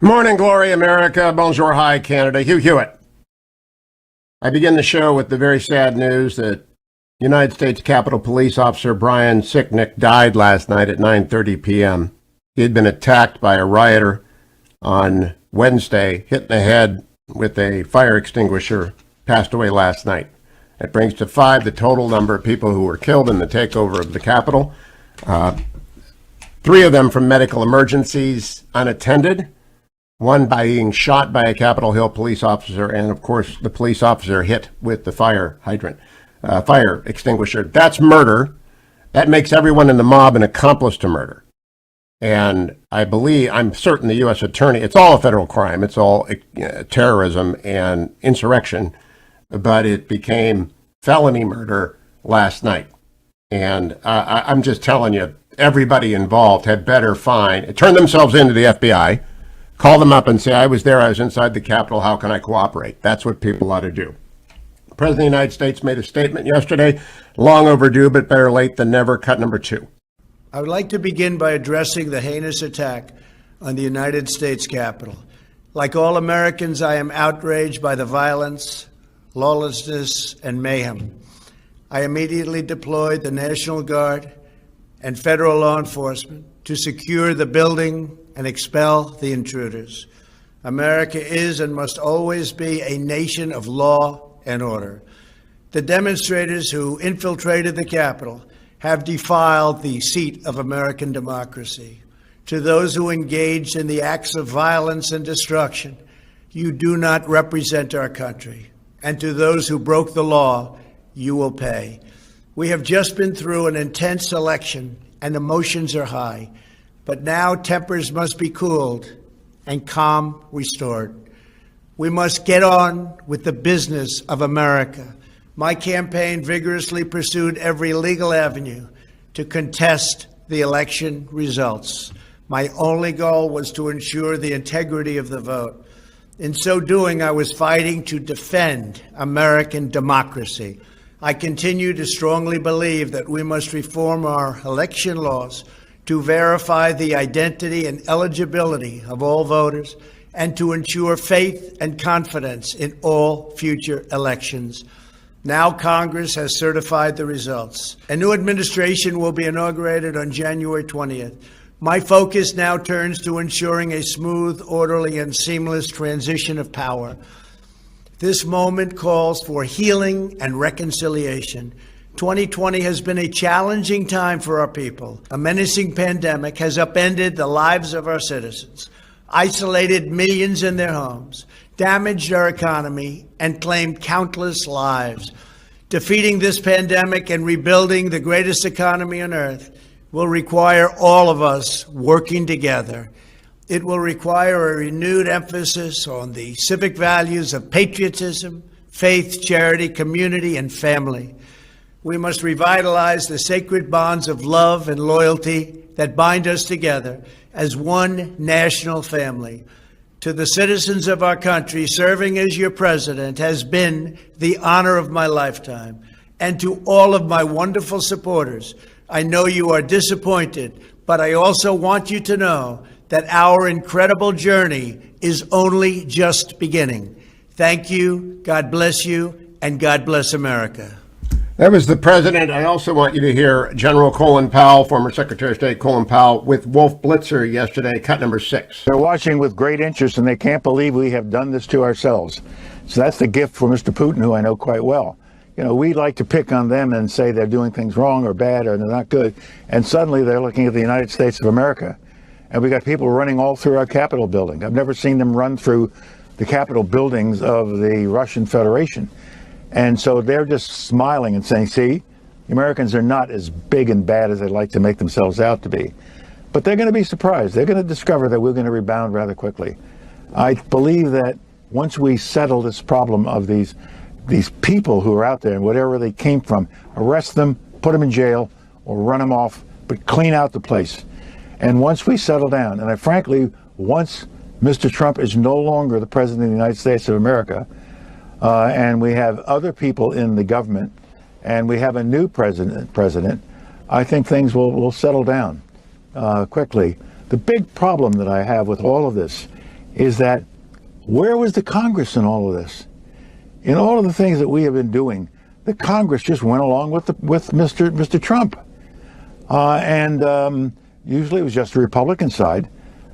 Morning, glory, America. Bonjour, hi, Canada. Hugh Hewitt. I begin the show with the very sad news that United States Capitol Police Officer Brian Sicknick died last night at 9:30 p.m. He had been attacked by a rioter on Wednesday, hit in the head with a fire extinguisher, passed away last night. It brings to 5 the total number of people who were killed in the takeover of the Capitol. 3 of them from medical emergencies, unattended. One by being shot by a Capitol Hill police officer, and of course the police officer hit with the fire extinguisher. That's murder. That makes everyone in the mob an accomplice to murder. And I'm certain the U.S. attorney, it's all a federal crime. It's all terrorism and insurrection, but it became felony murder last night. And I'm just telling you, everybody involved had better turn themselves into the FBI, call them up and say, I was there, I was inside the Capitol, how can I cooperate? That's what people ought to do. The President of the United States made a statement yesterday, long overdue, but better late than never, cut number 2. I would like to begin by addressing the heinous attack on the United States Capitol. Like all Americans, I am outraged by the violence, lawlessness, and mayhem. I immediately deployed the National Guard and federal law enforcement to secure the building and expel the intruders. America is and must always be a nation of law and order. The demonstrators who infiltrated the Capitol have defiled the seat of American democracy. To those who engaged in the acts of violence and destruction, you do not represent our country. And to those who broke the law, you will pay. We have just been through an intense election and emotions are high. But now tempers must be cooled and calm restored. We must get on with the business of America. My campaign vigorously pursued every legal avenue to contest the election results. My only goal was to ensure the integrity of the vote. In so doing, I was fighting to defend American democracy. I continue to strongly believe that we must reform our election laws to verify the identity and eligibility of all voters, and to ensure faith and confidence in all future elections. Now Congress has certified the results. A new administration will be inaugurated on January 20th. My focus now turns to ensuring a smooth, orderly, and seamless transition of power. This moment calls for healing and reconciliation. 2020 has been a challenging time for our people. A menacing pandemic has upended the lives of our citizens, isolated millions in their homes, damaged our economy, and claimed countless lives. Defeating this pandemic and rebuilding the greatest economy on earth will require all of us working together. It will require a renewed emphasis on the civic values of patriotism, faith, charity, community, and family. We must revitalize the sacred bonds of love and loyalty that bind us together as one national family. To the citizens of our country, serving as your president has been the honor of my lifetime. And to all of my wonderful supporters, I know you are disappointed, but I also want you to know that our incredible journey is only just beginning. Thank you, God bless you, and God bless America. That was the president. I also want you to hear General Colin Powell, former Secretary of State Colin Powell, with Wolf Blitzer yesterday, cut number 6. They're watching with great interest, and they can't believe we have done this to ourselves. So that's the gift for Mr. Putin, who I know quite well. You know, we like to pick on them and say they're doing things wrong or bad or they're not good. And suddenly they're looking at the United States of America. And we got people running all through our Capitol building. I've never seen them run through the Capitol buildings of the Russian Federation. And so they're just smiling and saying, see, the Americans are not as big and bad as they like to make themselves out to be. But they're going to be surprised. They're going to discover that we're going to rebound rather quickly. I believe that once we settle this problem of these people who are out there and whatever they came from, arrest them, put them in jail, or run them off, but clean out the place. And once we settle down, and frankly, once Mr. Trump is no longer the president of the United States of America, and we have other people in the government, and we have a new president, I think things will settle down quickly. The big problem that I have with all of this is that where was the Congress in all of this? In all of the things that we have been doing, the Congress just went along with Mr. Trump. Usually it was just the Republican side,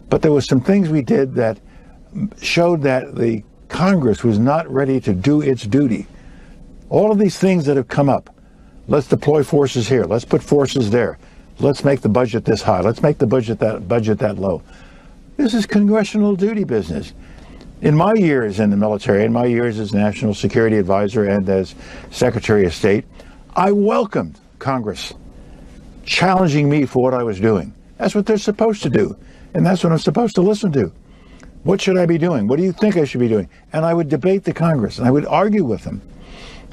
but there was some things we did that showed that the Congress was not ready to do its duty. All of these things that have come up, let's deploy forces here, let's put forces there, let's make the budget this high, let's make the budget that low. This is congressional duty business. In my years in the military, in my years as National Security Advisor and as Secretary of State, I welcomed Congress challenging me for what I was doing. That's what they're supposed to do, and that's what I'm supposed to listen to. What should I be doing? What do you think I should be doing? And I would debate the Congress, and I would argue with them.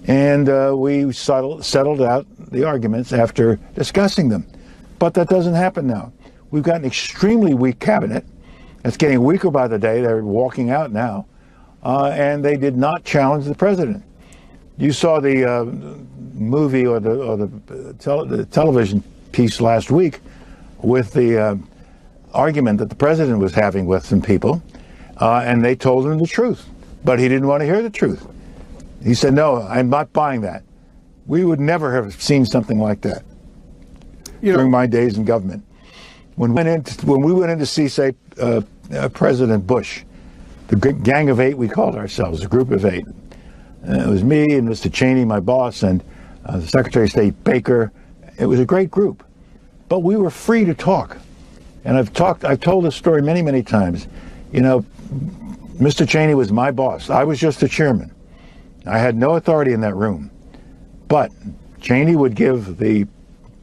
And we settled out the arguments after discussing them. But that doesn't happen now. We've got an extremely weak cabinet. It's getting weaker by the day. They're walking out now. And they did not challenge the president. You saw the movie or the television piece last week with the argument that the president was having with some people. And they told him the truth. But he didn't want to hear the truth. He said, no, I'm not buying that. We would never have seen something like that during my days in government. When we went in to see, say, President Bush, the Gang of Eight, we called ourselves, a group of eight. It was me and Mr. Cheney, my boss, and the Secretary of State Baker. It was a great group. But we were free to talk. And I've told this story many, many times. You know, Mr. Cheney was my boss. I was just the chairman. I had no authority in that room. But Cheney would give the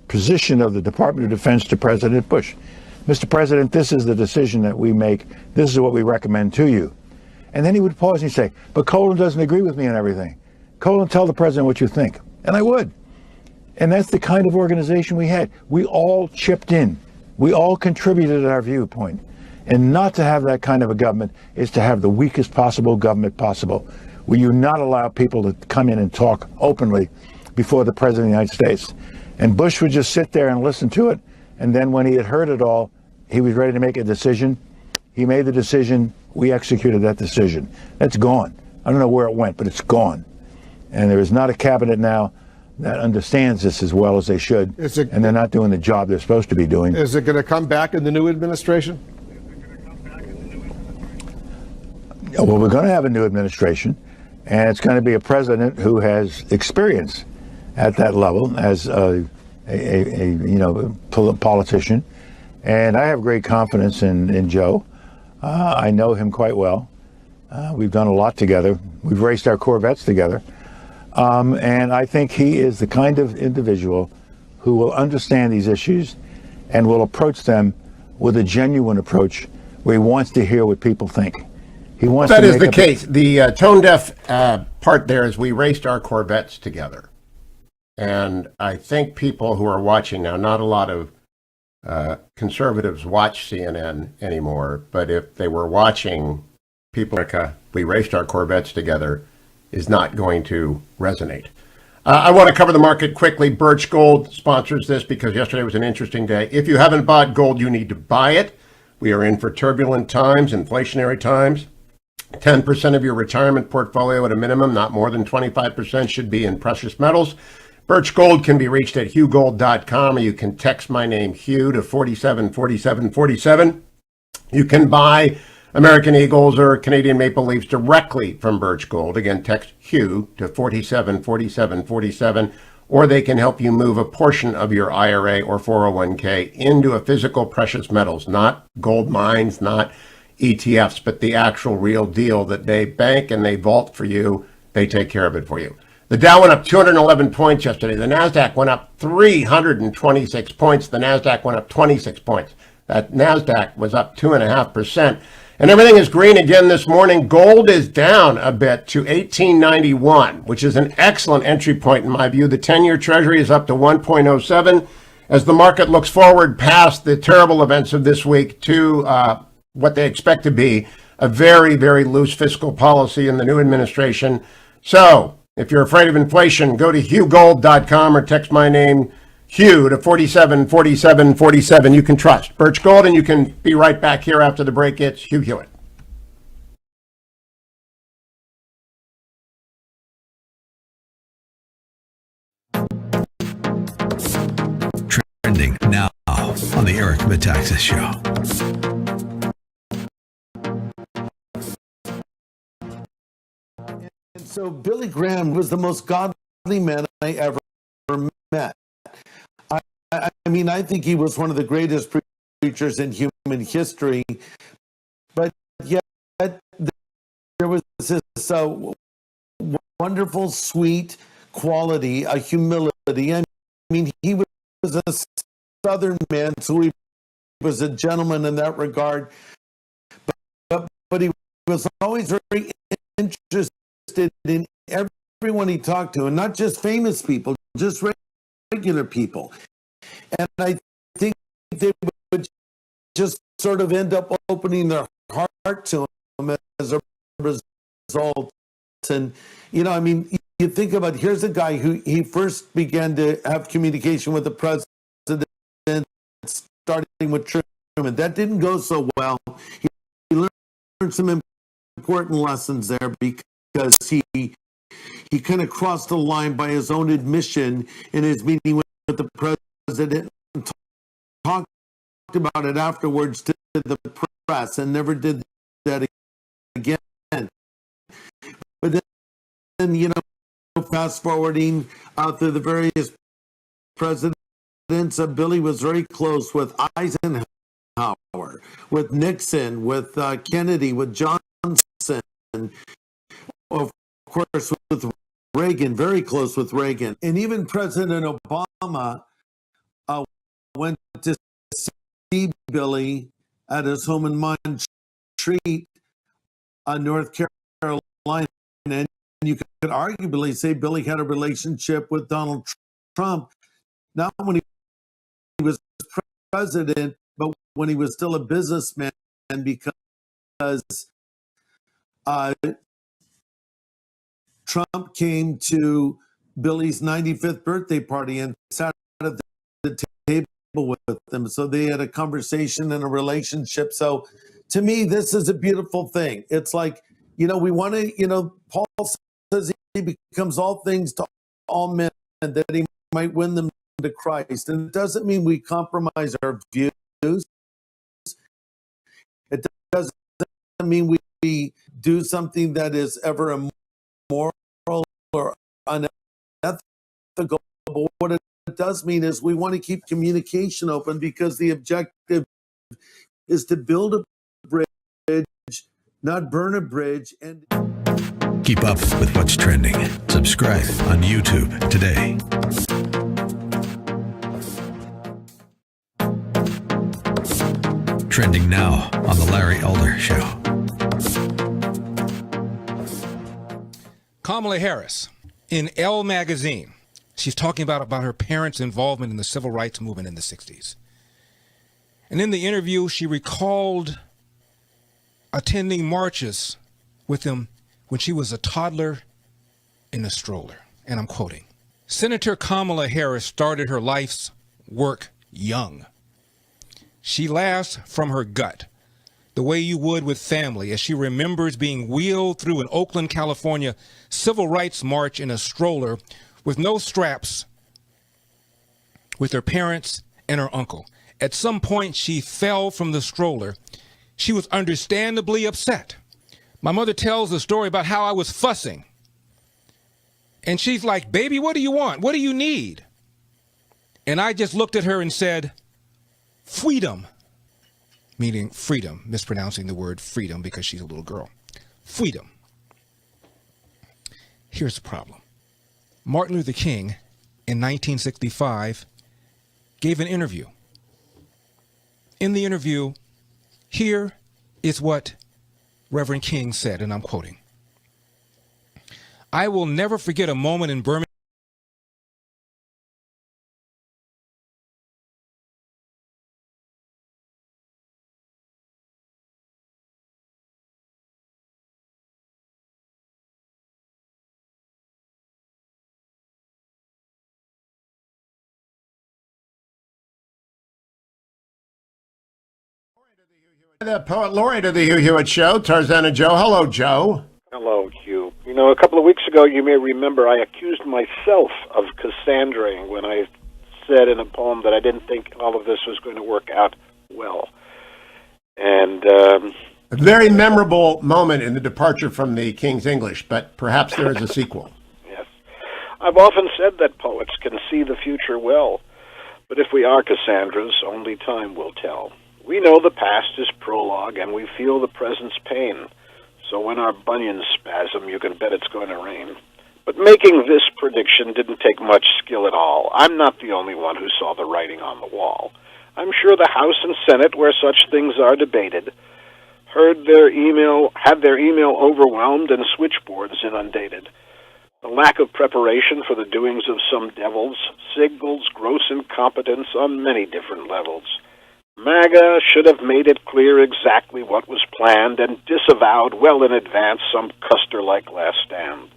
position of the Department of Defense to President Bush. Mr. President, this is the decision that we make. This is what we recommend to you. And then he would pause and say, but Colin doesn't agree with me on everything. Colin, tell the president what you think. And I would. And that's the kind of organization we had. We all chipped in. We all contributed our viewpoint. And not to have that kind of a government is to have the weakest possible government possible, where you not allow people to come in and talk openly before the President of the United States. And Bush would just sit there and listen to it. And then when he had heard it all, he was ready to make a decision. He made the decision. We executed that decision. That's gone. I don't know where it went, but it's gone. And there is not a cabinet now that understands this as well as they should. And they're not doing the job they're supposed to be doing. Is it going to come back in the new administration? Well, we're going to have a new administration, and it's going to be a president who has experience at that level as a politician. And I have great confidence in Joe. I know him quite well. We've done a lot together. We've raced our Corvettes together. And I think he is the kind of individual who will understand these issues and will approach them with a genuine approach where he wants to hear what people think. He wants that to is the case. The tone-deaf part there is we raced our Corvettes together. And I think people who are watching now, not a lot of conservatives watch CNN anymore, but if they were watching people in America, we raced our Corvettes together, is not going to resonate. I want to cover the market quickly. Birch Gold sponsors this because yesterday was an interesting day. If you haven't bought gold, you need to buy it. We are in for turbulent times, inflationary times. 10% of your retirement portfolio at a minimum, not more than 25%, should be in precious metals. Birch Gold can be reached at hughgold.com, or you can text my name, Hugh, to 474747. You can buy American Eagles or Canadian Maple Leafs directly from Birch Gold. Again, text Hugh to 474747, or they can help you move a portion of your IRA or 401k into a physical precious metals, not gold mines, not ETFs, but the actual real deal that they bank and they vault for you. They take care of it for you. The Dow went up 211 points yesterday. The NASDAQ went up 326 points. The NASDAQ went up 26 points. That NASDAQ was up 2.5%. And everything is green again this morning. Gold is down a bit to $18.91, which is an excellent entry point in my view. The 10-year Treasury is up to 1.07 as the market looks forward past the terrible events of this week to what they expect to be a very, very loose fiscal policy in the new administration. So if you're afraid of inflation, go to hughgold.com or text my name, Hugh, to 474747. You can trust Birch Gold, and you can be right back here after the break. It's Hugh Hewitt. Trending now on the Eric Metaxas Show. And so Billy Graham was the most godly man I ever met. I mean, I think he was one of the greatest preachers in human history, but yet there was this wonderful, sweet quality, a humility. I mean, he was a Southern man, so he was a gentleman in that regard, but he was always very interested in everyone he talked to, and not just famous people, just regular people. And I think they would just sort of end up opening their heart to him as a result. And, you know, I mean, you think about, here's a guy who he first began to have communication with the president, starting with Truman. That didn't go so well. He learned some important lessons there because he kind of crossed the line by his own admission in his meeting with the president and talked about it afterwards to the press and never did that again. But then, you know, fast forwarding through the various presidents, Billy was very close with Eisenhower, with Nixon, with Kennedy, with Johnson, of course with Reagan, very close with Reagan. And even President Obama went to see Billy at his home in Montreat, North Carolina. And you could arguably say Billy had a relationship with Donald Trump, not when he was president, but when he was still a businessman, because Trump came to Billy's 95th birthday party and sat at the table with them. So they had a conversation and a relationship. So to me, this is a beautiful thing. It's like, you know, we want to, you know, Paul says he becomes all things to all men, that he might win them to Christ. And it doesn't mean we compromise our views. It doesn't mean we do something that is ever immoral or unethical. But what it does mean is we want to keep communication open, because the objective is to build a bridge, not burn a bridge. And Keep up with what's trending. Subscribe on YouTube today. Trending now on the Larry Elder Show. Kamala Harris in Elle magazine. She's talking about her parents' involvement in the civil rights movement in the 60s. And in the interview, she recalled attending marches with them when she was a toddler in a stroller. And I'm quoting, "Senator Kamala Harris started her life's work young. She laughs from her gut, the way you would with family, as she remembers being wheeled through an Oakland, California civil rights march in a stroller with no straps, with her parents and her uncle. At some point, she fell from the stroller. She was understandably upset. My mother tells the story about how I was fussing. And she's like, 'Baby, what do you want? What do you need?' And I just looked at her and said, 'Freedom,' meaning freedom, mispronouncing the word freedom because she's a little girl. Freedom." Here's the problem. Martin Luther King in 1965 gave an interview. In the interview, here is what Reverend King said, and I'm quoting, "I will never forget a moment in Birmingham The poet laureate of the Hugh Hewitt Show, Tarzana Joe. Hello, Joe. Hello, Hugh. You know, a couple of weeks ago, you may remember, I accused myself of Cassandraing when I said in a poem that I didn't think all of this was going to work out well. And a very memorable moment in the departure from the King's English, but perhaps there is a sequel. yes, I've often said that poets can see the future well, but if we are Cassandras, only time will tell. We know the past is prologue, and we feel the present's pain. So when our bunions spasm, you can bet it's going to rain. But making this prediction didn't take much skill at all. I'm not the only one who saw the writing on the wall. I'm sure the House and Senate, where such things are debated, had their email overwhelmed and switchboards inundated. The lack of preparation for the doings of some devils signals gross incompetence on many different levels. MAGA should have made it clear exactly what was planned and disavowed well in advance some Custer-like last stand.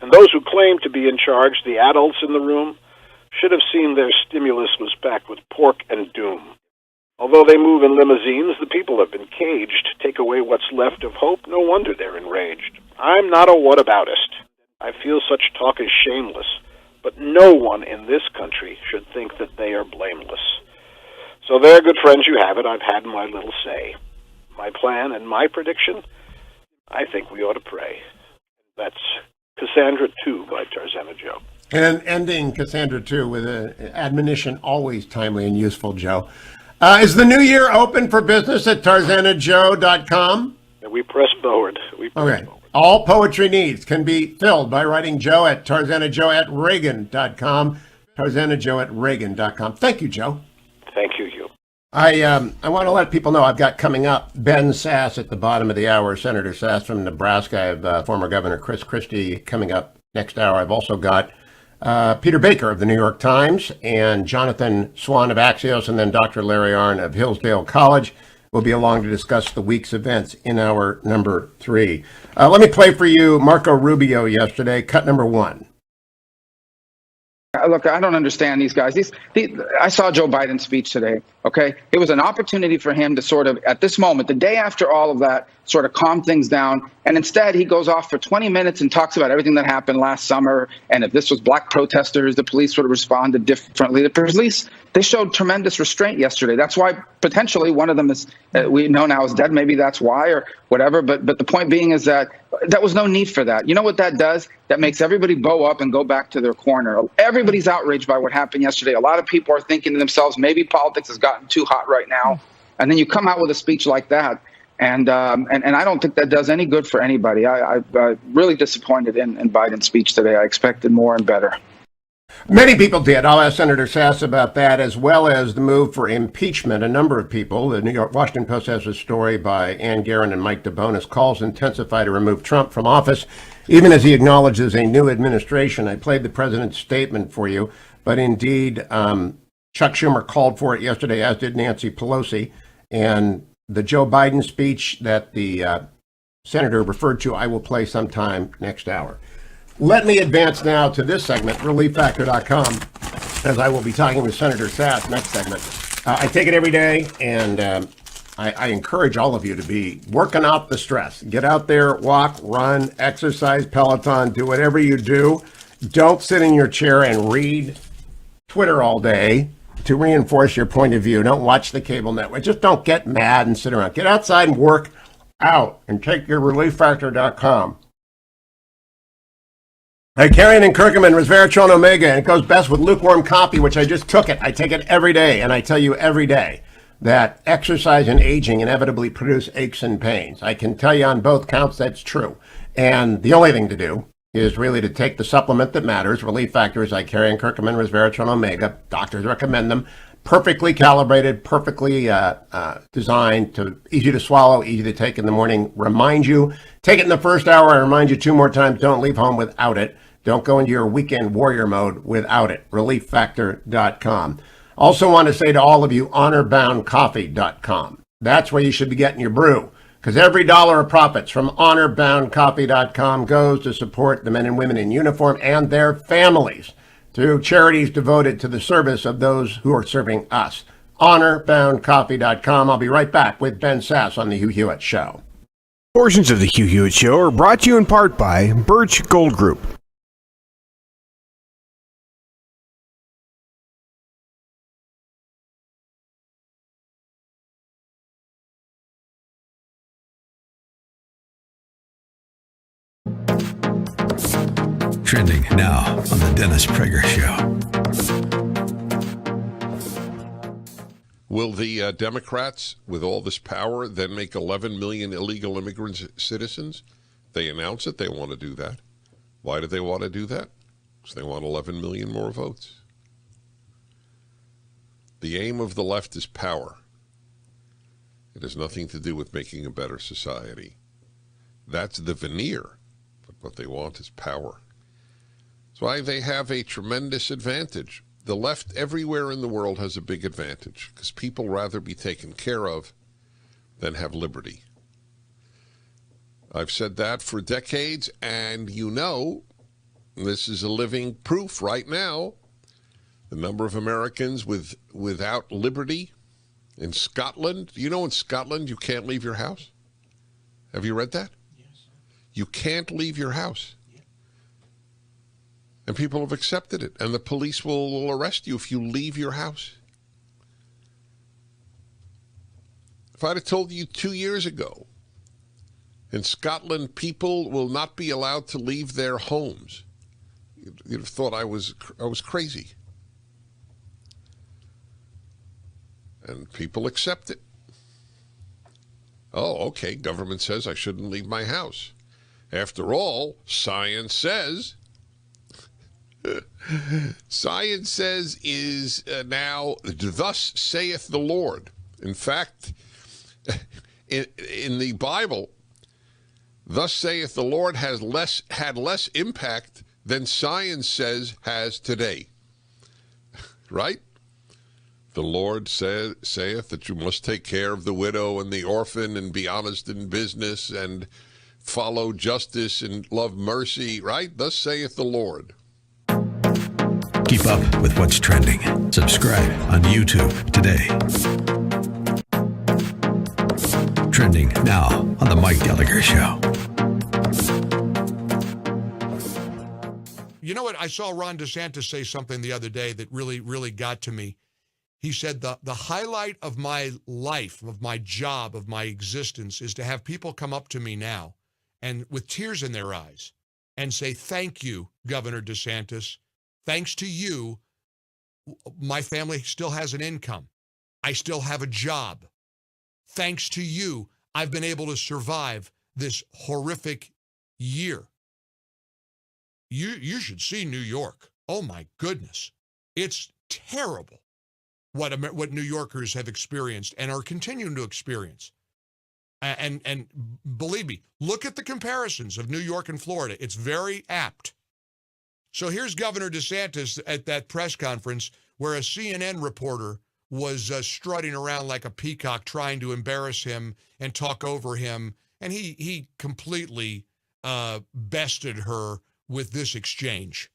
And those who claim to be in charge, the adults in the room, should have seen their stimulus was packed with pork and doom. Although they move in limousines, the people have been caged. Take away what's left of hope, no wonder they're enraged. I'm not a whataboutist. I feel such talk is shameless, but no one in this country should think that they are blameless. So there, good friends, you have it. I've had my little say. My plan and my prediction, I think we ought to pray. That's Cassandra 2 by Tarzana Joe. And ending Cassandra 2 with an admonition always timely and useful, Joe. Is the new year open for business at TarzanaJoe.com? We press forward. Okay. All poetry needs can be filled by writing Joe at TarzanaJoe@Reagan.com. TarzanaJoe@Reagan.com. Thank you, Joe. Thank you, Hugh. I want to let people know I've got coming up Ben Sasse at the bottom of the hour, Senator Sasse from Nebraska. I have former Governor Christie coming up next hour. I've also got Peter Baker of the New York Times and Jonathan Swan of Axios, and then Dr. Larry Arnn of Hillsdale College will be along to discuss the week's events in hour number 3. Let me play for you Marco Rubio yesterday, cut number 1. Look, I don't understand these guys. I saw Joe Biden's speech today, okay? It was an opportunity for him to sort of, at this moment, the day after all of that, sort of calm things down. And instead, he goes off for 20 minutes and talks about everything that happened last summer. And if this was black protesters, the police would have responded differently. The police, they showed tremendous restraint yesterday. That's why potentially one of them is, we know now is dead. Maybe that's why or whatever. But the point being is that was no need for that. You know what that does? That makes everybody bow up and go back to their corner. Everybody's outraged by what happened yesterday. A lot of people are thinking to themselves, maybe politics has gotten too hot right now. And then you come out with a speech like that. And I don't think that does any good for anybody. I'm really disappointed in Biden's speech today. I expected more and better. Many people did. I'll ask Senator Sasse about that, as well as the move for impeachment. A number of people, the Washington Post has a story by Ann Guerin and Mike DeBonis, calls intensify to remove Trump from office, even as he acknowledges a new administration. I played the president's statement for you, but indeed, Chuck Schumer called for it yesterday, as did Nancy Pelosi. And the Joe Biden speech that the senator referred to, I will play sometime next hour. Let me advance now to this segment, ReliefFactor.com, as I will be talking with Senator Sasse next segment. I take it every day, and I encourage all of you to be working out the stress. Get out there, walk, run, exercise, Peloton, do whatever you do. Don't sit in your chair and read Twitter all day to reinforce your point of view. Don't watch the cable network. Just don't get mad and sit around. Get outside and work out, and take your ReliefFactor.com. I carry an curcumin, resveratrol, omega, and it goes best with lukewarm coffee, which I just took it. I take it every day, and I tell you every day that exercise and aging inevitably produce aches and pains. I can tell you on both counts that's true. And the only thing to do is really to take the supplement that matters. Relief Factors, I carry in curcumin, resveratrol, omega. Doctors recommend them. Perfectly calibrated, perfectly designed to easy to swallow, easy to take in the morning. Remind you, take it in the first hour. I remind you 2 more times, don't leave home without it. Don't go into your weekend warrior mode without it. ReliefFactor.com. Also want to say to all of you, HonorBoundCoffee.com. That's where you should be getting your brew, because every dollar of profits from HonorBoundCoffee.com goes to support the men and women in uniform and their families through charities devoted to the service of those who are serving us. HonorBoundCoffee.com. I'll be right back with Ben Sasse on The Hugh Hewitt Show. Portions of The Hugh Hewitt Show are brought to you in part by Birch Gold Group. Trending now on the Dennis Prager Show. Will the Democrats, with all this power, then make 11 million illegal immigrants citizens? They announce it. They want to do that. Why do they want to do that? Because they want 11 million more votes. The aim of the left is power. It has nothing to do with making a better society. That's the veneer. But what they want is power. That's why they have a tremendous advantage. The left everywhere in the world has a big advantage because people rather be taken care of than have liberty. I've said that for decades, and you know, this is a living proof right now. The number of Americans without liberty in Scotland. You know, in Scotland, you can't leave your house. Have you read that? Yes. You can't leave your house. Yeah. And people have accepted it. And the police will arrest you if you leave your house. If I'd have told you 2 years ago, in Scotland, people will not be allowed to leave their homes, you'd have thought I was crazy. And people accept it. Oh, okay, government says I shouldn't leave my house. After all, science says is now, thus saith the Lord. In fact, in the Bible, thus saith the Lord had less impact than science says has today. Right? The Lord saith that you must take care of the widow and the orphan and be honest in business and follow justice and love mercy, right? Thus saith the Lord. Keep up with what's trending. Subscribe on YouTube today. Trending now on the Mike Gallagher Show. You know what? I saw Ron DeSantis say something the other day that really, really got to me. He said the highlight of my life, of my job, of my existence is to have people come up to me now and with tears in their eyes and say, thank you, Governor DeSantis. Thanks to you, my family still has an income. I still have a job. Thanks to you, I've been able to survive this horrific year. You should see New York. Oh, my goodness. It's terrible what New Yorkers have experienced and are continuing to experience. And believe me, look at the comparisons of New York and Florida. It's very apt. So here's Governor DeSantis at that press conference where a CNN reporter was strutting around like a peacock trying to embarrass him and talk over him. And he completely bested her with this exchange.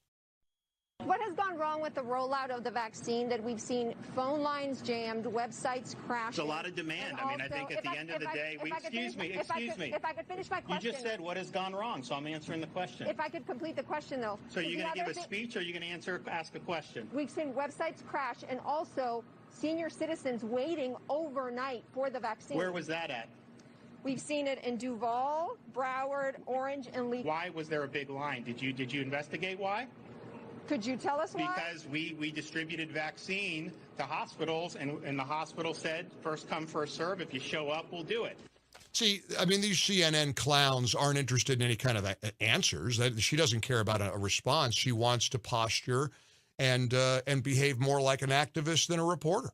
What has gone wrong with the rollout of the vaccine that we've seen phone lines jammed, websites crash? There's a lot of demand. I mean, I think at the end of the day, excuse me. If I could finish my question. You just said what has gone wrong, so I'm answering the question. If I could complete the question, though. So you're going to give a speech or you're going to ask a question? We've seen websites crash and also senior citizens waiting overnight for the vaccine. Where was that at? We've seen it in Duval, Broward, Orange, and Lee. Why was there a big line? Did you investigate why? Could you tell us why? Because we distributed vaccine to hospitals, and the hospital said, first come, first serve. If you show up, we'll do it. See, I mean, these CNN clowns aren't interested in any kind of answers. She doesn't care about a response. She wants to posture and behave more like an activist than a reporter.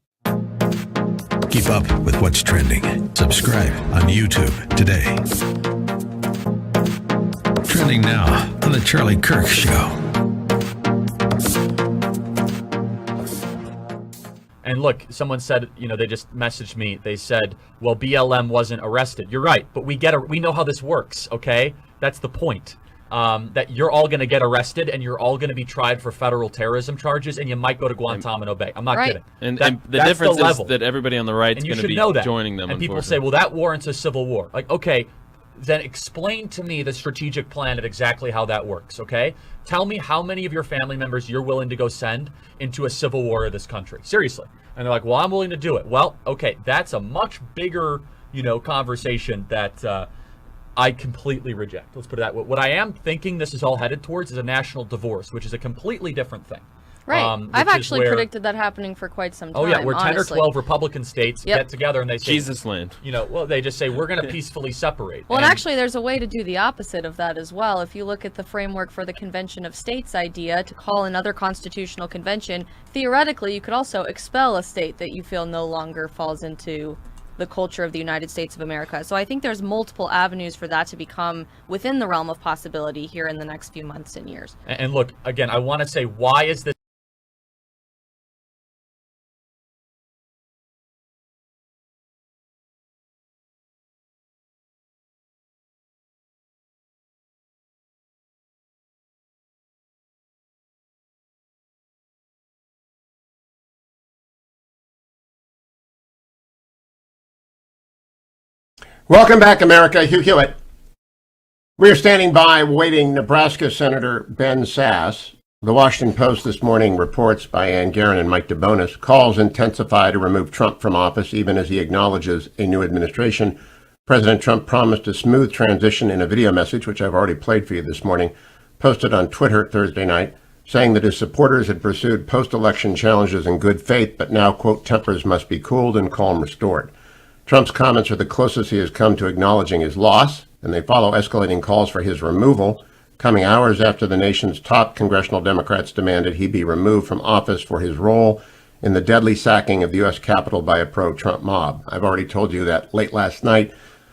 Keep up with what's trending. Subscribe on YouTube today. Trending now on the Charlie Kirk Show. And look, someone said, they just messaged me. They said, well, BLM wasn't arrested. You're right, but we know how this works, okay? That's the point. That you're all going to get arrested and you're all going to be tried for federal terrorism charges and you might go to Guantanamo Bay. I'm not kidding. And the difference is that everybody on the right is going to be joining them. And people say, well, that warrants a civil war. Like, okay, then explain to me the strategic plan of exactly how that works, okay? Tell me how many of your family members you're willing to go send into a civil war of this country. Seriously. And they're like, well, I'm willing to do it. Well, okay, that's a much bigger, conversation that I completely reject. Let's put it that way. What I am thinking this is all headed towards is a national divorce, which is a completely different thing. Right. I've actually predicted that happening for quite some time. Oh, yeah, where 10 honestly. or 12 Republican states get together and they say, Jesus land. They just say, we're going to peacefully separate. Well, and actually, there's a way to do the opposite of that as well. If you look at the framework for the Convention of States idea to call another constitutional convention, theoretically, you could also expel a state that you feel no longer falls into the culture of the United States of America. So I think there's multiple avenues for that to become within the realm of possibility here in the next few months and years. And look, again, I want to say, why is this? Welcome back, America. Hugh Hewitt. We are standing by waiting Nebraska Senator Ben Sasse. The Washington Post this morning reports by Ann Guerin and Mike DeBonis, calls intensify to remove Trump from office even as he acknowledges a new administration. President Trump promised a smooth transition in a video message, which I've already played for you this morning, posted on Twitter Thursday night, saying that his supporters had pursued post-election challenges in good faith, but now, quote, tempers must be cooled and calm restored. Trump's comments are the closest he has come to acknowledging his loss, and they follow escalating calls for his removal, coming hours after the nation's top congressional Democrats demanded he be removed from office for his role in the deadly sacking of the U.S. Capitol by a pro-Trump mob. I've already told you that late last night,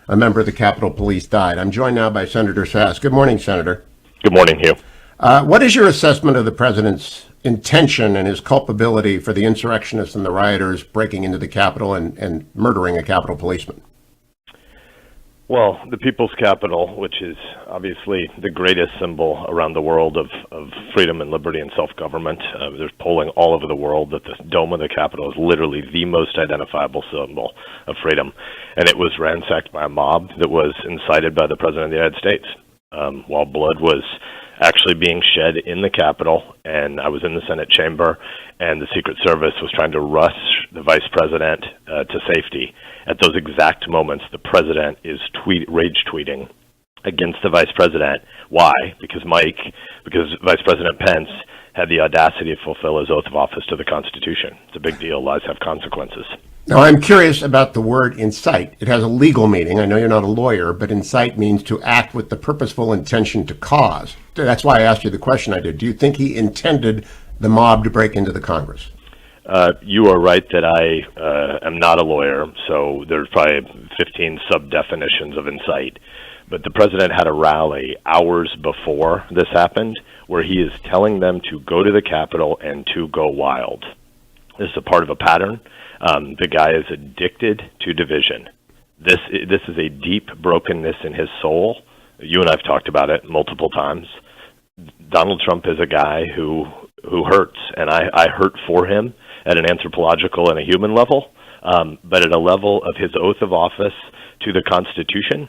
a member of the Capitol Police died. I'm joined now by Senator Sasse. Good morning, Senator. Good morning, Hugh. What is your assessment of the president's intention and his culpability for the insurrectionists and the rioters breaking into the Capitol and murdering a Capitol policeman? Well, the People's Capitol, which is obviously the greatest symbol around the world of freedom and liberty and self-government. There's polling all over the world that the dome of the Capitol is literally the most identifiable symbol of freedom. And it was ransacked by a mob that was incited by the President of the United States. While blood was actually being shed in the Capitol, and I was in the Senate chamber, and the Secret Service was trying to rush the Vice President to safety. At those exact moments, the President is rage tweeting against the Vice President. Why? Because Vice President Pence had the audacity to fulfill his oath of office to the Constitution. It's a big deal. Lies have consequences. Now, I'm curious about the word incite. It has a legal meaning. I know you're not a lawyer, but incite means to act with the purposeful intention to cause. That's why I asked you the question I did. Do you think he intended the mob to break into the Congress? You are right that I am not a lawyer, so there's probably 15 sub-definitions of incite. But the president had a rally hours before this happened where he is telling them to go to the Capitol and to go wild. This is a part of a pattern. The guy is addicted to division. This is a deep brokenness in his soul. You and I have talked about it multiple times. Donald Trump is a guy who hurts, and I hurt for him at an anthropological and a human level, but at a level of his oath of office to the Constitution.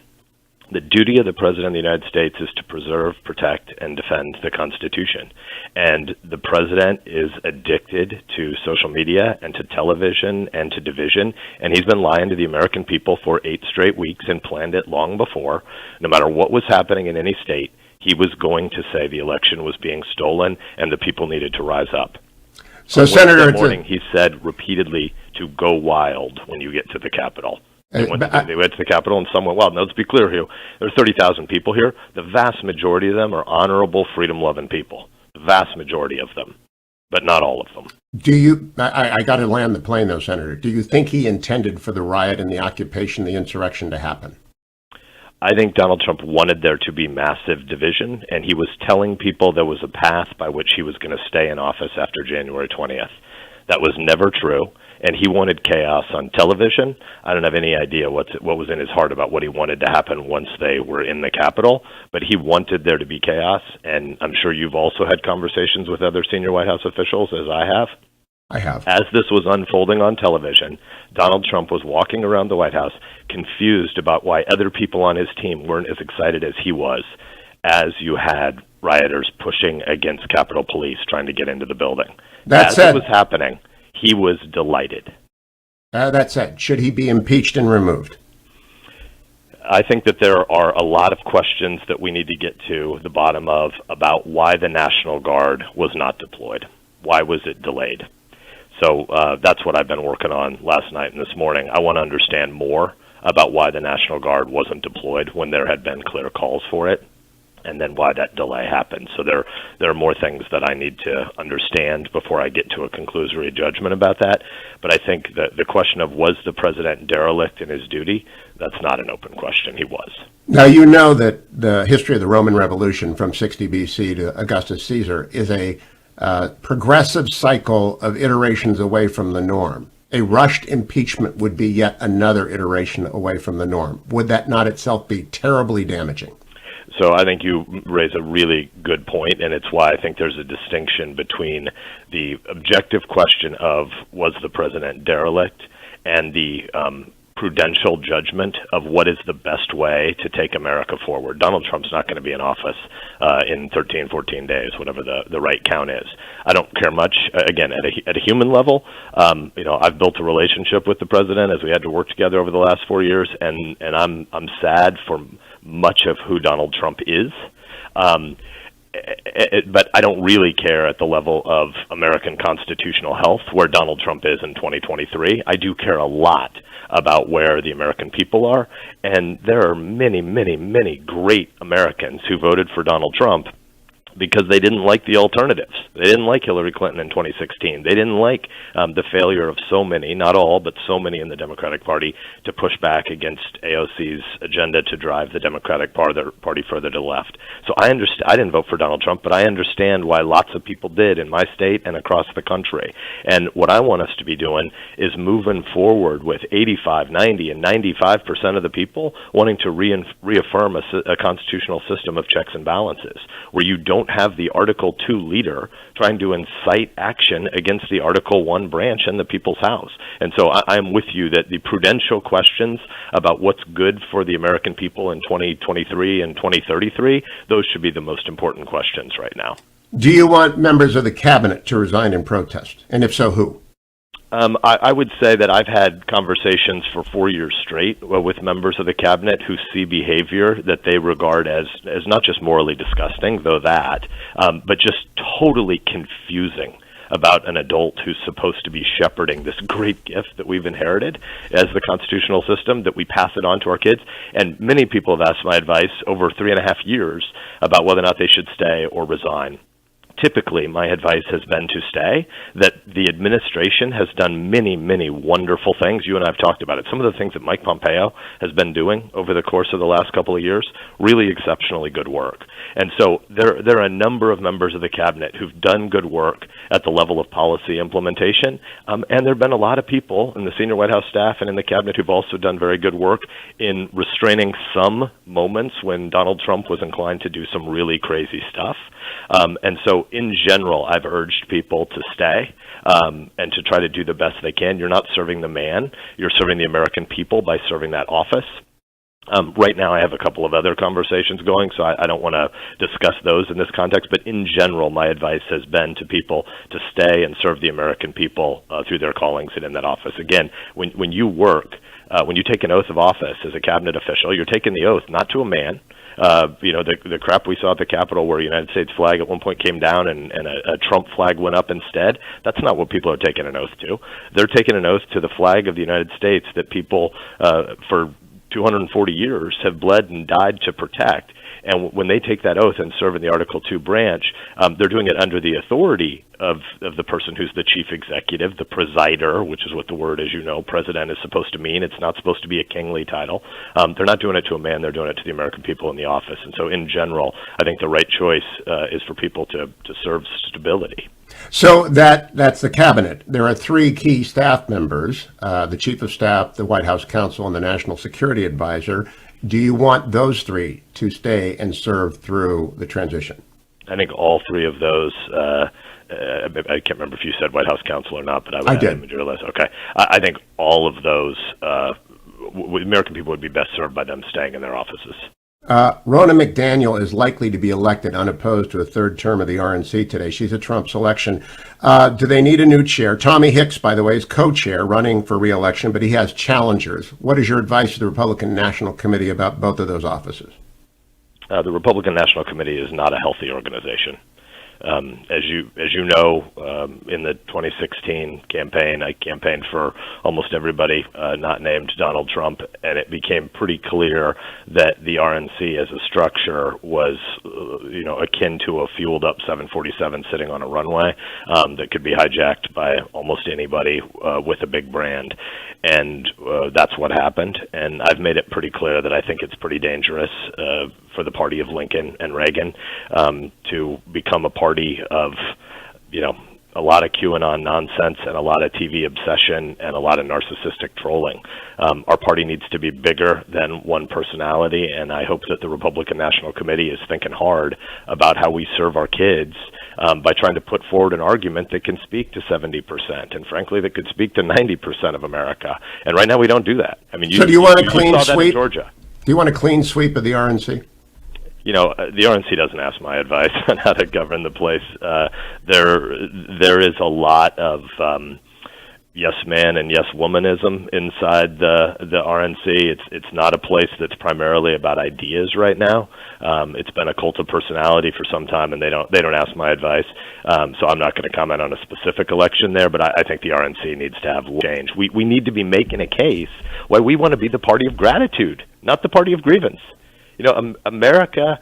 The duty of the President of the United States is to preserve, protect, and defend the Constitution. And the President is addicted to social media and to television and to division, and he's been lying to the American people for 8 straight weeks and planned it long before. No matter what was happening in any state, he was going to say the election was being stolen and the people needed to rise up. So, Senator, this morning he said repeatedly to go wild when you get to the Capitol. They went to the Capitol and some went wild. Now, let's be clear here. There are 30,000 people here. The vast majority of them are honorable, freedom-loving people. The vast majority of them, but not all of them. Do you, I got to land the plane, though, Senator. Do you think he intended for the riot and the occupation, the insurrection to happen? I think Donald Trump wanted there to be massive division, and he was telling people there was a path by which he was going to stay in office after January 20th. That was never true, and he wanted chaos on television. I don't have any idea what was in his heart about what he wanted to happen once they were in the Capitol, but he wanted there to be chaos, and I'm sure you've also had conversations with other senior White House officials, as I have. I have. As this was unfolding on television, Donald Trump was walking around the White House confused about why other people on his team weren't as excited as he was, as you had rioters pushing against Capitol Police trying to get into the building. As it was happening, he was delighted. That said, should he be impeached and removed? I think that there are a lot of questions that we need to get to the bottom of about why the National Guard was not deployed. Why was it delayed? So that's what I've been working on last night and this morning. I want to understand more about why the National Guard wasn't deployed when there had been clear calls for it, and then why that delay happened. So there are more things that I need to understand before I get to a conclusory judgment about that. But I think that the question of was the president derelict in his duty, that's not an open question. He was. Now, you know that the history of the Roman Revolution from 60 BC to Augustus Caesar is a progressive cycle of iterations away from the norm. A rushed impeachment would be yet another iteration away from the norm. Would that not itself be terribly damaging? So I think you raise a really good point, and it's why I think there's a distinction between the objective question of was the president derelict and the prudential judgment of what is the best way to take America forward. Donald Trump's not going to be in office in 13, 14 days, whatever the right count is. I don't care much, again, at a human level. I've built a relationship with the president as we had to work together over the last 4 years, and I'm sad for much of who Donald Trump is. But I don't really care at the level of American constitutional health where Donald Trump is in 2023. I do care a lot about where the American people are, and there are many, many, many great Americans who voted for Donald Trump because they didn't like the alternatives. They didn't like Hillary Clinton in 2016. They didn't like the failure of so many, not all, but so many in the Democratic Party to push back against AOC's agenda to drive the Democratic Party further to the left. So I understand. I didn't vote for Donald Trump, but I understand why lots of people did in my state and across the country. And what I want us to be doing is moving forward with 85, 90, and 95% of the people wanting to reaffirm a constitutional system of checks and balances, where you don't have the Article 2 leader trying to incite action against the Article 1 branch in the people's house. And so I'm with you that the prudential questions about what's good for the American people in 2023 and 2033, those should be the most important questions right now. Do you want members of the cabinet to resign in protest? And if so, who? I would say that I've had conversations for 4 years straight with members of the cabinet who see behavior that they regard as not just morally disgusting, though that, but just totally confusing about an adult who's supposed to be shepherding this great gift that we've inherited as the constitutional system, that we pass it on to our kids. And many people have asked my advice over 3.5 years about whether or not they should stay or resign. Typically, my advice has been to stay, that the administration has done many, many wonderful things. You and I have talked about it. Some of the things that Mike Pompeo has been doing over the course of the last couple of years, really exceptionally good work. And so there are a number of members of the cabinet who've done good work at the level of policy implementation. And there have been a lot of people in the senior White House staff and in the cabinet who've also done very good work in restraining some moments when Donald Trump was inclined to do some really crazy stuff. And so in general, I've urged people to stay and to try to do the best they can. You're not serving the man. You're serving the American people by serving that office. Right now, I have a couple of other conversations going, so I don't want to discuss those in this context. But in general, my advice has been to people to stay and serve the American people through their callings and in that office. Again, when you work, when you take an oath of office as a cabinet official, you're taking the oath not to a man. The crap we saw at the Capitol where a United States flag at one point came down and a Trump flag went up instead, that's not what people are taking an oath to. They're taking an oath to the flag of the United States that people for 240 years have bled and died to protect. And when they take that oath and serve in the Article 2 branch, they're doing it under the authority of the person who's the chief executive, the presider, which is what the word, as you know, president is supposed to mean. It's not supposed to be a kingly title. They're not doing it to a man. They're doing it to the American people in the office. And so in general, I think the right choice is for people to serve stability. So that's the cabinet. There are three key staff members, the chief of staff, the White House counsel, and the national security advisor. Do you want those three to stay and serve through the transition? I think all three of those, I can't remember if you said White House counsel or not, but I did. Add your list. Okay. I think all of those, American people would be best served by them staying in their offices. Ronna McDaniel is likely to be elected unopposed to a third term of the RNC today. She's a Trump selection. Do they need a new chair? Tommy Hicks, by the way, is co-chair running for re-election, but he has challengers. What is your advice to the Republican National Committee about both of those offices? The Republican National Committee is not a healthy organization. As you know, in the 2016 campaign, I campaigned for almost everybody not named Donald Trump, and it became pretty clear that the RNC as a structure was, akin to a fueled-up 747 sitting on a runway that could be hijacked by almost anybody with a big brand. And that's what happened. And I've made it pretty clear that I think it's pretty dangerous for the party of Lincoln and Reagan to become a party of, a lot of QAnon nonsense and a lot of TV obsession and a lot of narcissistic trolling. Our party needs to be bigger than one personality, and I hope that the Republican National Committee is thinking hard about how we serve our kids by trying to put forward an argument that can speak to 70%, and frankly, that could speak to 90% of America. And right now, we don't do that. I mean, do you want a clean saw that in sweep? Georgia. Do you want a clean sweep of the RNC? The RNC doesn't ask my advice on how to govern the place. There is a lot of yes man and yes womanism inside the RNC. It's not a place that's primarily about ideas right now. It's been a cult of personality for some time, and they don't ask my advice. So I'm not going to comment on a specific election there, but I think the RNC needs to have change. We need to be making a case why we want to be the party of gratitude, not the party of grievance. America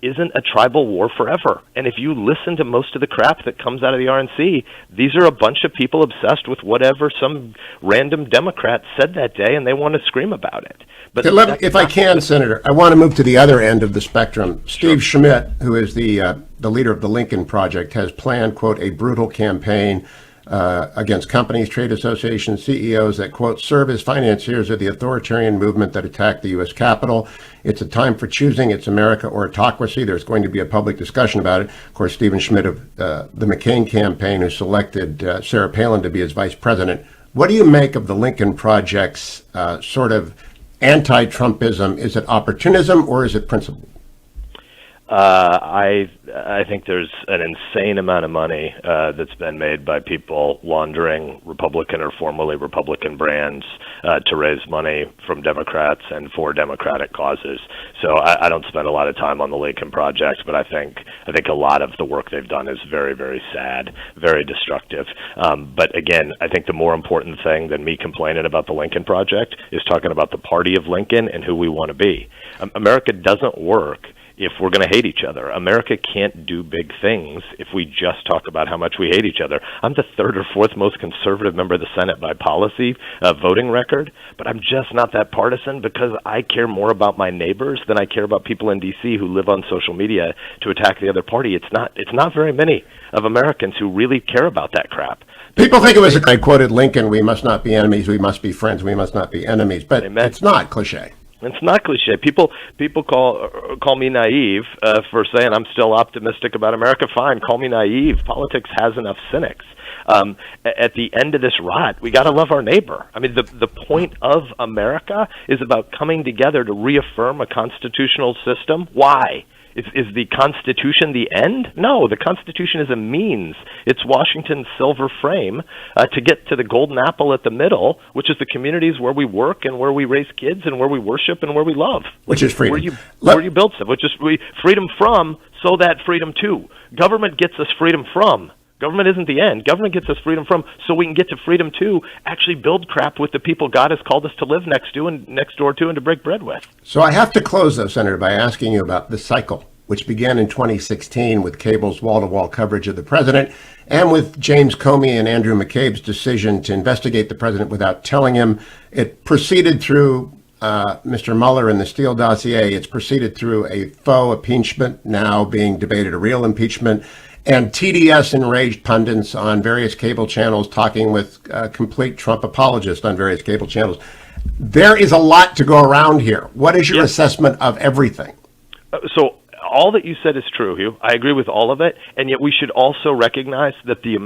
isn't a tribal war forever. And if you listen to most of the crap that comes out of the RNC, these are a bunch of people obsessed with whatever some random Democrat said that day, and they want to scream about it. But if I can, Senator, I want to move to the other end of the spectrum. Steve Schmidt, who is the leader of the Lincoln Project, has planned, quote, a brutal campaign against companies, trade associations, CEOs that, quote, serve as financiers of the authoritarian movement that attacked the U.S. Capitol. It's a time for choosing. It's America or autocracy. There's going to be a public discussion about it. Of course, Stephen Schmidt of the McCain campaign, who selected Sarah Palin to be his vice president. What do you make of the Lincoln Project's sort of anti-Trumpism? Is it opportunism or is it principle? I think there's an insane amount of money that's been made by people laundering Republican or formerly Republican brands to raise money from Democrats and for Democratic causes. So I don't spend a lot of time on the Lincoln Project, but I think a lot of the work they've done is very, very sad, very destructive. But again, I think the more important thing than me complaining about the Lincoln Project is talking about the party of Lincoln and who we want to be. America doesn't work if we're going to hate each other. America can't do big things if we just talk about how much we hate each other. I'm the third or fourth most conservative member of the Senate by policy voting record, but I'm just not that partisan because I care more about my neighbors than I care about people in D.C. who live on social media to attack the other party. It's not very many of Americans who really care about that crap. People think it was, I quoted Lincoln, we must not be enemies, we must be friends, we must not be enemies, but it's not cliche. It's not cliche. People call me naive for saying I'm still optimistic about America. Fine, call me naive. Politics has enough cynics. At the end of this rot, we got to love our neighbor. I mean, the point of America is about coming together to reaffirm a constitutional system. Why? Is the Constitution the end? No, the Constitution is a means. It's Washington's silver frame to get to the golden apple at the middle, which is the communities where we work and where we raise kids and where we worship and where we love. Which is freedom. Where you build stuff, which is freedom from, so that freedom to. Government gets us freedom from. Government isn't the end. Government gets us freedom from, so we can get to freedom to actually build crap with the people God has called us to live next door to and to break bread with. So I have to close, though, Senator, by asking you about the cycle, which began in 2016 with cable's wall-to-wall coverage of the president and with James Comey and Andrew McCabe's decision to investigate the president without telling him. It proceeded through Mr. Mueller and the Steele dossier. It's proceeded through a faux impeachment, now being debated a real impeachment, and TDS enraged pundits on various cable channels talking with complete Trump apologists on various cable channels. There is a lot to go around here. What is your assessment of everything? So all that you said is true, Hugh. I agree with all of it, and yet we should also recognize that the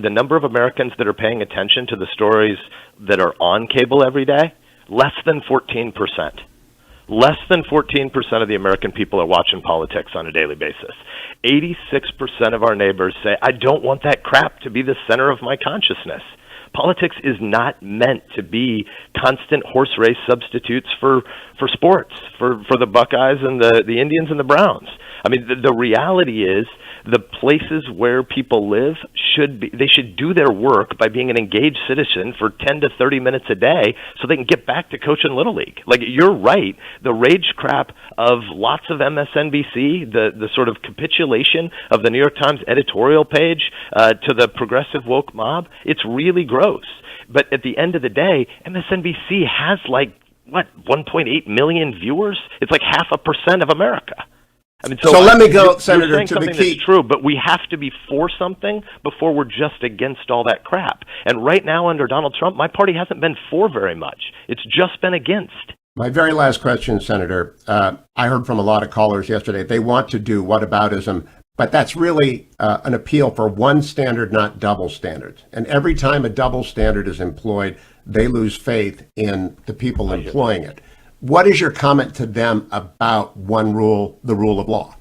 number of Americans that are paying attention to the stories that are on cable every day, less than 14%. Less than 14% of the American people are watching politics on a daily basis. 86% of our neighbors say, I don't want that crap to be the center of my consciousness. Politics is not meant to be constant horse race substitutes for sports, for the Buckeyes and the Indians and the Browns. I mean, the reality is the places where people live they should do their work by being an engaged citizen for 10 to 30 minutes a day so they can get back to coaching Little League. Like, you're right. The rage crap of lots of MSNBC, the sort of capitulation of the New York Times editorial page to the progressive woke mob, it's really gross. But at the end of the day, MSNBC has 1.8 million viewers? It's like 0.5% of America. I mean, so let me go, Senator, you're saying to the something key. that's true, but we have to be for something before we're just against all that crap. And right now, under Donald Trump, my party hasn't been for very much. It's just been against. My very last question, Senator. I heard from a lot of callers yesterday. They want to do whataboutism, but that's really an appeal for one standard, not double standards. And every time a double standard is employed, they lose faith in the people employing it. What is your comment to them about one rule, the rule of law?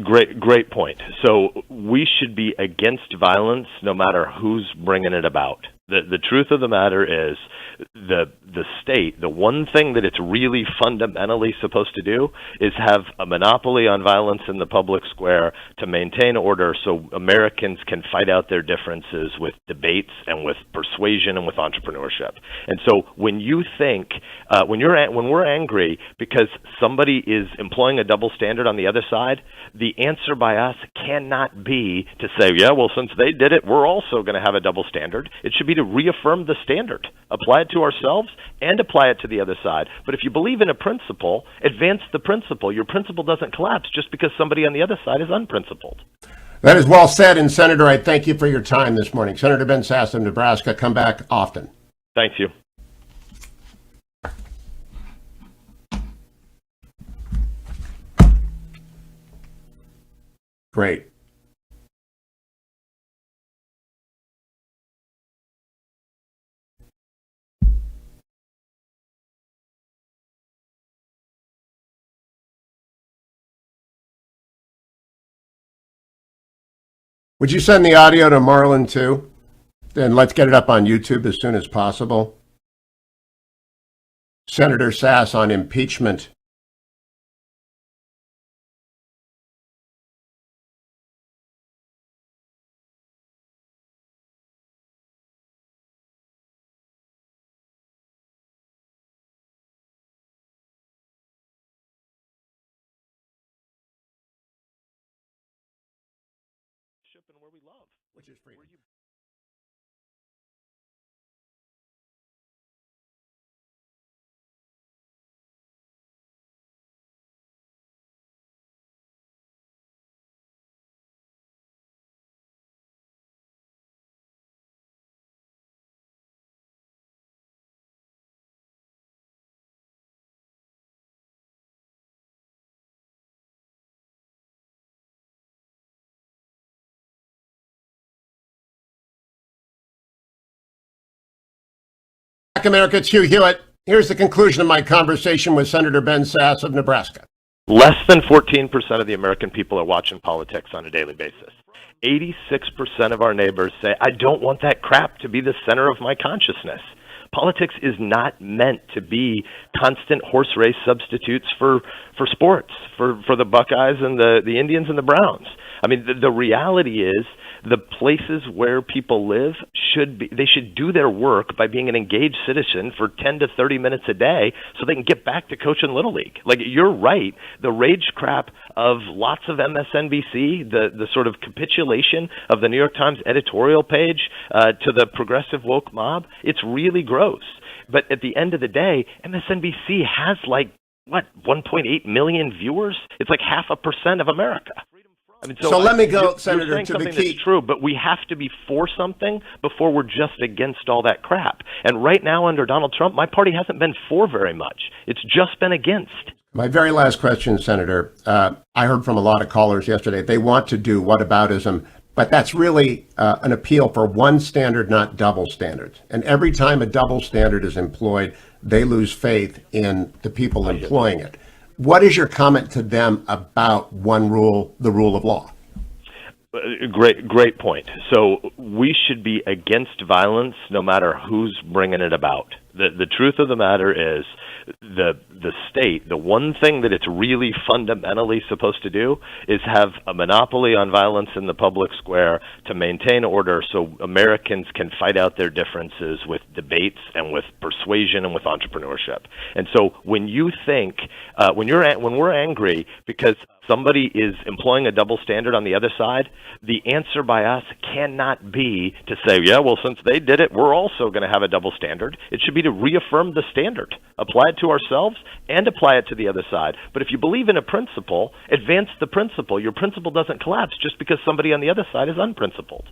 Great point. So we should be against violence no matter who's bringing it about. The truth of the matter is the state, the one thing that it's really fundamentally supposed to do is have a monopoly on violence in the public square to maintain order so Americans can fight out their differences with debates and with persuasion and with entrepreneurship. And so when you think, when we're angry because somebody is employing a double standard on the other side, the answer by us cannot be to say, yeah, well, since they did it, we're also going to have a double standard. It should be to reaffirm the standard, apply it to ourselves, and apply it to the other side. But if you believe in a principle, advance the principle. Your principle doesn't collapse just because somebody on the other side is unprincipled. That is well said. And Senator, I thank you for your time this morning. Senator Ben Sasse of Nebraska, come back often. Thank you. Great. Would you send the audio to Marlon too? Then let's get it up on YouTube as soon as possible. Senator Sasse on impeachment. Where we love, which is freedom. America, it's Hugh Hewitt. Here's the conclusion of my conversation with Senator Ben Sasse of Nebraska. Less than 14% of the American people are watching politics on a daily basis. 86% of our neighbors say, I don't want that crap to be the center of my consciousness. Politics is not meant to be constant horse race substitutes for sports, for the Buckeyes and the Indians and the Browns. I mean, the reality is the places where people live they should do their work by being an engaged citizen for 10 to 30 minutes a day so they can get back to coaching Little League. Like, you're right. The rage crap of lots of MSNBC, the sort of capitulation of the New York Times editorial page to the progressive woke mob, it's really gross. But at the end of the day, MSNBC has 1.8 million viewers? It's like 0.5% of America. I mean, so let me go, you're Senator, saying to the something key. that's true, but we have to be for something before we're just against all that crap. And right now, under Donald Trump, my party hasn't been for very much. It's just been against. My very last question, Senator. I heard from a lot of callers yesterday. They want to do whataboutism, but that's really an appeal for one standard, not double standards. And every time a double standard is employed, they lose faith in the people employing it. What is your comment to them about one rule, the rule of law? Great point. So we should be against violence no matter who's bringing it about. The truth of the matter is the state, the one thing that it's really fundamentally supposed to do is have a monopoly on violence in the public square to maintain order so Americans can fight out their differences with debates and with persuasion and with entrepreneurship. And so when you think, when we're angry because somebody is employing a double standard on the other side, the answer by us cannot be to say, yeah, well, since they did it, we're also going to have a double standard. It should be to reaffirm the standard, apply it to ourselves, and apply it to the other side. But if you believe in a principle, advance the principle. Your principle doesn't collapse just because somebody on the other side is unprincipled.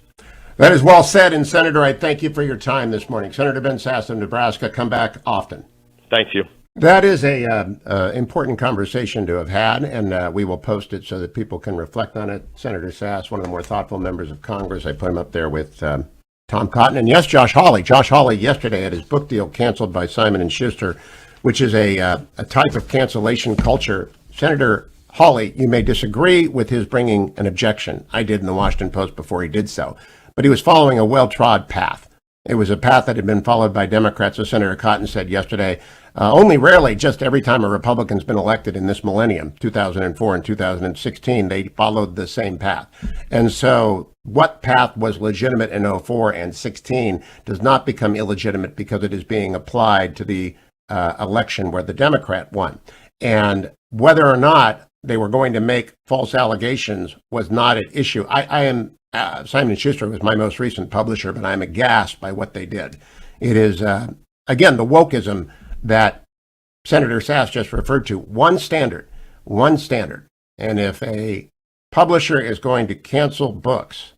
That is well said. And Senator, I thank you for your time this morning. Senator Ben Sasse of Nebraska, come back often. Thank you. That is a important conversation to have had, and we will post it so that people can reflect on it. Senator Sasse, one of the more thoughtful members of Congress. I put him up there with Tom Cotton. And yes, Josh Hawley. Josh Hawley yesterday had his book deal canceled by Simon & Schuster, which is a type of cancellation culture. Senator Hawley, you may disagree with his bringing an objection. I did in the Washington Post before he did so. But he was following a well-trod path. It was a path that had been followed by Democrats, as Senator Cotton said yesterday. Only rarely, just every time a Republican's been elected in this millennium, 2004 and 2016, they followed the same path. And so what path was legitimate in 04 and 16 does not become illegitimate because it is being applied to the election where the Democrat won. And whether or not they were going to make false allegations was not at issue. I am Simon & Schuster was my most recent publisher, but I'm aghast by what they did. It is, again, the wokeism that Senator Sasse just referred to. One standard. And if a publisher is going to cancel books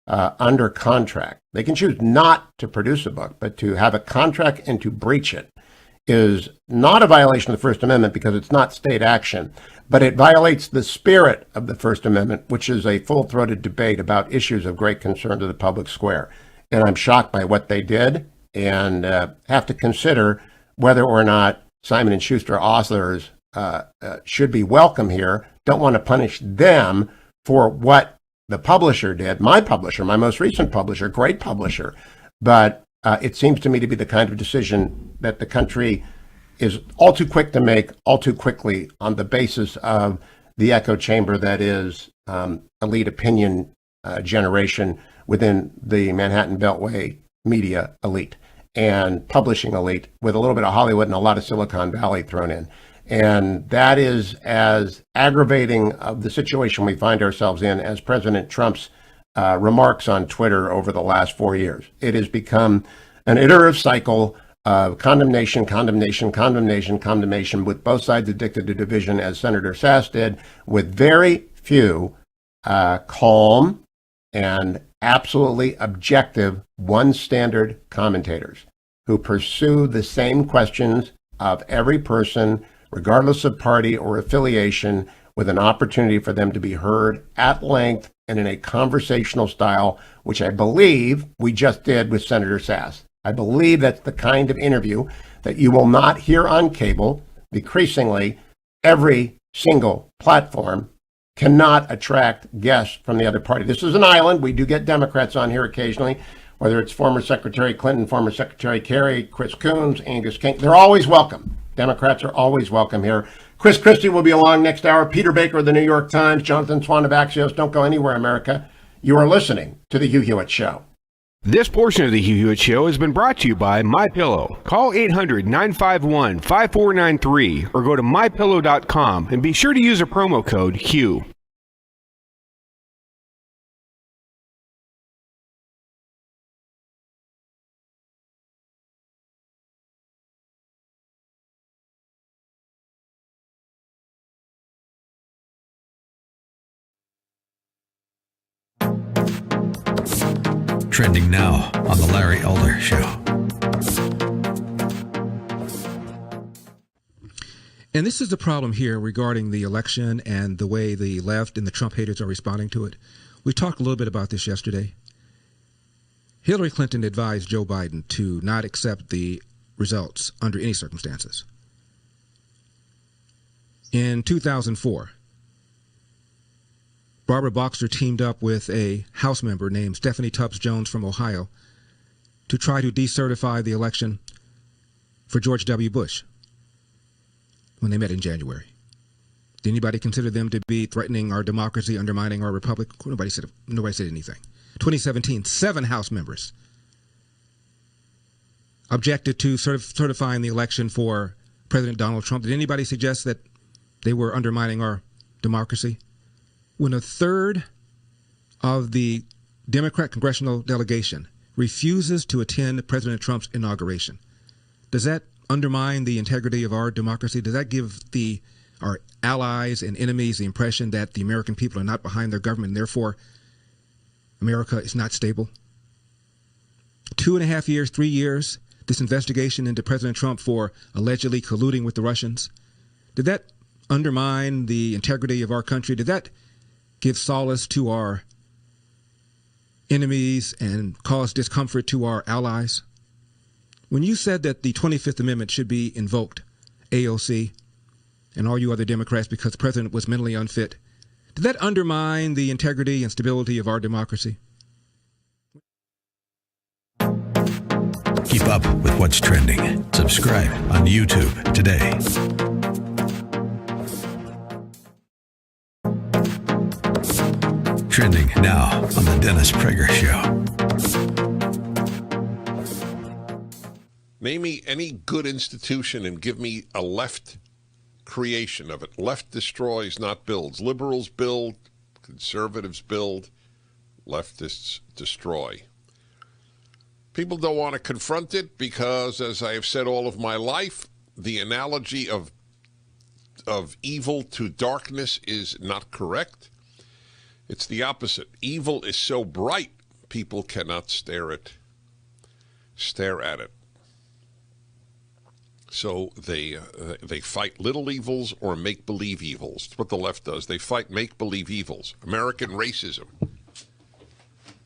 under contract, they can choose not to produce a book, but to have a contract and to breach it is not a violation of the First Amendment because it's not state action, but it violates the spirit of the First Amendment, which is a full-throated debate about issues of great concern to the public square. And I'm shocked by what they did and have to consider whether or not Simon & Schuster authors should be welcome here. Don't want to punish them for what the publisher did. My publisher, my most recent publisher, great publisher, but it seems to me to be the kind of decision that the country is all too quick to make, all too quickly on the basis of the echo chamber that is elite opinion generation within the Manhattan Beltway media elite and publishing elite with a little bit of Hollywood and a lot of Silicon Valley thrown in. And that is as aggravating of the situation we find ourselves in as President Trump's remarks on Twitter over the last 4 years. It has become an iterative cycle of condemnation, with both sides addicted to division, as Senator Sasse did, with very few calm and absolutely objective one-standard commentators who pursue the same questions of every person, regardless of party or affiliation, with an opportunity for them to be heard at length and in a conversational style, which I believe we just did with Senator Sasse. I believe that's the kind of interview that you will not hear on cable. Decreasingly, every single platform cannot attract guests from the other party. This is an island. We do get Democrats on here occasionally, whether it's former Secretary Clinton, former Secretary Kerry, Chris Coons, Angus King. They're always welcome. Democrats are always welcome here. Christie will be along next hour. Peter Baker of the New York Times, Jonathan Swan of Axios. Don't go anywhere, America. You are listening to The Hugh Hewitt Show. This portion of the Hugh Hewitt Show has been brought to you by MyPillow. Call 800-951-5493 or go to MyPillow.com and be sure to use a promo code HUGH. Trending now on The Larry Elder Show. And this is the problem here regarding the election and the way the left and the Trump haters are responding to it. We talked a little bit about this yesterday. Hillary Clinton advised Joe Biden to not accept the results under any circumstances. In 2004, Barbara Boxer teamed up with a House member named Stephanie Tubbs Jones from Ohio to try to decertify the election for George W. Bush when they met in January. Did anybody consider them to be threatening our democracy, undermining our republic? Nobody said anything. 2017, 7 House members objected to certifying the election for President Donald Trump. Did anybody suggest that they were undermining our democracy? When a third of the Democrat congressional delegation refuses to attend President Trump's inauguration, does that undermine the integrity of our democracy? Does that give our allies and enemies the impression that the American people are not behind their government and therefore America is not stable? 2.5 years, 3 years, this investigation into President Trump for allegedly colluding with the Russians, did that undermine the integrity of our country? Did that give solace to our enemies and cause discomfort to our allies? When you said that the 25th Amendment should be invoked, AOC, and all you other Democrats, because the president was mentally unfit, did that undermine the integrity and stability of our democracy? Keep up with what's trending. Subscribe on YouTube today. Trending now on the Dennis Prager Show. Name me any good institution and give me a left creation of it. Left destroys, not builds. Liberals build, conservatives build, leftists destroy. People don't want to confront it because, as I have said all of my life, the analogy of evil to darkness is not correct. It's the opposite. Evil is so bright, people cannot stare at it. So they fight little evils or make-believe evils. That's what the left does. They fight make-believe evils. American racism,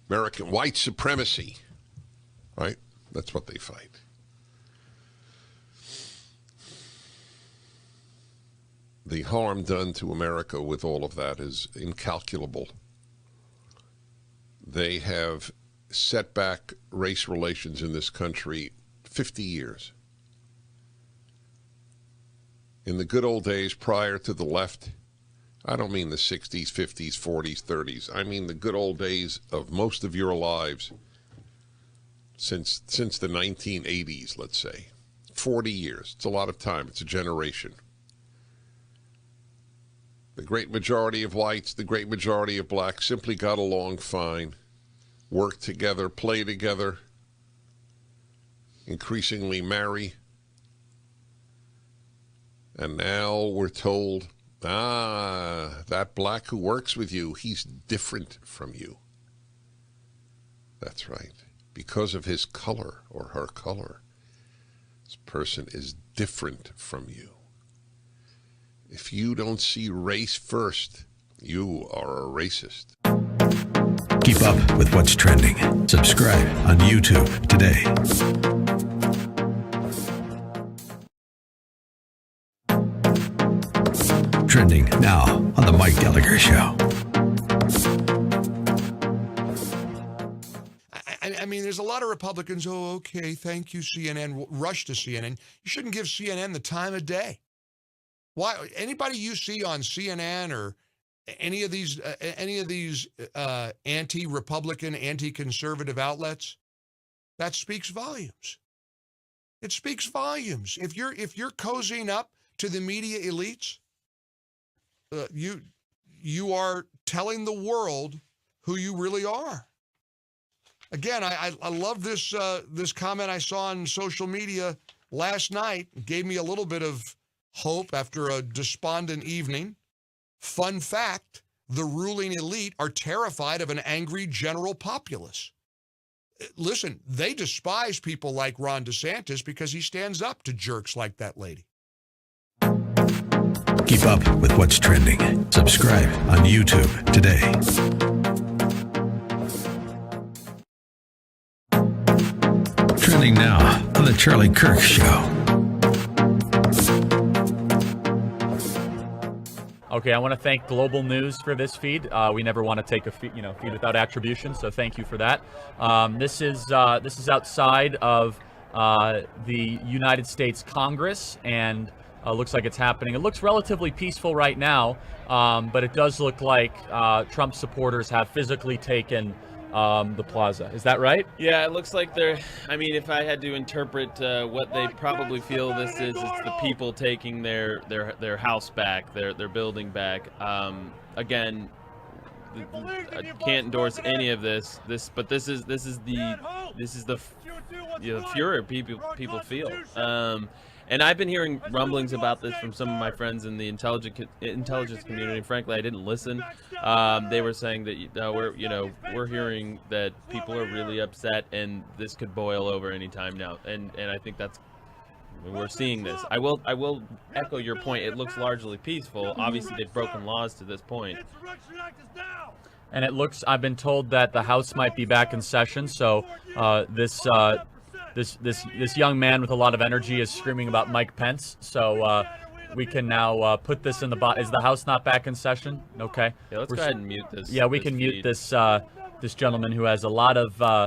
American white supremacy, right? That's what they fight. The harm done to America with all of that is incalculable. They have set back race relations in this country 50 years. In the good old days prior to the left, I don't mean the 60s, 50s, 40s, 30s. I mean the good old days of most of your lives since the 1980s, let's say. 40 years. It's a lot of time. It's a generation. The great majority of whites, the great majority of blacks simply got along fine, worked together, play together, increasingly marry. And now we're told, that black who works with you, he's different from you. That's right. Because of his color or her color, this person is different from you. If you don't see race first, you are a racist. Keep up with what's trending. Subscribe on YouTube today. Trending now on the Mike Gallagher Show. I mean, there's a lot of Republicans, okay, thank you, CNN, rush to CNN. You shouldn't give CNN the time of day. Why? Anybody you see on CNN or any of these anti-Republican, anti-conservative outlets, that speaks volumes. It speaks volumes. If you're cozying up to the media elites, you are telling the world who you really are. Again, I love this comment I saw on social media last night. It gave me a little bit of hope after a despondent evening. Fun fact, the ruling elite are terrified of an angry general populace. Listen, they despise people like Ron DeSantis because he stands up to jerks like that lady. Keep up with what's trending. Subscribe on YouTube today. Trending now on The Charlie Kirk Show. Okay, I want to thank Global News for this feed. We never want to take a feed without attribution, so thank you for that. This is outside of the United States Congress, and looks like it's happening. It looks relatively peaceful right now, but it does look like Trump supporters have physically taken the plaza. Is that right? Yeah, it looks like they're, I mean, if I had to interpret what they probably feel this is, it's the people taking their house back, their building back. Again, I can't endorse any of this. But this is the furor people feel. And I've been hearing rumblings about this from some of my friends in the intelligence community. Frankly, I didn't listen. They were saying that we're hearing that people are really upset, and this could boil over any time now. And I think we're seeing this. I will echo your point. It looks largely peaceful. Obviously, they've broken laws to this point. And it looks, I've been told that the House might be back in session. So this young man with a lot of energy is screaming about Mike Pence. So we can now put this in the bot. Is the House not back in session? Okay. Yeah, let's go ahead and mute this. Yeah, we can mute this this gentleman who has a lot of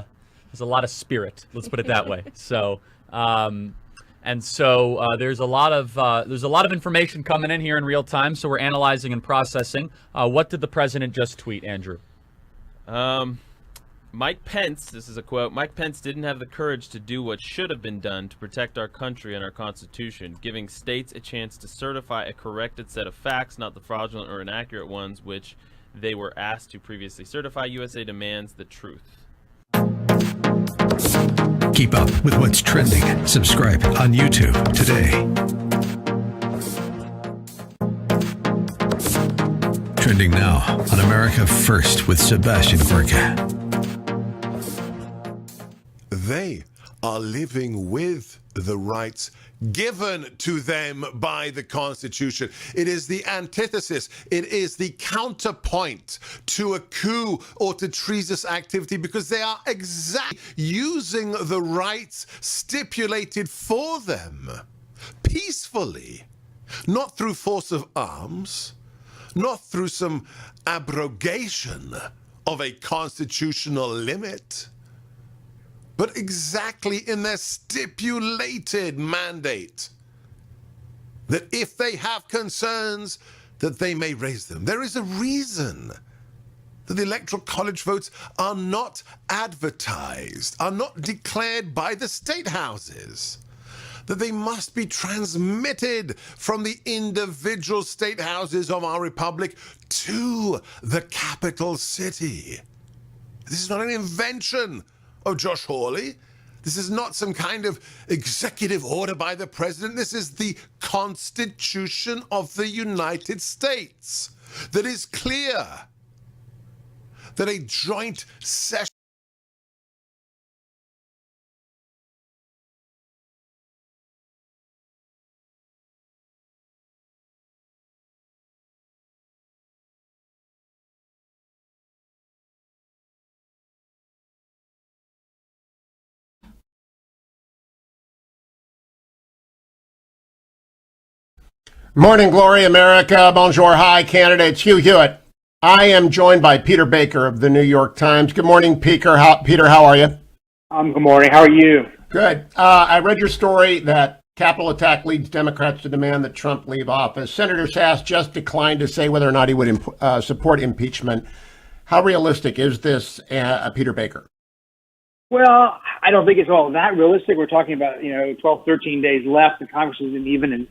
spirit. Let's put it that way. So there's a lot of information coming in here in real time. So we're analyzing and processing. What did the president just tweet, Andrew? Mike Pence, this is a quote, Mike Pence didn't have the courage to do what should have been done to protect our country and our Constitution, giving states a chance to certify a corrected set of facts, not the fraudulent or inaccurate ones, which they were asked to previously certify. USA demands the truth. Keep up with what's trending. Subscribe on YouTube today. Trending now on America First with Sebastian Gorka. They are living with the rights given to them by the Constitution. It is the antithesis. It is the counterpoint to a coup or to treasonous activity, because they are exactly using the rights stipulated for them peacefully, not through force of arms, not through some abrogation of a constitutional limit, but exactly in their stipulated mandate, that if they have concerns, that they may raise them. There is a reason that the Electoral College votes are not advertised, are not declared by the state houses, that they must be transmitted from the individual state houses of our republic to the capital city. This is not an invention of Josh Hawley. This is not some kind of executive order by the president. This is the Constitution of the United States that is clear that a joint session Morning, Glory, America. Bonjour, hi, Canada. It's Hugh Hewitt. I am joined by Peter Baker of the New York Times. Good morning, Peter. How are you? Good morning. How are you? Good. I read your story that Capitol attack leads Democrats to demand that Trump leave office. Senator Sasse just declined to say whether or not he would support impeachment. How realistic is this, Peter Baker? Well, I don't think it's all that realistic. We're talking about, 12, 13 days left. The Congress isn't even in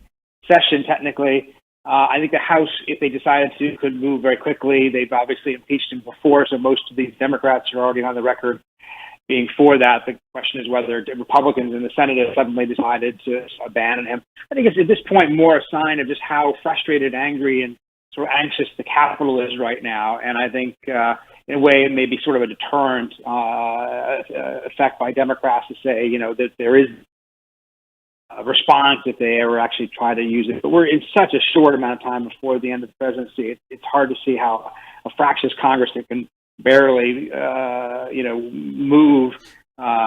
session, technically. I think the House, if they decided to, could move very quickly. They've obviously impeached him before, so most of these Democrats are already on the record being for that. The question is whether Republicans in the Senate have suddenly decided to abandon him. I think it's at this point more a sign of just how frustrated, angry, and sort of anxious the Capitol is right now. And I think, in a way, it may be sort of a deterrent effect by Democrats to say, that there is a response if they ever actually try to use it. But we're in such a short amount of time before the end of the presidency. It's hard to see how a fractious Congress that can barely, move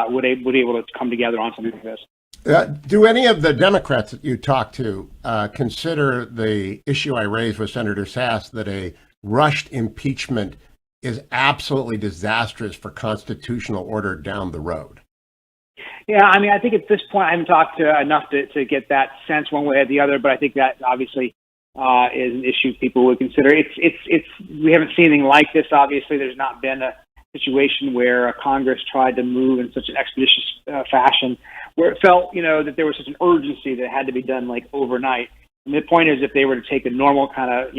would be able to come together on something like this. Do any of the Democrats that you talk to consider the issue I raised with Senator Sasse that a rushed impeachment is absolutely disastrous for constitutional order down the road? Yeah, I mean, I think at this point I haven't talked to enough to get that sense one way or the other, but I think that obviously is an issue people would consider. It's we haven't seen anything like this. Obviously, there's not been a situation where Congress tried to move in such an expeditious fashion, where it felt, that there was such an urgency that it had to be done like overnight. And the point is, if they were to take a normal kind of,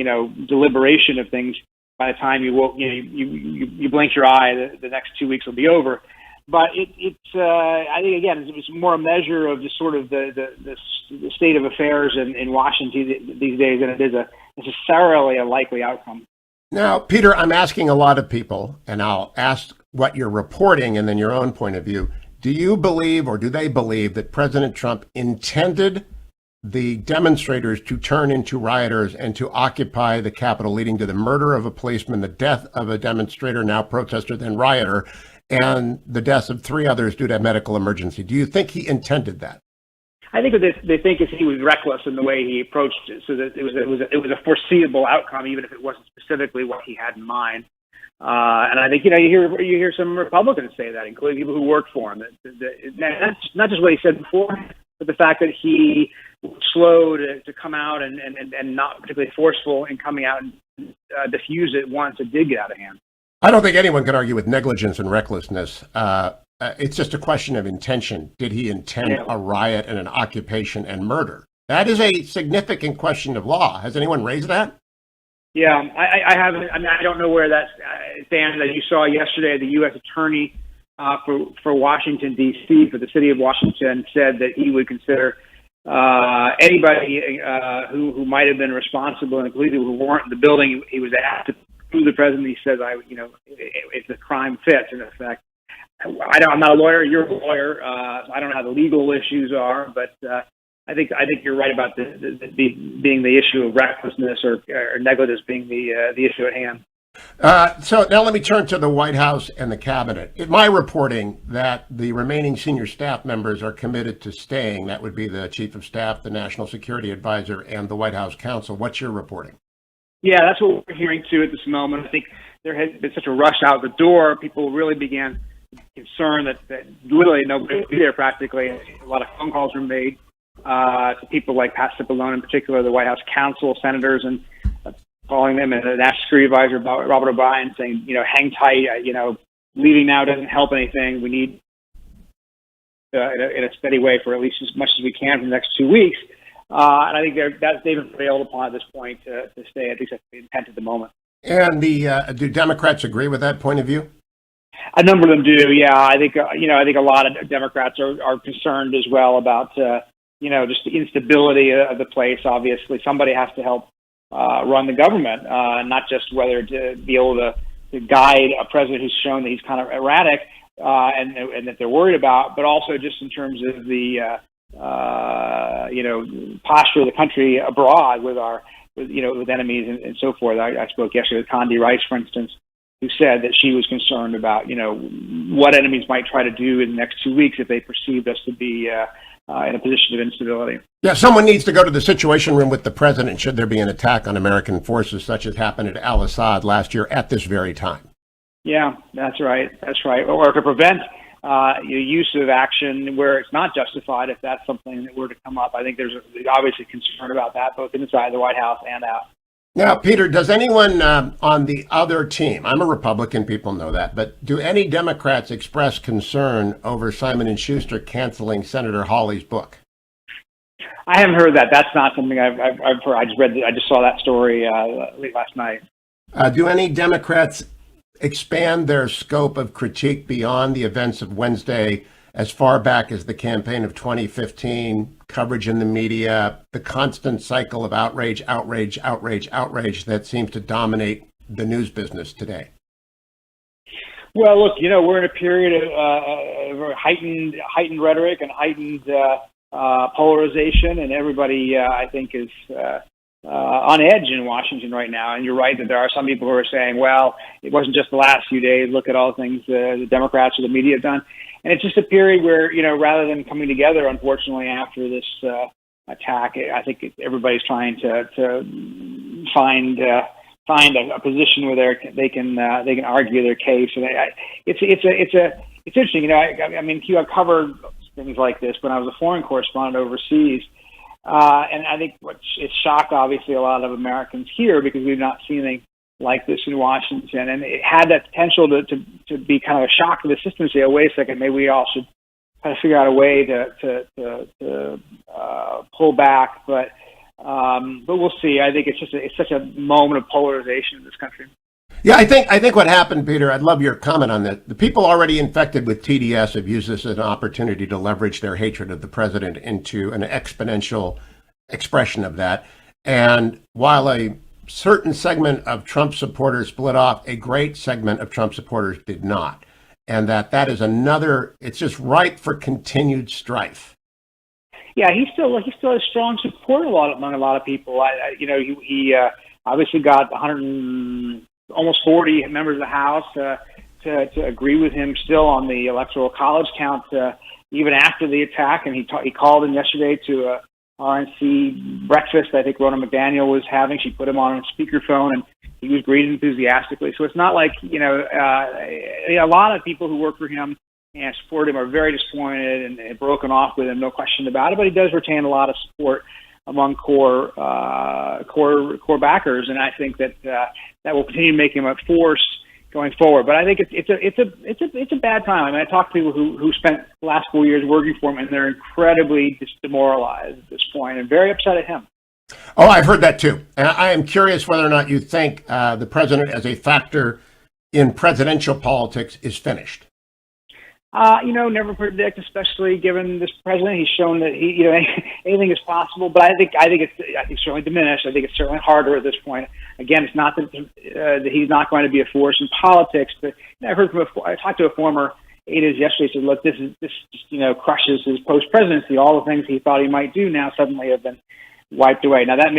deliberation of things, by the time you woke, you blink your eye, the next 2 weeks will be over. But I think again, it was more a measure of just sort of the state of affairs in Washington these days than it is necessarily a likely outcome. Now, Peter, I'm asking a lot of people, and I'll ask what you're reporting and then your own point of view. Do you believe, or do they believe, that President Trump intended the demonstrators to turn into rioters and to occupy the Capitol, leading to the murder of a policeman, the death of a demonstrator, now protester, then rioter, and the deaths of 3 others due to a medical emergency? Do you think he intended that? I think what they think is he was reckless in the way he approached it, so that it was a foreseeable outcome, even if it wasn't specifically what he had in mind. And I think you hear some Republicans say that, including people who work for him. That's not just what he said before, but the fact that he was slow to come out and not particularly forceful in coming out and diffuse it once it did get out of hand. I don't think anyone could argue with negligence and recklessness. It's just a question of intention. Did he intend a riot and an occupation and murder? That is a significant question of law. Has anyone raised that? Yeah, I haven't. I mean, I don't know where that stands. As you saw yesterday, the U.S. Attorney for Washington, D.C., for the city of Washington, said that he would consider anybody who might have been responsible, including people who weren't in the building. He was asked to prove the president. He says, if the crime fits, in effect. I'm not a lawyer. You're a lawyer. I don't know how the legal issues are, but I think you're right about being the issue of recklessness or negligence being the issue at hand. So now let me turn to the White House and the cabinet. In my reporting that the remaining senior staff members are committed to staying, that would be the chief of staff, the national security advisor, and the White House counsel. What's your reporting? Yeah, that's what we're hearing too at this moment. I think there has been such a rush out the door. People really began concerned that literally nobody would be there practically. A lot of phone calls were made to people like Pat Cipollone in particular, the White House counsel, senators, and calling them, and the national security advisor, Robert O'Brien, saying, hang tight, leaving now doesn't help anything. We need in a steady way for at least as much as we can for the next 2 weeks. And I think they've been prevailed upon at this point to stay. At least that's the intent at the moment. And do Democrats agree with that point of view? A number of them do. Yeah, I think I think a lot of Democrats are concerned as well about just the instability of the place. Obviously, somebody has to help run the government, not just whether to be able to guide a president who's shown that he's kind of erratic and that they're worried about, but also just in terms of the posture of the country abroad with enemies and so forth. I spoke yesterday with Condi Rice, for instance, who said that she was concerned about what enemies might try to do in the next 2 weeks if they perceived us to be in a position of instability. Yeah, someone needs to go to the Situation Room with the president should there be an attack on American forces, such as happened at Al-Assad last year at this very time. Yeah, that's right. That's right. Or to prevent use of action where it's not justified, if that's something that were to come up. I think there's obviously concern about that, both inside the White House and out. Now, Peter, does anyone on the other team, I'm a Republican, people know that, but do any Democrats express concern over Simon & Schuster canceling Senator Hawley's book? I haven't heard that. That's not something I've heard. I just saw that story late last night. Do any Democrats expand their scope of critique beyond the events of Wednesday as far back as the campaign of 2015, coverage in the media, the constant cycle of outrage that seems to dominate the news business today? Well, look, we're in a period of heightened rhetoric and heightened polarization, and everybody, I think, is on edge in Washington right now. And you're right that there are some people who are saying, well, it wasn't just the last few days. Look at all the things the Democrats or the media have done. And it's just a period where, rather than coming together, unfortunately, after this attack, I think everybody's trying to find a position where they can argue their case. And it's interesting. I mean, Hugh, I've covered things like this when I was a foreign correspondent overseas. And I think it's shocked, obviously, a lot of Americans here because we've not seen anything like this in Washington. And it had that potential to be kind of a shock to the system, say, oh, wait a second, maybe we all should kind of figure out a way to pull back. But we'll see. I think it's such a moment of polarization in this country. Yeah, I think what happened, Peter, I'd love your comment on that. The people already infected with TDS have used this as an opportunity to leverage their hatred of the president into an exponential expression of that. And while a certain segment of Trump supporters split off, a great segment of Trump supporters did not. And that is it's just ripe for continued strife. Yeah, he still has strong support among a lot of people. He obviously got almost 40 members of the House to agree with him still on the Electoral College count, even after the attack. And he called in yesterday to a RNC breakfast I think Ronna McDaniel was having. She put him on a speakerphone, and he was greeted enthusiastically. So it's not like, a lot of people who work for him and support him are very disappointed and broken off with him, no question about it. But he does retain a lot of support among core backers, and I think that will continue to make him a force going forward. But I think it's a bad time. I mean, I talk to people who spent the last 4 years working for him, and they're incredibly demoralized at this point and very upset at him. Oh, I've heard that too. And I am curious whether or not you think the president as a factor in presidential politics is finished. Never predict, especially given this president. He's shown that anything is possible. But I think it's certainly diminished. I think it's certainly harder at this point. Again, it's not that he's not going to be a force in politics. But I talked to a former aide yesterday. Said, look, this crushes his post presidency. All the things he thought he might do now suddenly have been wiped away. Now that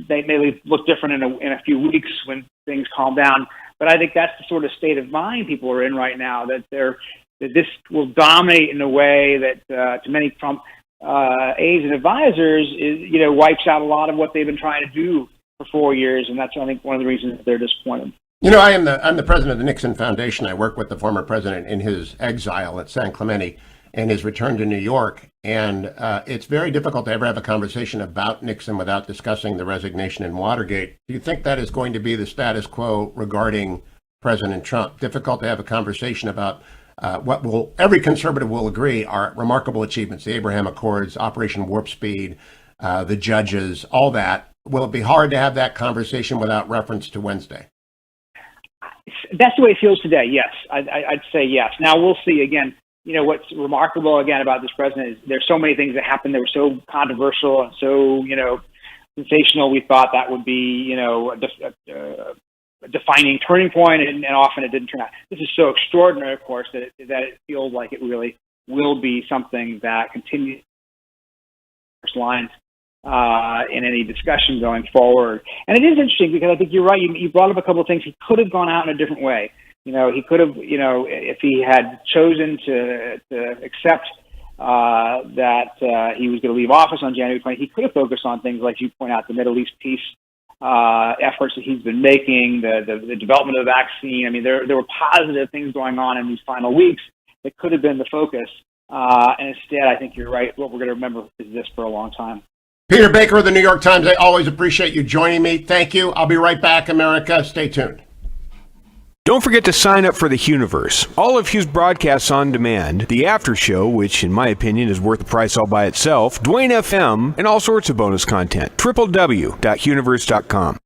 they may look different in a few weeks when things calm down. But I think that's the sort of state of mind people are in right now. That this will dominate in a way that to many Trump aides and advisors wipes out a lot of what they've been trying to do for 4 years, and that's I think one of the reasons they're disappointed. I'm the president of the Nixon Foundation. I work with the former president in his exile at San Clemente and his return to New York, and it's very difficult to ever have a conversation about Nixon without discussing the resignation in Watergate. Do you think that is going to be the status quo regarding President Trump? Difficult to have a conversation about every conservative will agree are remarkable achievements, the Abraham Accords, Operation Warp Speed, the judges, all that. Will it be hard to have that conversation without reference to Wednesday? That's the way it feels today, yes. I'd say yes. Now, we'll see. Again, what's remarkable, again, about this president is there's so many things that happened that were so controversial and so, sensational. We thought that would be, a defining turning point, and often it didn't turn out. This is so extraordinary, of course, that it feels like it really will be something that continues lines in any discussion going forward. And it is interesting because I think you're right. You brought up a couple of things. He could have gone out in a different way. He could have, if he had chosen to accept that he was going to leave office on January 20th, he could have focused on things like you point out, the Middle East peace efforts that he's been making, the development of the vaccine. I mean, there were positive things going on in these final weeks that could have been the focus. And instead, I think you're right. What we're going to remember is this for a long time. Peter Baker of the New York Times, I always appreciate you joining me. Thank you. I'll be right back, America. Stay tuned. Don't forget to sign up for the Hughiverse. All of Hugh's broadcasts on demand, the after show, which in my opinion is worth the price all by itself, Dwayne FM, and all sorts of bonus content. www.hughiverse.com.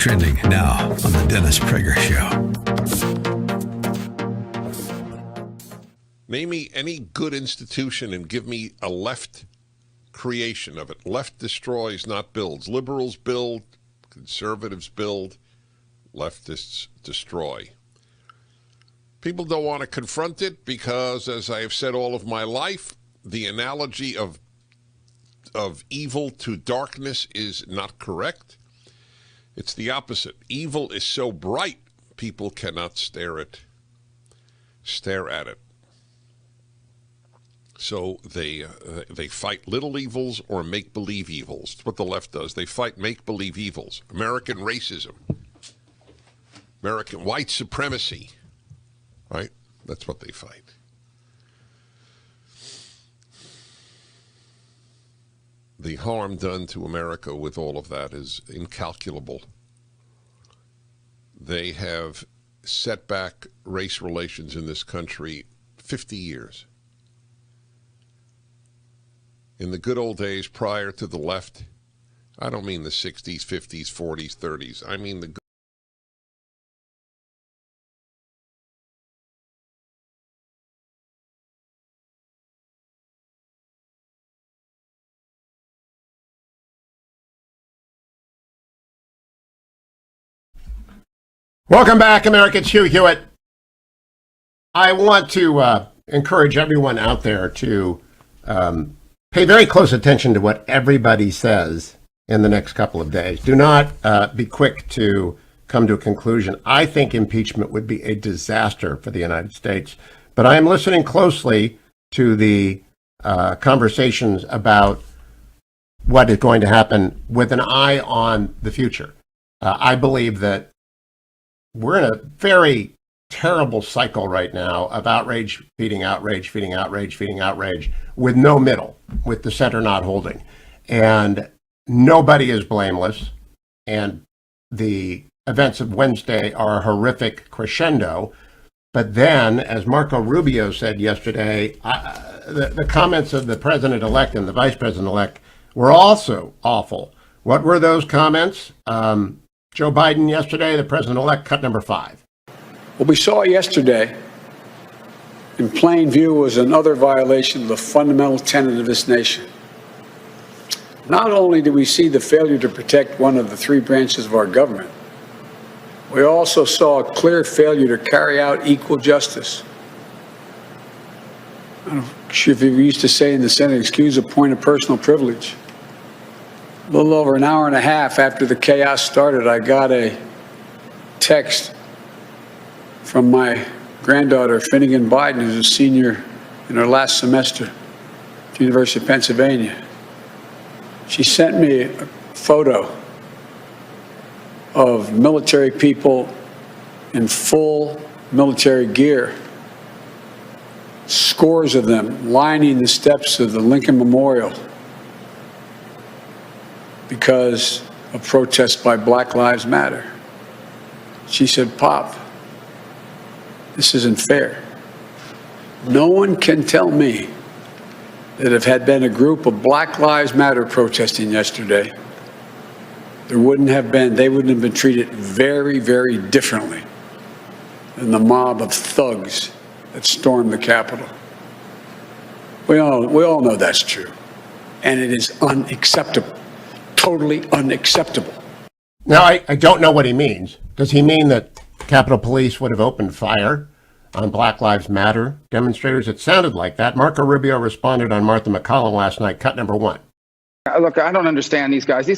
Trending now on The Dennis Prager Show. Name me any good institution and give me a left creation of it. Left destroys, not builds. Liberals build, conservatives build, leftists destroy. People don't want to confront it because, as I have said all of my life, the analogy of evil to darkness is not correct. It's the opposite. Evil is so bright, people cannot stare at it. So they fight little evils or make-believe evils. That's what the left does. They fight make-believe evils. American racism, American white supremacy, right? That's what they fight. The harm done to America with all of that is incalculable. They have set back race relations in this country 50 years. In the good old days prior to the left, I don't mean the 60s, 50s, 40s, 30s. I mean the Welcome back, America. It's Hugh Hewitt. I want to encourage everyone out there to pay very close attention to what everybody says in the next couple of days. Do not be quick to come to a conclusion. I think impeachment would be a disaster for the United States, but I am listening closely to the conversations about what is going to happen with an eye on the future. I believe that we're in a very terrible cycle right now of outrage, feeding outrage, feeding outrage, feeding outrage, with no middle, with the center not holding. And nobody is blameless. And the events of Wednesday are a horrific crescendo. But then, as Marco Rubio said yesterday, the comments of the president-elect and the vice president-elect were also awful. What were those comments? Joe Biden yesterday, the president-elect, cut number 5. What we saw yesterday, in plain view, was another violation of the fundamental tenet of this nation. Not only did we see the failure to protect one of the 3 branches of our government, we also saw a clear failure to carry out equal justice. I'm sure if you used to say in the Senate, excuse a point of personal privilege. A little over an hour and a half after the chaos started, I got a text from my granddaughter, Finnegan Biden, who's a senior in her last semester at the University of Pennsylvania. She sent me a photo of military people in full military gear, scores of them lining the steps of the Lincoln Memorial because of protests by Black Lives Matter. She said, "Pop, this isn't fair. No one can tell me that if had been a group of Black Lives Matter protesting yesterday, they wouldn't have been treated very, very differently than the mob of thugs that stormed the Capitol." We all know that's true. And it is unacceptable. Totally unacceptable. Now, I don't know what he means. Does he mean that Capitol Police would have opened fire on Black Lives Matter demonstrators? It sounded like that. Marco Rubio responded on Martha McCallum last night, cut number 1. Look, I don't understand these guys.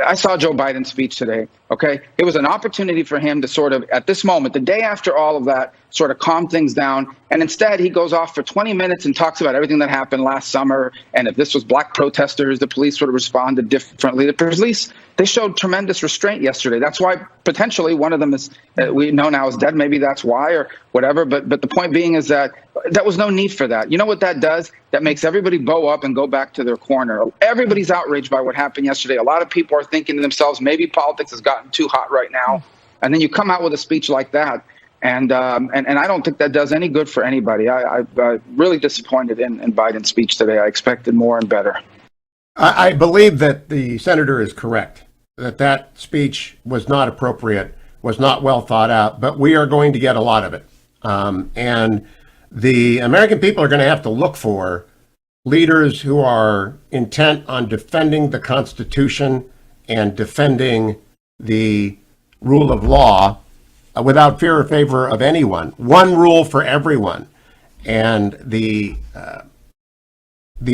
I saw Joe Biden's speech today, okay? It was an opportunity for him to sort of, at this moment, the day after all of that, sort of calm things down. And instead, he goes off for 20 minutes and talks about everything that happened last summer. And if this was black protesters, the police would have responded differently. The police, they showed tremendous restraint yesterday. That's why potentially one of them is, we know now is dead. Maybe that's why or whatever. But the point being is that there was no need for that. You know what that does? That makes everybody bow up and go back to their corner. Everybody's outraged by what happened yesterday. A lot of people are thinking to themselves, maybe politics has gotten too hot right now. And then you come out with a speech like that. And I don't think that does any good for anybody. I'm really disappointed in Biden's speech today. I expected more and better. I believe that the senator is correct. that speech was not appropriate, was not well thought out, but we are going to get a lot of it. And the American people are going to have to look for leaders who are intent on defending the Constitution and defending the rule of law without fear or favor of anyone. One rule for everyone. And the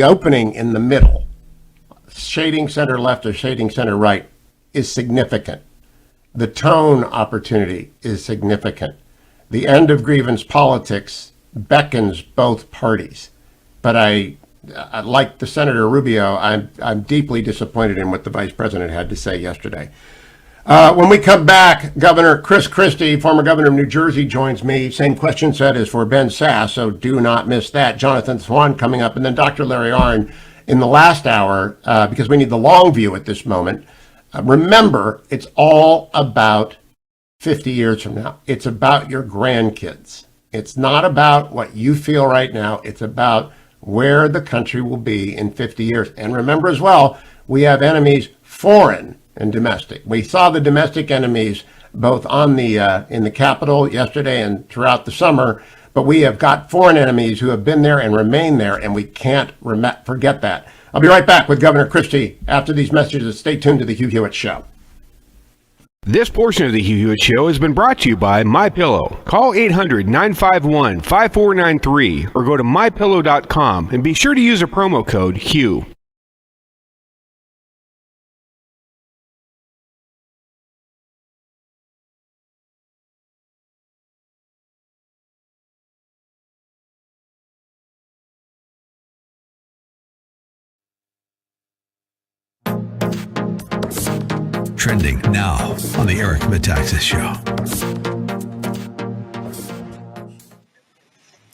opening in the middle, shading center left or shading center right, is significant. The tone opportunity is significant. The end of grievance politics beckons both parties. But like the Senator Rubio, I'm deeply disappointed in what the Vice President had to say yesterday. When we come back, Governor Christie, former governor of New Jersey, joins me. Same question set as for Ben Sasse, so do not miss that. Jonathan Swan coming up, and then Dr. Larry Arnn in the last hour, because we need the long view at this moment. Remember, it's all about 50 years from now. It's about your grandkids. It's not about what you feel right now. It's about where the country will be in 50 years. And remember as well, we have enemies, foreign and domestic. We saw the domestic enemies both on the in the Capitol yesterday and throughout the summer, but we have got foreign enemies who have been there and remain there, and we can't forget that. I'll be right back with Governor Christie after these messages. Stay tuned to the Hugh Hewitt Show. This portion of the Hugh Hewitt Show has been brought to you by MyPillow. Call 800-951-5493 or go to MyPillow.com and be sure to use a promo code HUGH. Trending now on the Eric Metaxas Show.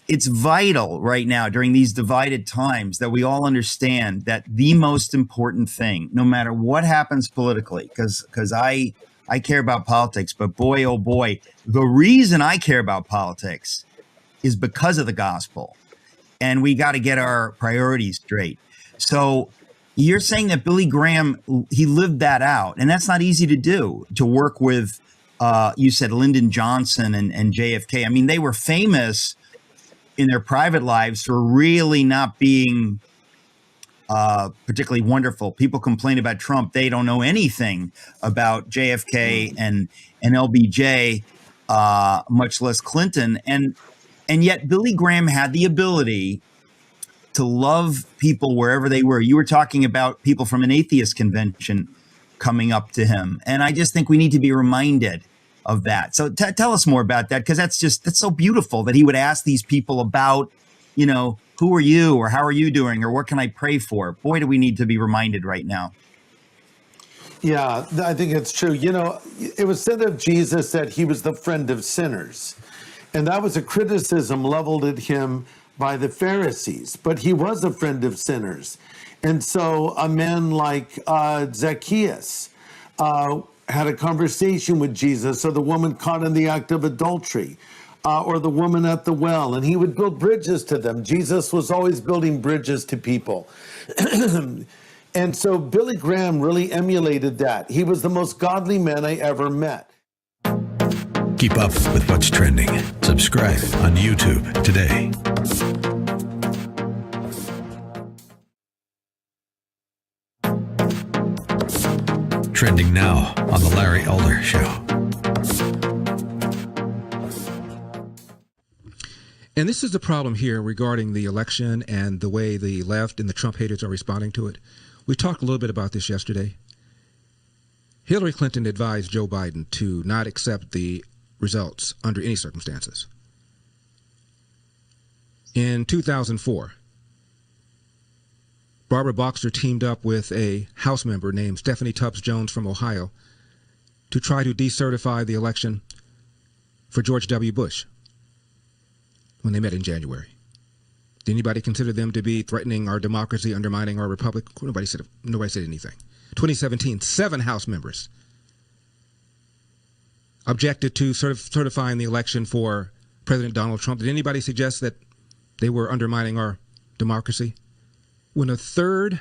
It's vital right now during these divided times that we all understand that the most important thing, no matter what happens politically, because I care about politics, but boy, oh boy, the reason I care about politics is because of the gospel. And we got to get our priorities straight. So you're saying that Billy Graham, he lived that out, and that's not easy to do, to work with, you said Lyndon Johnson and JFK. I mean, they were famous in their private lives for really not being particularly wonderful. People complain about Trump. They don't know anything about JFK and LBJ, much less Clinton. And yet Billy Graham had the ability to love people wherever they were. You were talking about people from an atheist convention coming up to him. And I just think we need to be reminded of that. So tell us more about that, because that's so beautiful that he would ask these people about, who are you, or how are you doing, or what can I pray for? Boy, do we need to be reminded right now. Yeah, I think it's true. It was said of Jesus that he was the friend of sinners. And that was a criticism leveled at him by the Pharisees, but he was a friend of sinners. And so a man like Zacchaeus had a conversation with Jesus, or the woman caught in the act of adultery, or the woman at the well, and he would build bridges to them. Jesus was always building bridges to people. And so Billy Graham really emulated that. He was the most godly man I ever met. Keep up with what's trending. Subscribe on YouTube today. Trending now on the Larry Elder Show. And this is the problem here regarding the election and the way the left and the Trump haters are responding to it. We talked a little bit about this yesterday. Hillary Clinton advised Joe Biden to not accept the results under any circumstances. In 2004, Barbara Boxer teamed up with a House member named Stephanie Tubbs Jones from Ohio to try to decertify the election for George W. Bush when they met in January. Did anybody consider them to be threatening our democracy, undermining our republic? Nobody said anything. 2017, 7 House members objected to certifying the election for President Donald Trump. Did anybody suggest that they were undermining our democracy? When a third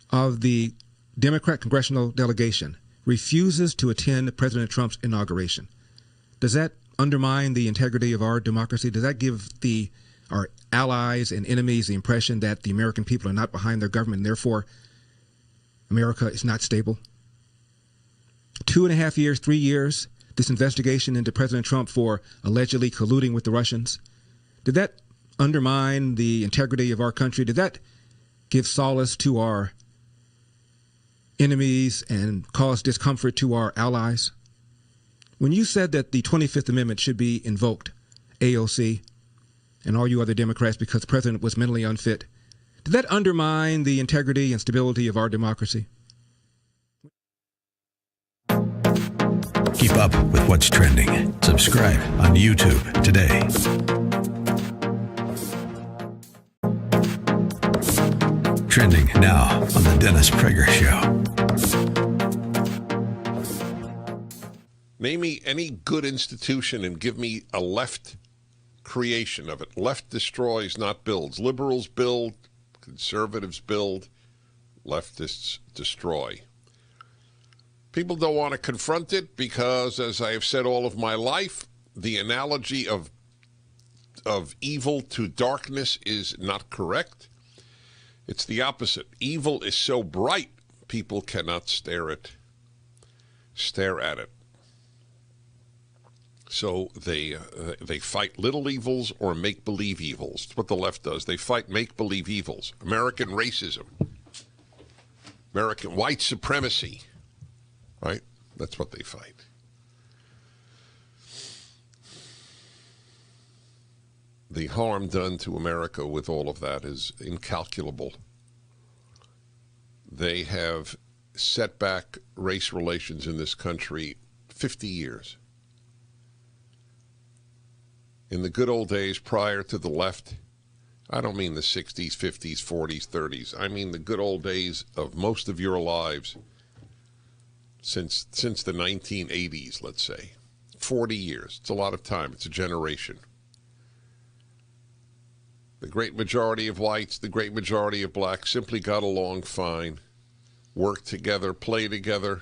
of the Democrat congressional delegation refuses to attend President Trump's inauguration, does that undermine the integrity of our democracy? Does that give our allies and enemies the impression that the American people are not behind their government and therefore America is not stable? 2.5 years, 3 years, this investigation into President Trump for allegedly colluding with the Russians. Did that undermine the integrity of our country? Did that give solace to our enemies and cause discomfort to our allies? When you said that the 25th Amendment should be invoked, AOC, and all you other Democrats, because the president was mentally unfit, did that undermine the integrity and stability of our democracy? Keep up with what's trending. Subscribe on YouTube today. Trending now on the Dennis Prager Show. Name me any good institution and give me a left creation of it. Left destroys, not builds. Liberals build, conservatives build, leftists destroy. People don't want to confront it because, as I have said all of my life, the analogy of evil to darkness is not correct. It's the opposite. Evil is so bright, people cannot stare at it. So they fight little evils or make-believe evils. That's what the left does. They fight make-believe evils. American racism, American white supremacy, right? That's what they fight. The harm done to America with all of that is incalculable. They have set back race relations in this country 50 years. In the good old days prior to the left, I don't mean the 60s, 50s, 40s, 30s. I mean the good old days of most of your lives since the 1980s, let's say. 40 years. It's a lot of time. It's a generation. The great majority of whites, the great majority of blacks simply got along fine, worked together, play together,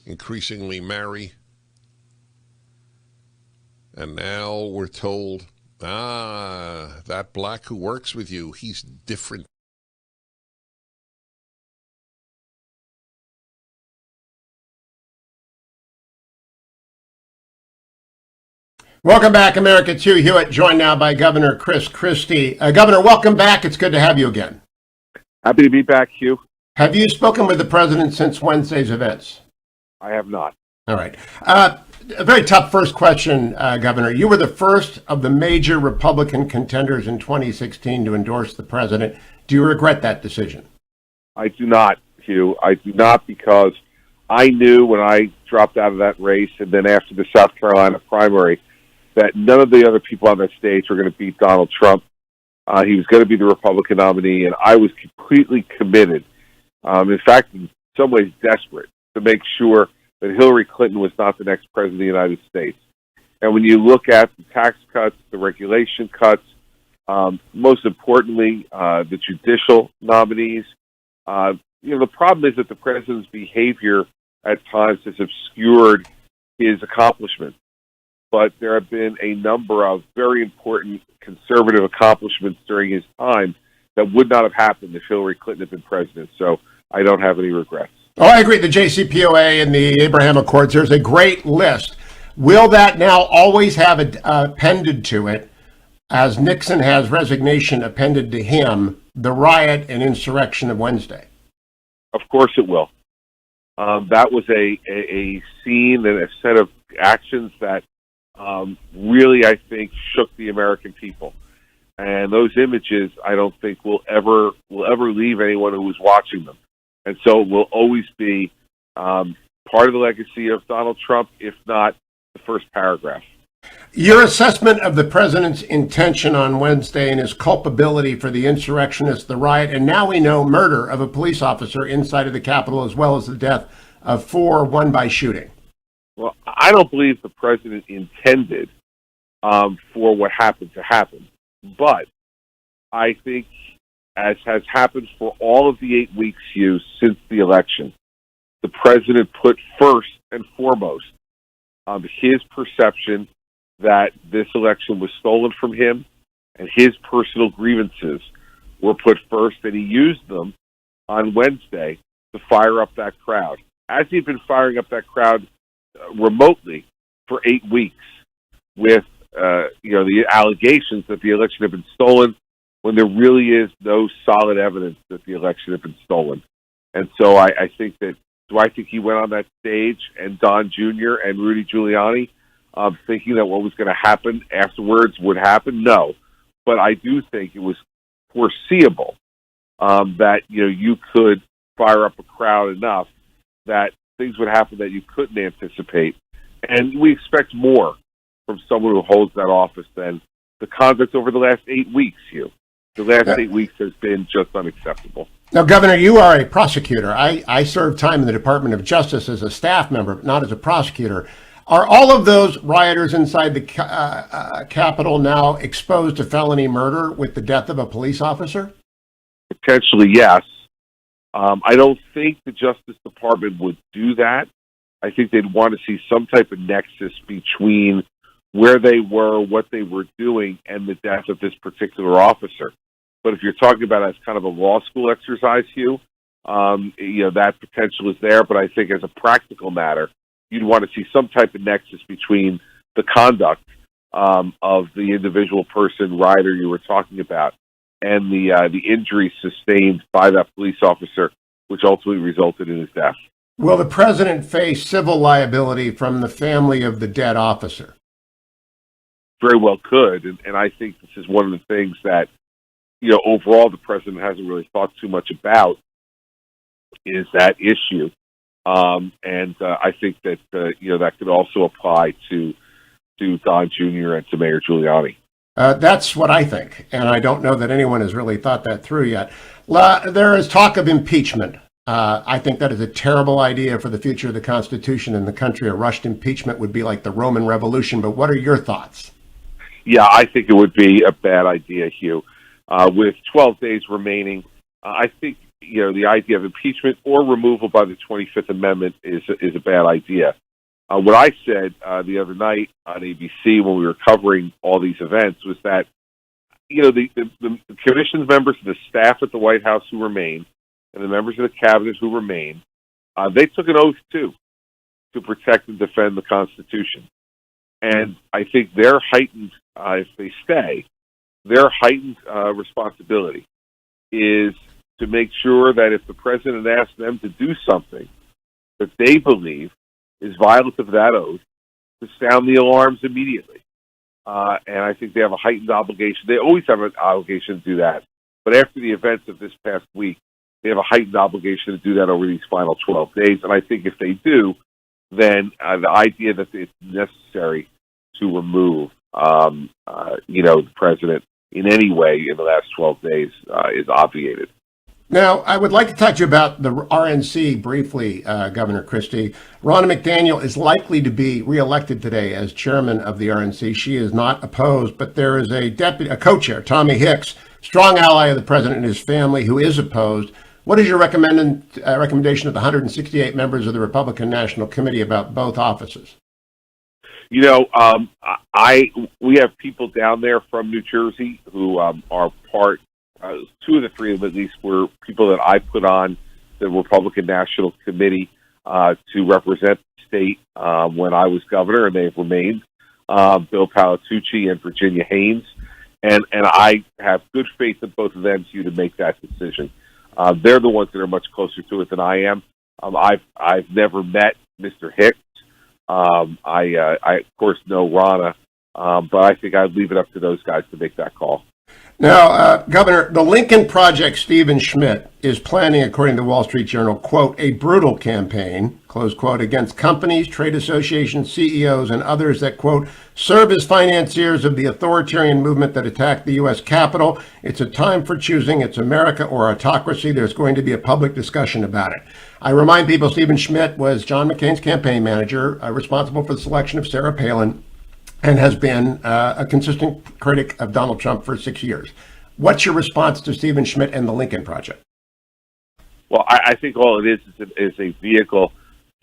increasingly marry. And now we're told, that black who works with you, he's different. Welcome back, America. It's Hugh Hewitt, joined now by Governor Christie. Governor, welcome back. It's good to have you again. Happy to be back, Hugh. Have you spoken with the president since Wednesday's events? I have not. All right. A very tough first question, Governor. You were the first of the major Republican contenders in 2016 to endorse the president. Do you regret that decision? I do not, Hugh. I do not, because I knew when I dropped out of that race and then after the South Carolina primary that none of the other people on that stage were going to beat Donald Trump. He was going to be the Republican nominee, and I was completely committed, in fact, in some ways desperate, to make sure that Hillary Clinton was not the next president of the United States. And when you look at the tax cuts, the regulation cuts, most importantly, the judicial nominees, the problem is that the president's behavior at times has obscured his accomplishments. But there have been a number of very important conservative accomplishments during his time that would not have happened if Hillary Clinton had been president. So I don't have any regrets. Oh, I agree. The JCPOA and the Abraham Accords, there's a great list. Will that now always have appended to it, as Nixon has resignation appended to him, the riot and insurrection of Wednesday? Of course it will. That was a scene and a set of actions that really, I think, shook the American people. And those images, I don't think will ever leave anyone who was watching them. And so it will always be part of the legacy of Donald Trump, if not the first paragraph. Your assessment of the president's intention on Wednesday and his culpability for the insurrectionists, the riot, and now we know murder of a police officer inside of the Capitol, as well as the death of 4, one by shooting. Well, I don't believe the president intended for what happened to happen. But I think, as has happened for all of the 8 weeks, Hugh, since the election, the president put first and foremost his perception that this election was stolen from him, and his personal grievances were put first, and he used them on Wednesday to fire up that crowd, as he'd been firing up that crowd remotely for 8 weeks with the allegations that the election had been stolen, when there really is no solid evidence that the election had been stolen. And so I think that, do I think he went on that stage and Don Jr. and Rudy Giuliani thinking that what was going to happen afterwards would happen? No. But I do think it was foreseeable that you could fire up a crowd enough that things would happen that you couldn't anticipate. And we expect more from someone who holds that office than the conduct over the last 8 weeks, Hugh. The last 8 weeks has been just unacceptable. Now, Governor, you are a prosecutor. I served time in the Department of Justice as a staff member, but not as a prosecutor. Are all of those rioters inside the Capitol now exposed to felony murder with the death of a police officer? Potentially, yes. I don't think the Justice Department would do that. I think they'd want to see some type of nexus between where they were, what they were doing, and the death of this particular officer. But if you're talking about it as kind of a law school exercise, Hugh, that potential is there. But I think as a practical matter, you'd want to see some type of nexus between the conduct of the individual person, rider you were talking about, and the injuries sustained by that police officer, which ultimately resulted in his death. Will the president face civil liability from the family of the dead officer? Very well could, and I think this is one of the things that, overall the president hasn't really thought too much about, is that issue. And I think that, that could also apply to Don Jr. and to Mayor Giuliani. That's what I think, and I don't know that anyone has really thought that through yet. There is talk of impeachment. I think that is a terrible idea for the future of the Constitution and the country. A rushed impeachment would be like the Roman Revolution, but what are your thoughts? Yeah, I think it would be a bad idea, Hugh. With 12 days remaining, I think the idea of impeachment or removal by the 25th Amendment is a bad idea. What I said the other night on ABC when we were covering all these events was that the commission's members, the staff at the White House who remain, and the members of the cabinet who remain, they took an oath too to protect and defend the Constitution. And I think their heightened, if they stay, their heightened responsibility is to make sure that if the president asks them to do something that they believe is violative of that oath, to sound the alarms immediately. And I think they have a heightened obligation. They always have an obligation to do that. But after the events of this past week, they have a heightened obligation to do that over these final 12 days. And I think if they do, then the idea that it's necessary to remove, the president in any way in the last 12 days is obviated. Now, I would like to talk to you about the RNC briefly, Governor Christie. Ronna McDaniel is likely to be reelected today as chairman of the RNC. She is not opposed, but there is a co-chair, Tommy Hicks, strong ally of the president and his family, who is opposed. What is your recommendation of the 168 members of the Republican National Committee about both offices? We have people down there from New Jersey who are part. Two of the three of them, at least, were people that I put on the Republican National Committee to represent the state when I was governor, and they've remained. Bill Palatucci and Virginia Haynes, and I have good faith in both of them to make that decision. They're the ones that are much closer to it than I am. I've never met Mr. Hicks. I of course know Ronna, but I think I'd leave it up to those guys to make that call. Now, Governor, the Lincoln Project Stephen Schmidt is planning, according to the Wall Street Journal, quote, a brutal campaign, close quote, against companies, trade associations, CEOs, and others that, quote, serve as financiers of the authoritarian movement that attacked the U.S. Capitol. It's a time for choosing. It's America or autocracy. There's going to be a public discussion about it. I remind people Stephen Schmidt was John McCain's campaign manager, responsible for the selection of Sarah Palin, and has been a consistent critic of Donald Trump for 6 years. What's your response to Stephen Schmidt and the Lincoln Project? Well, I think all it is a vehicle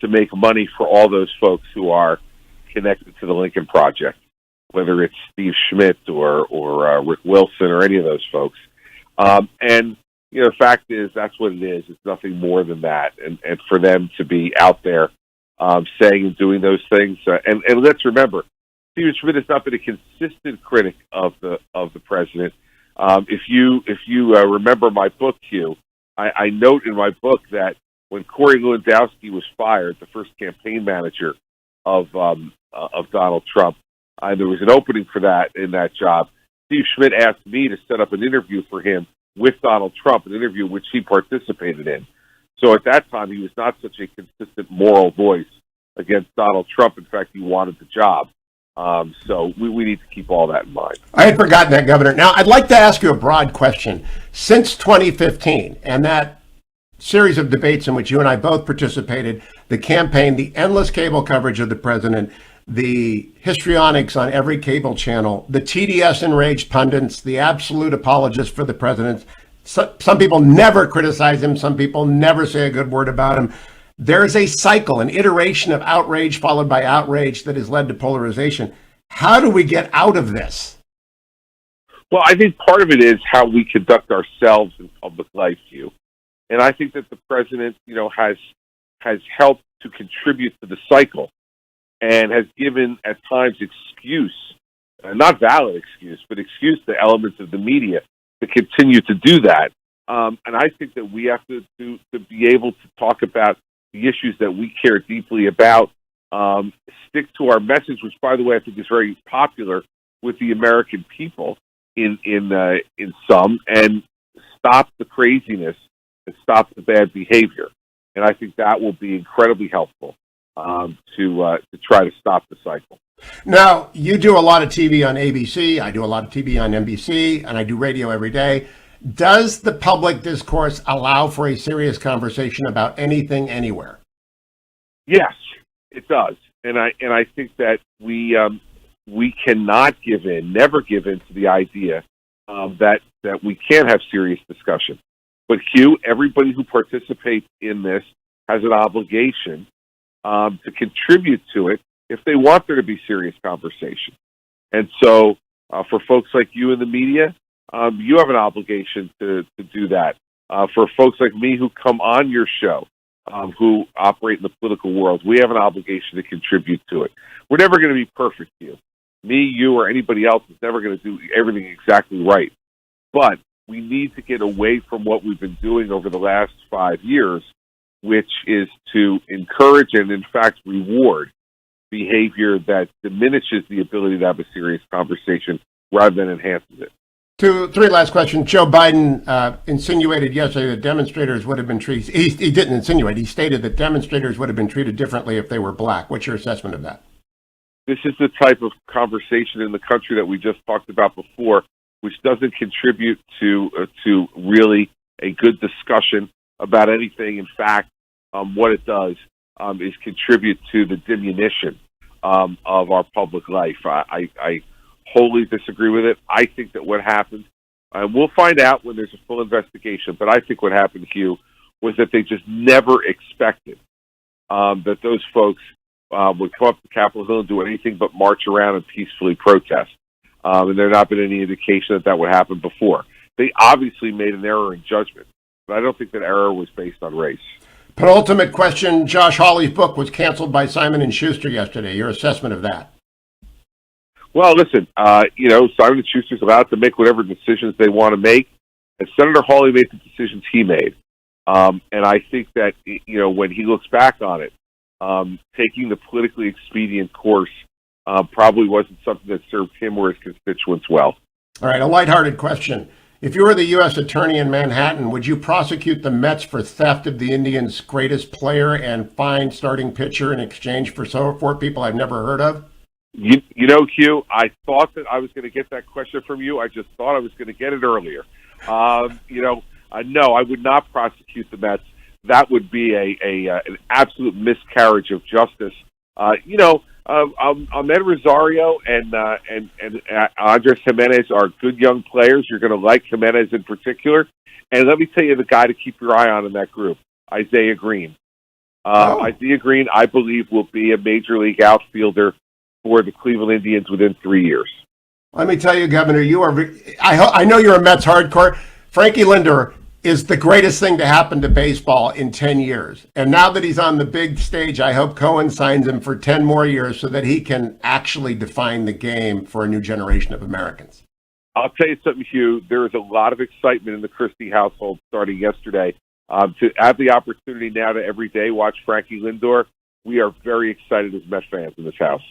to make money for all those folks who are connected to the Lincoln Project, whether it's Steve Schmidt or Rick Wilson or any of those folks. And the fact is, that's what it is. It's nothing more than that. And for them to be out there saying and doing those things, and let's remember, Steve Schmidt has not been a consistent critic of the president. If you remember my book, Hugh, I note in my book that when Corey Lewandowski was fired, the first campaign manager of Donald Trump, there was an opening for that in that job. Steve Schmidt asked me to set up an interview for him with Donald Trump, an interview which he participated in. So at that time, he was not such a consistent moral voice against Donald Trump. In fact, he wanted the job. So we need to keep all that in mind. I had forgotten that, Governor. Now, I'd like to ask you a broad question. Since 2015 and that series of debates in which you and I both participated, the campaign, the endless cable coverage of the president, the histrionics on every cable channel, the TDS enraged pundits, the absolute apologists for the president. Some people never criticize him. Some people never say a good word about him. There's a cycle, an iteration of outrage followed by outrage that has led to polarization. How do we get out of this? Well, I think part of it is how we conduct ourselves in public life, Hugh. And I think that the president, has helped to contribute to the cycle and has given at times excuse, not valid excuse, but excuse to elements of the media to continue to do that. And I think that we have to be able to talk about the issues that we care deeply about, stick to our message, which, by the way, I think is very popular with the American people in some, and stop the craziness and stop the bad behavior. And I think that will be incredibly helpful to try to stop the cycle. Now, you do a lot of TV on ABC, I do a lot of TV on NBC, and I do radio every day. Does the public discourse allow for a serious conversation about anything, anywhere? Yes, it does. And I think that we cannot give in, never give in to the idea that we can have serious discussion. But Hugh, everybody who participates in this has an obligation to contribute to it if they want there to be serious conversation. And so for folks like you in the media, you have an obligation to do that. For folks like me who come on your show, who operate in the political world, we have an obligation to contribute to it. We're never going to be perfect, Hugh. Me, you, or anybody else is never going to do everything exactly right. But we need to get away from what we've been doing over the last 5 years, which is to encourage and, in fact, reward behavior that diminishes the ability to have a serious conversation rather than enhances it. Three last questions. Joe Biden insinuated yesterday that demonstrators would have been treated. He didn't insinuate. He stated that demonstrators would have been treated differently if they were black. What's your assessment of that? This is the type of conversation in the country that we just talked about before, which doesn't contribute to really a good discussion about anything. In fact, what it does is contribute to the diminution of our public life. I wholly disagree with it. I think that what happened, we'll find out when there's a full investigation, but I think what happened, Hugh, was that they just never expected that those folks would come up to Capitol Hill and do anything but march around and peacefully protest. And there not been any indication that would happen before. They obviously made an error in judgment, but I don't think that error was based on race. Penultimate question. Josh Hawley's book was canceled by Simon & Schuster yesterday. Your assessment of that? Well, listen, Simon & Schuster's allowed to make whatever decisions they want to make, and Senator Hawley made the decisions he made. And I think that, when he looks back on it, taking the politically expedient course probably wasn't something that served him or his constituents well. All right, a lighthearted question. If you were the U.S. Attorney in Manhattan, would you prosecute the Mets for theft of the Indians' greatest player and fine starting pitcher in exchange for 4 people I've never heard of? Hugh, I thought that I was going to get that question from you. I just thought I was going to get it earlier. No, I would not prosecute the Mets. That would be an absolute miscarriage of justice. Ahmed Rosario and Andres Jimenez are good young players. You're going to like Jimenez in particular. And let me tell you the guy to keep your eye on in that group, Isaiah Green. Isaiah Green, I believe, will be a major league outfielder for the Cleveland Indians within 3 years. Let me tell you, Governor, you are. I know you're a Mets hardcore. Frankie Lindor is the greatest thing to happen to baseball in 10 years. And now that he's on the big stage, I hope Cohen signs him for 10 more years so that he can actually define the game for a new generation of Americans. I'll tell you something, Hugh. There is a lot of excitement in the Christie household starting yesterday. To have the opportunity now to every day watch Frankie Lindor, we are very excited as Mets fans in this house.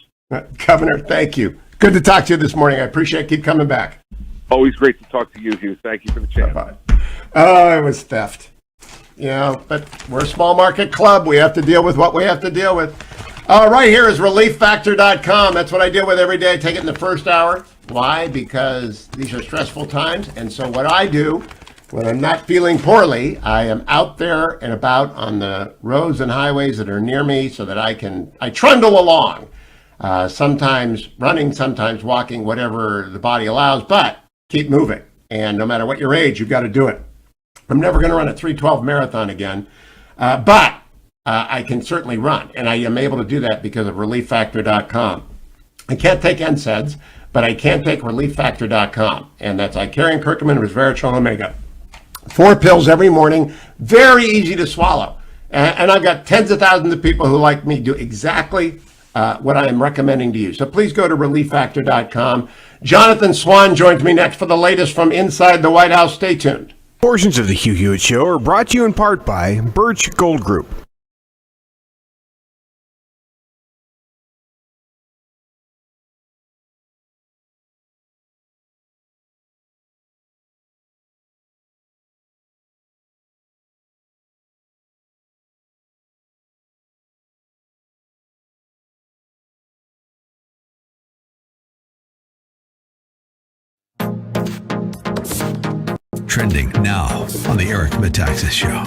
Governor, thank you. Good to talk to you this morning. I appreciate it. Keep coming back. Always great to talk to you, Hugh. Thank you for the chance. Bye-bye. Oh, it was theft. But we're a small market club. We have to deal with what we have to deal with. Right here is relieffactor.com. That's what I deal with every day. I take it in the first hour. Why? Because these are stressful times. And so what I do when I'm not feeling poorly, I am out there and about on the roads and highways that are near me so that I trundle along. Sometimes running, sometimes walking, whatever the body allows, but keep moving. And no matter what your age, you've got to do it. I'm never going to run a 3:12 marathon again, but I can certainly run. And I am able to do that because of relieffactor.com. I can't take NSAIDs, but I can take relieffactor.com. And that's Icarian, curcumin, resveratrol, omega. 4 pills every morning, very easy to swallow. And I've got tens of thousands of people who, like me, do exactly what I am recommending to you. So please go to relieffactor.com. Jonathan Swan joins me next for the latest from inside the White House. Stay tuned. Portions of the Hugh Hewitt Show are brought to you in part by Birch Gold Group. Trending now on the Eric Metaxas Show.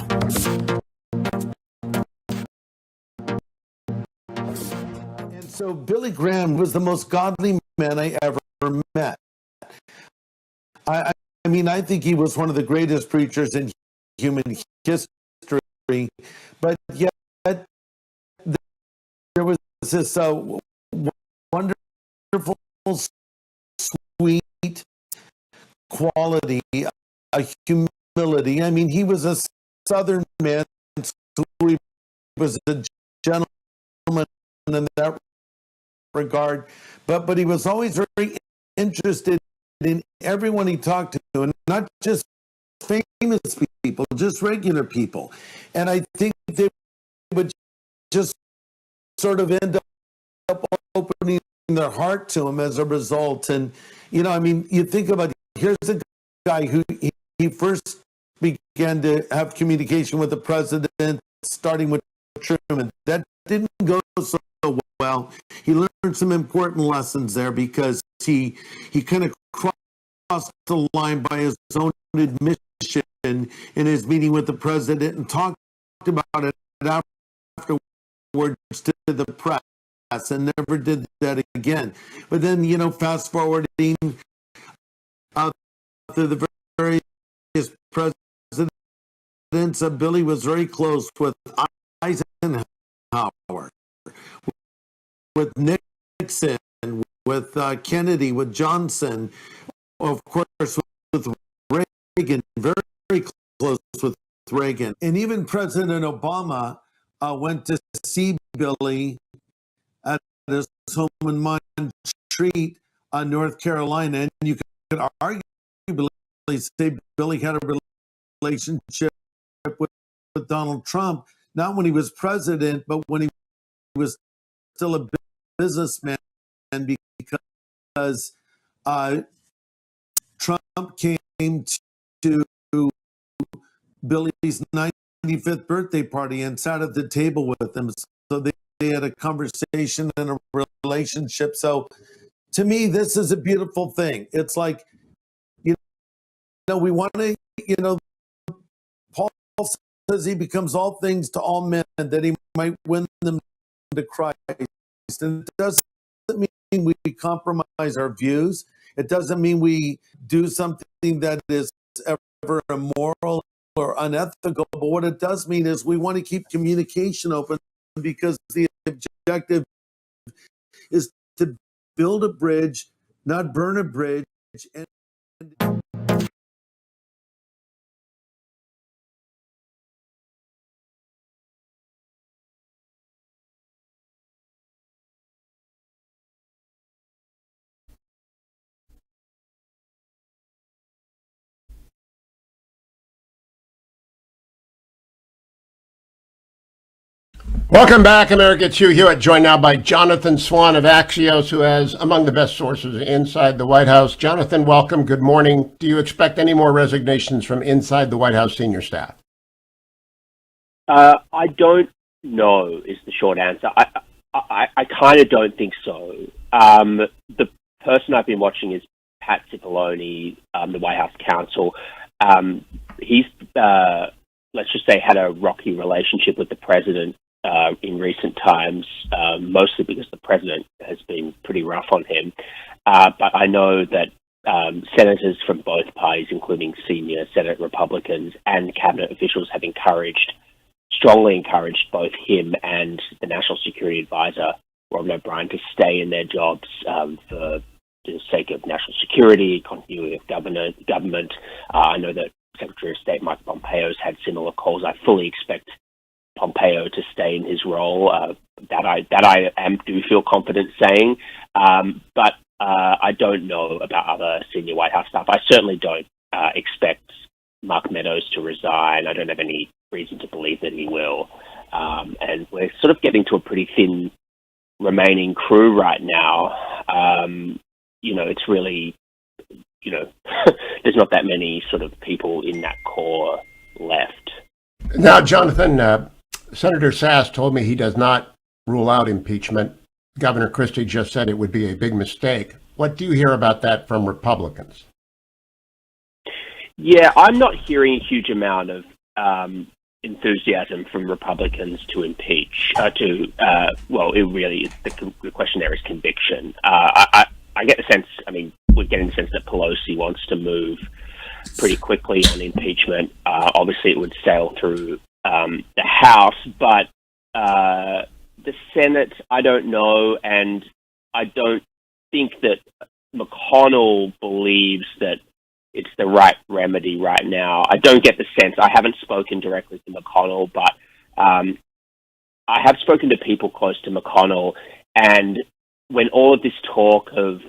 And so Billy Graham was the most godly man I ever met. I mean, I think he was one of the greatest preachers in human history, but yet there was this wonderful, sweet quality, a humility. I mean, he was a Southern man, so he was a gentleman in that regard, but he was always very interested in everyone he talked to, and not just famous people, just regular people. And I think they would just sort of end up opening their heart to him as a result. And, I mean, you think about, here's a guy who he first began to have communication with the president, starting with Truman. That didn't go so well. He learned some important lessons there because he kind of crossed the line by his own admission in his meeting with the president and talked about it afterwards to the press and never did that again. But then, fast forwarding through the various presidents, Billy was very close with Eisenhower, with Nixon, with Kennedy, with Johnson, of course with Reagan, very close with Reagan. And even President Obama went to see Billy at his home in Montreat, North Carolina. And you could arguably say Billy had a relationship with Donald Trump, not when he was president, but when he was still a businessman, because Trump came to Billy's 95th birthday party and sat at the table with him. So they had a conversation and a relationship. So to me, this is a beautiful thing. It's like, we want to, Paul says he becomes all things to all men, that he might win them to Christ. And it doesn't mean we compromise our views. It doesn't mean we do something that is ever immoral or unethical. But what it does mean is we want to keep communication open, because the objective is to build a bridge, not burn a bridge. And Welcome back, America. It's Hugh Hewitt, joined now by Jonathan Swan of Axios, who has among the best sources inside the White House. Jonathan, welcome. Good morning. Do you expect any more resignations from inside the White House senior staff? I don't know is the short answer. I kind of don't think so. The person I've been watching is Pat Cipollone, the White House counsel. He's, let's just say, had a rocky relationship with the president in recent times, mostly because the president has been pretty rough on him. But I know that senators from both parties, including senior Senate Republicans and cabinet officials, have strongly encouraged both him and the National Security Advisor, Robert O'Brien, to stay in their jobs for the sake of national security, continuity of government. I know that Secretary of State Mike Pompeo's had similar calls. I fully expect Pompeo to stay in his role. That I do feel confident saying, but I don't know about other senior White House staff. I certainly don't expect Mark Meadows to resign. I don't have any reason to believe that he will. And we're sort of getting to a pretty thin remaining crew right now. It's really, there's not that many sort of people in that core left. Now, Jonathan, Senator Sasse told me he does not rule out impeachment. Governor Christie just said it would be a big mistake. What do you hear about that from Republicans? Yeah, I'm not hearing a huge amount of enthusiasm from Republicans to impeach. The question there is conviction. I get the sense, we're getting the sense that Pelosi wants to move pretty quickly on impeachment. Obviously, it would sail through the House, but the Senate, I don't know, and I don't think that McConnell believes that it's the right remedy right now. I don't get the sense. I haven't spoken directly to McConnell, but I have spoken to people close to McConnell, and when all of this talk of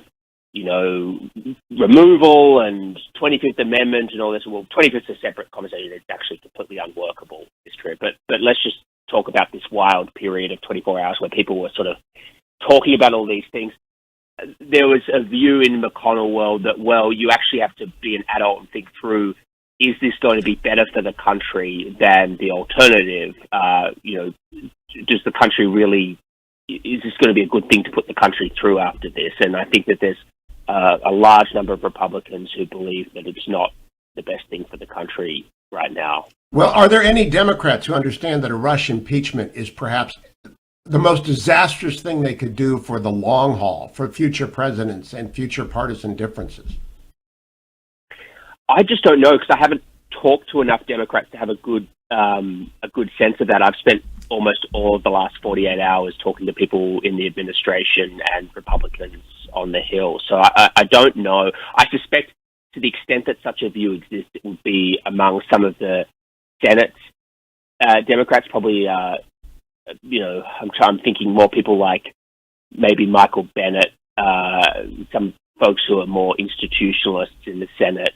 removal and 25th Amendment and all this, well, 25th is a separate conversation. It's actually completely unworkable, it's true. But let's just talk about this wild period of 24 hours where people were sort of talking about all these things. There was a view in McConnell world that, well, you actually have to be an adult and think through, is this going to be better for the country than the alternative? Does the country really, is this going to be a good thing to put the country through after this? And I think that there's a large number of Republicans who believe that it's not the best thing for the country right now. Well, are there any Democrats who understand that a rush impeachment is perhaps the most disastrous thing they could do for the long haul, for future presidents and future partisan differences? I just don't know, because I haven't talked to enough Democrats to have a good sense of that. I've spent almost all of the last 48 hours talking to people in the administration and Republicans on the Hill. So I don't know. I suspect to the extent that such a view exists, it would be among some of the Senate Democrats, probably, I'm thinking more people like maybe Michael Bennet, some folks who are more institutionalists in the Senate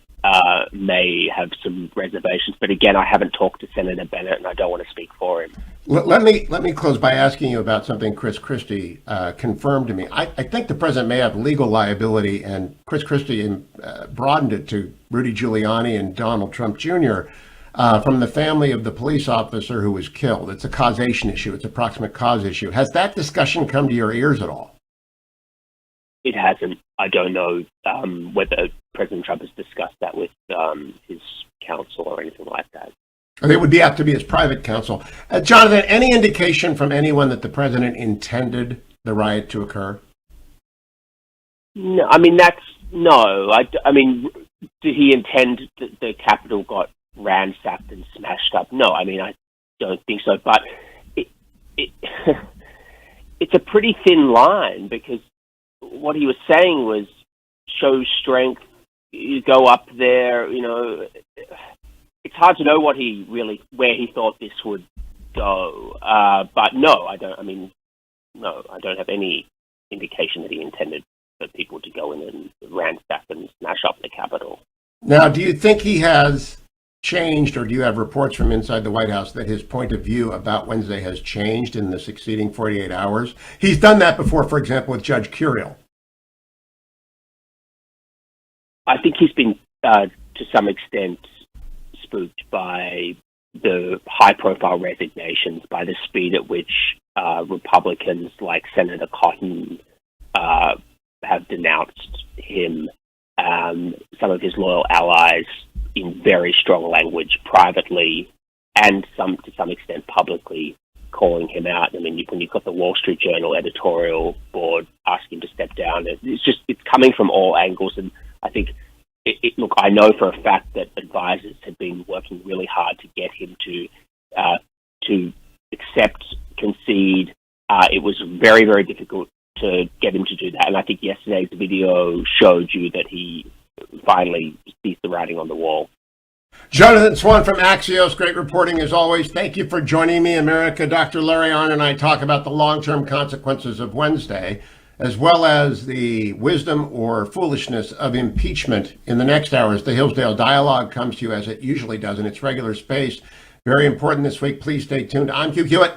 may have some reservations. But again, I haven't talked to Senator Bennet, and I don't want to speak for him. Let me close by asking you about something Chris Christie confirmed to me. I think the president may have legal liability, and Chris Christie broadened it to Rudy Giuliani and Donald Trump Jr. From the family of the police officer who was killed. It's a causation issue. It's a proximate cause issue. Has that discussion come to your ears at all? It hasn't. I don't know whether President Trump has discussed that with his counsel or anything like that. It would have to be his private counsel. Jonathan, any indication from anyone that the president intended the riot to occur? No, I mean, no. I mean, did he intend that the Capitol got ransacked and smashed up? No, I mean, I don't think so. But it's a pretty thin line, because what he was saying was show strength. You go up there, it's hard to know where he thought this would go. But no, I don't. I mean, no, I don't have any indication that he intended for people to go in and ransack and smash up the Capitol. Now, do you think he has changed, or do you have reports from inside the White House that his point of view about Wednesday has changed in the succeeding 48 hours? He's done that before, for example, with Judge Curiel. I think he's been, to some extent, spooked by the high-profile resignations, by the speed at which Republicans like Senator Cotton have denounced him, some of his loyal allies in very strong language privately, and to some extent publicly, calling him out. I mean, when you've got the Wall Street Journal editorial board asking him to step down, it's coming from all angles. And I think, look, I know for a fact that advisors had been working really hard to get him to accept, concede. It was very, very difficult to get him to do that. And I think yesterday's video showed you that he finally sees the writing on the wall. Jonathan Swan from Axios, great reporting as always. Thank you for joining me, America. Dr. Larry Arnn and I talk about the long-term consequences of Wednesday, as well as the wisdom or foolishness of impeachment in the next hours. The Hillsdale Dialogue comes to you as it usually does in its regular space. Very important this week. Please stay tuned. I'm Hugh Hewitt.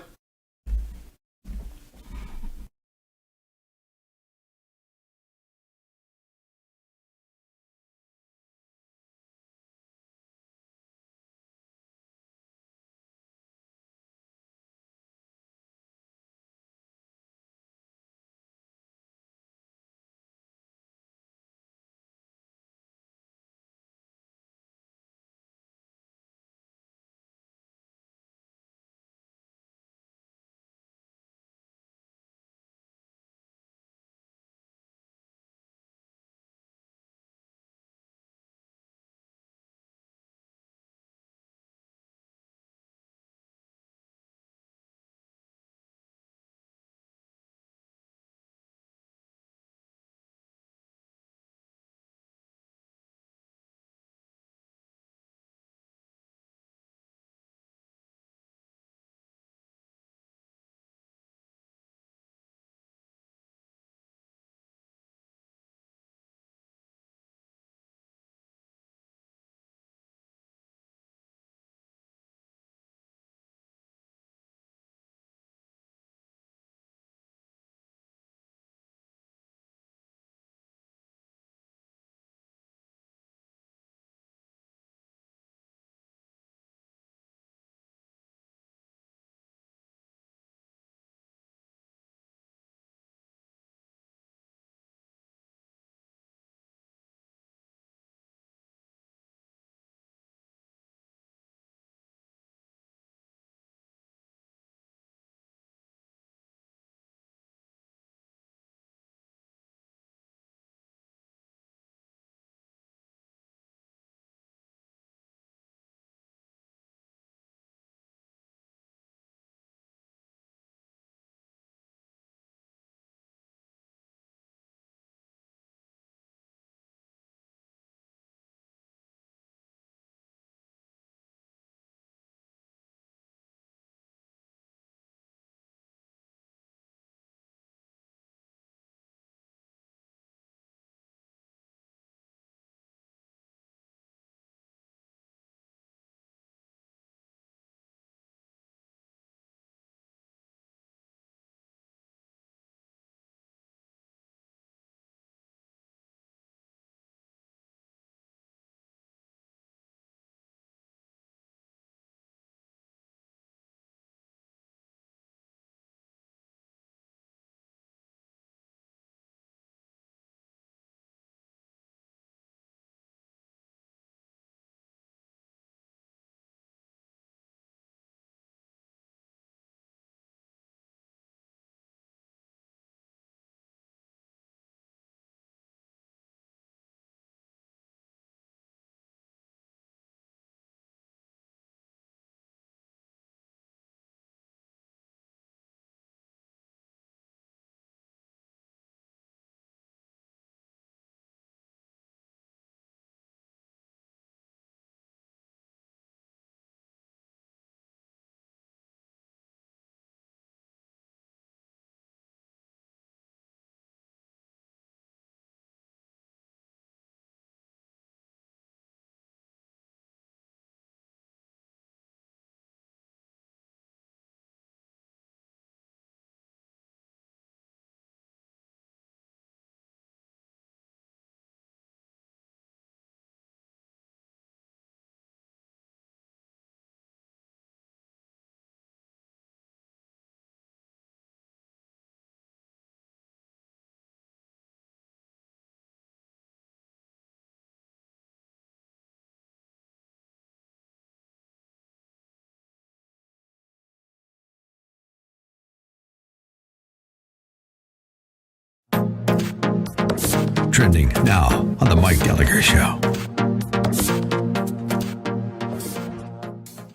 Trending now on The Mike Gallagher Show.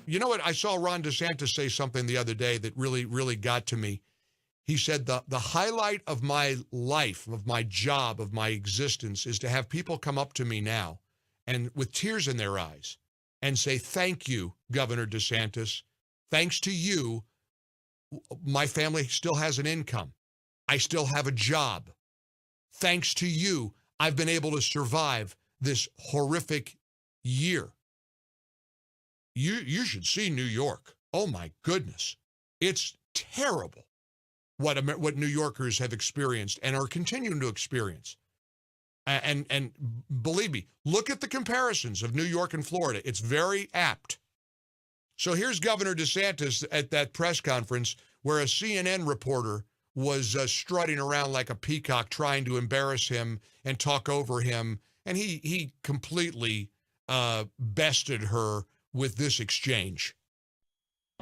You know what? I saw Ron DeSantis say something the other day that really got to me. He said the highlight of my life, of my job, of my existence is to have people come up to me now and with tears in their eyes and say, thank you, Governor DeSantis. Thanks to you, my family still has an income. I still have a job. Thanks to you, I've been able to survive this horrific year. You should see New York. Oh my goodness. It's terrible what New Yorkers have experienced and are continuing to experience. And believe me, look at the comparisons of New York and Florida. It's very apt. So here's Governor DeSantis at that press conference where a CNN reporter was strutting around like a peacock trying to embarrass him and talk over him. And he completely bested her with this exchange.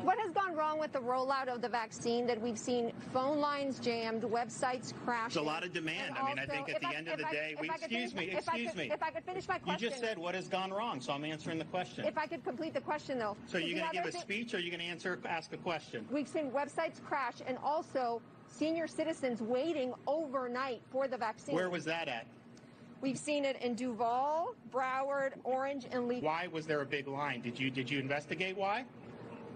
What has gone wrong with the rollout of the vaccine that we've seen phone lines jammed, websites crashed? There's a lot of demand. I mean, I think at the end of the day, excuse me. If I could finish my question. You just said what has gone wrong, so I'm answering the question. If I could complete the question, though. So you're going to give a speech or you're going to ask a question? We've seen websites crash and also senior citizens waiting overnight for the vaccine. Where was that at? We've seen it in Duval, Broward, Orange, and Lee. Why was there a big line? Did you investigate why?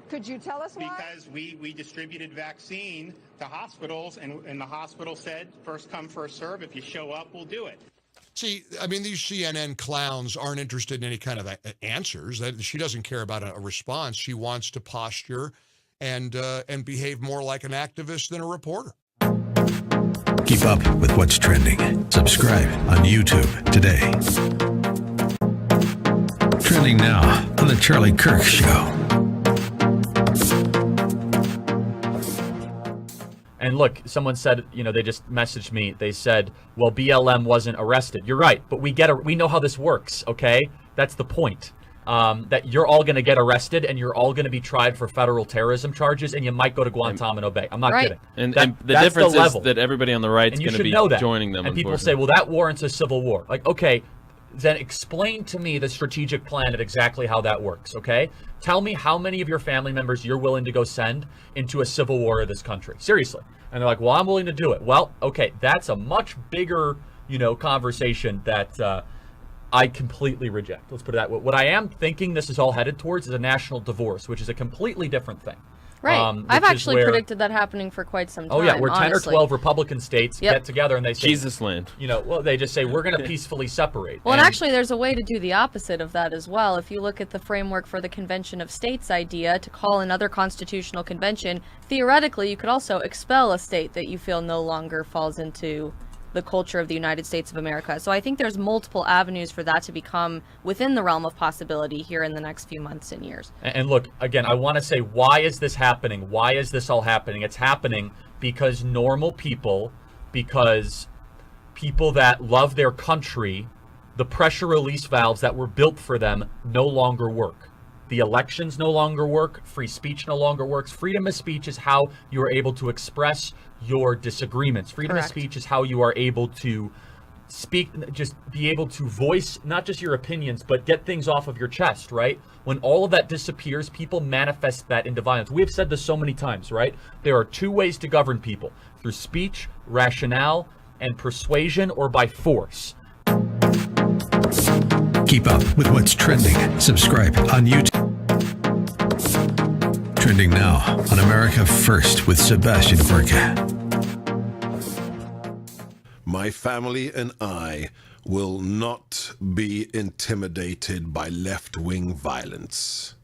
Could you tell us why? Because we distributed vaccine to hospitals, and the hospital said, first come, first serve. If you show up, we'll do it. See, I mean, these CNN clowns aren't interested in any kind of answers. She doesn't care about a response. She wants to posture and behave more like an activist than a reporter. Keep up with what's trending. Subscribe on YouTube today. Trending now on The Charlie Kirk Show. And look, someone said, they just messaged me. They said, well, BLM wasn't arrested. You're right, but we know how this works, okay? That's the point. That you're all going to get arrested and you're all going to be tried for federal terrorism charges and you might go to Guantanamo Bay. I'm not kidding. And the difference is that everybody on the right is going to be joining them. And people say, well, that warrants a civil war. Like, okay, then explain to me the strategic plan and exactly how that works, okay? Tell me how many of your family members you're willing to go send into a civil war of this country. Seriously. And they're like, well, I'm willing to do it. Well, okay, that's a much bigger, conversation that I completely reject. Let's put it that way. What I am thinking this is all headed towards is a national divorce, which is a completely different thing. Right. I've actually predicted that happening for quite some time. Oh, yeah, where 10 honestly. or 12 Republican states get together and they say, Jesus land. They just say, we're going to peacefully separate. Well, and actually, there's a way to do the opposite of that as well. If you look at the framework for the Convention of States idea to call another constitutional convention, theoretically, you could also expel a state that you feel no longer falls into the culture of the United States of America. So I think there's multiple avenues for that to become within the realm of possibility here in the next few months and years. And look, again, I want to say, why is this happening? Why is this all happening? It's happening because normal people, because people that love their country, the pressure release valves that were built for them no longer work. The elections no longer work. Free speech no longer works. Freedom of speech is how you are able to express your disagreements. Freedom of speech is how you are able to speak, just be able to voice not just your opinions, but get things off of your chest, right? When all of that disappears, people manifest that into violence. We have said this so many times, right? There are two ways to govern people: through speech, rationale, and persuasion, or by force. Keep up with what's trending. Subscribe on YouTube. Trending now on America First with Sebastian Gorka. My family and I will not be intimidated by left-wing violence.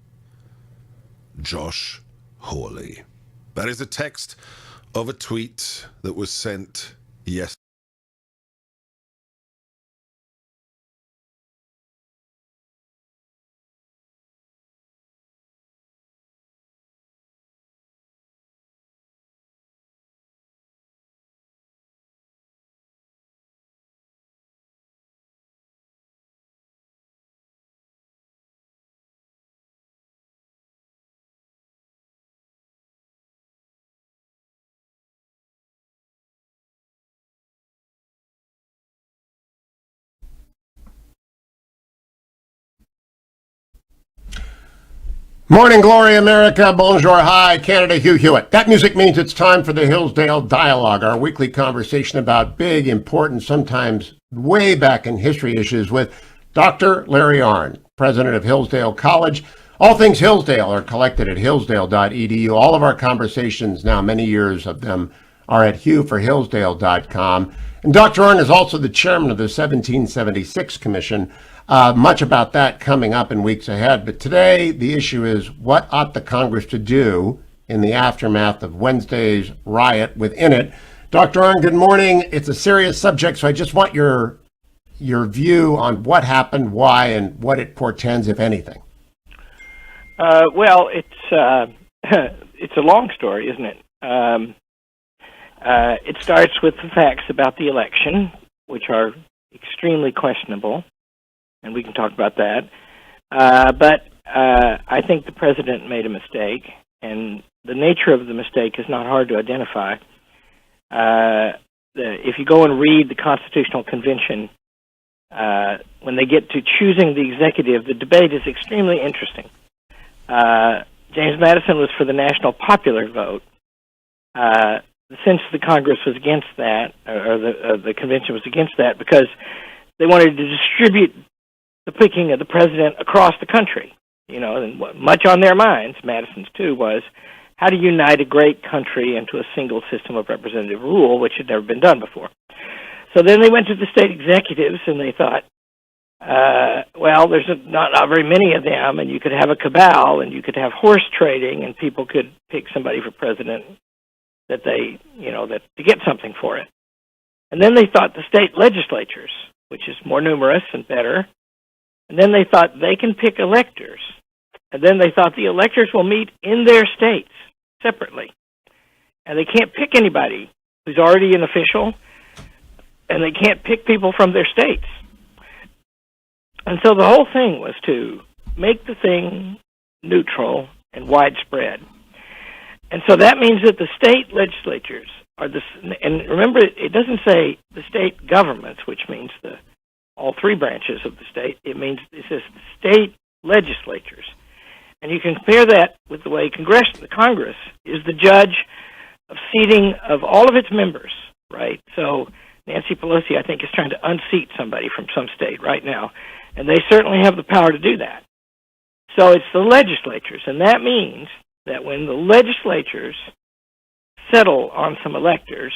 Josh Hawley. That is a text of a tweet that was sent yesterday. Morning glory, America. Bonjour, hi, Canada. Hugh Hewitt. That music means it's time for the Hillsdale Dialogue, our weekly conversation about big, important, sometimes way back in history issues with Dr. Larry Arnn, president of Hillsdale College. All things Hillsdale are collected at hillsdale.edu. All of our conversations, now many years of them, are at hughforhillsdale.com. And Dr. Arnn is also the chairman of the 1776 Commission. Much about that coming up in weeks ahead. But today, the issue is what ought the Congress to do in the aftermath of Wednesday's riot within it. Dr. Arnn, good morning. It's a serious subject, so I just want your view on what happened, why, and what it portends, if anything. Well, it's it's a long story, isn't it? It starts with the facts about the election, which are extremely questionable. And we can talk about that. But I think the president made a mistake, and the nature of the mistake is not hard to identify. If you go and read the Constitutional Convention, when they get to choosing the executive, the debate is extremely interesting. James Madison was for the national popular vote. Since the Congress was against that, or the convention was against that, because they wanted to distribute the picking of the president across the country, and much on their minds, Madison's too, was how to unite a great country into a single system of representative rule, which had never been done before. So then they went to the state executives and they thought, well, there's not very many of them, and you could have a cabal, and you could have horse trading, and people could pick somebody for president that they, that to get something for it. And then they thought the state legislatures, which is more numerous and better. And then they thought they can pick electors. And then they thought the electors will meet in their states separately. And they can't pick anybody who's already an official, and they can't pick people from their states. And so the whole thing was to make the thing neutral and widespread. And so that means that the state legislatures are and remember, it doesn't say the state governments, which means all three branches of the state. It says state legislatures. And you can compare that with the way the Congress is the judge of seating of all of its members, right? So Nancy Pelosi, I think, is trying to unseat somebody from some state right now. And they certainly have the power to do that. So it's the legislatures. And that means that when the legislatures settle on some electors,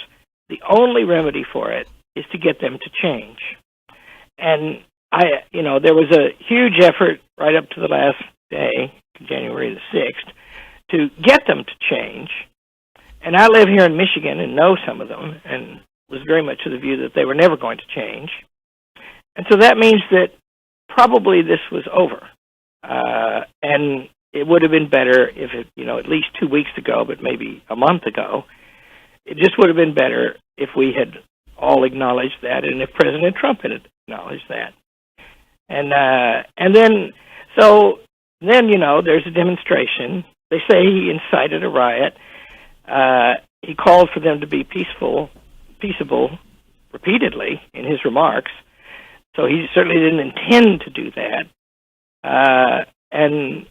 the only remedy for it is to get them to change. And there was a huge effort right up to the last day, January the 6th, to get them to change. And I live here in Michigan and know some of them, and was very much of the view that they were never going to change. And so that means that probably this was over. And it would have been better if at least 2 weeks ago, but maybe a month ago, it just would have been better if we had all acknowledged that, and if President Trump had acknowledged that. And then there's a demonstration. They say he incited a riot. He called for them to be peaceable repeatedly in his remarks. So he certainly didn't intend to do that. And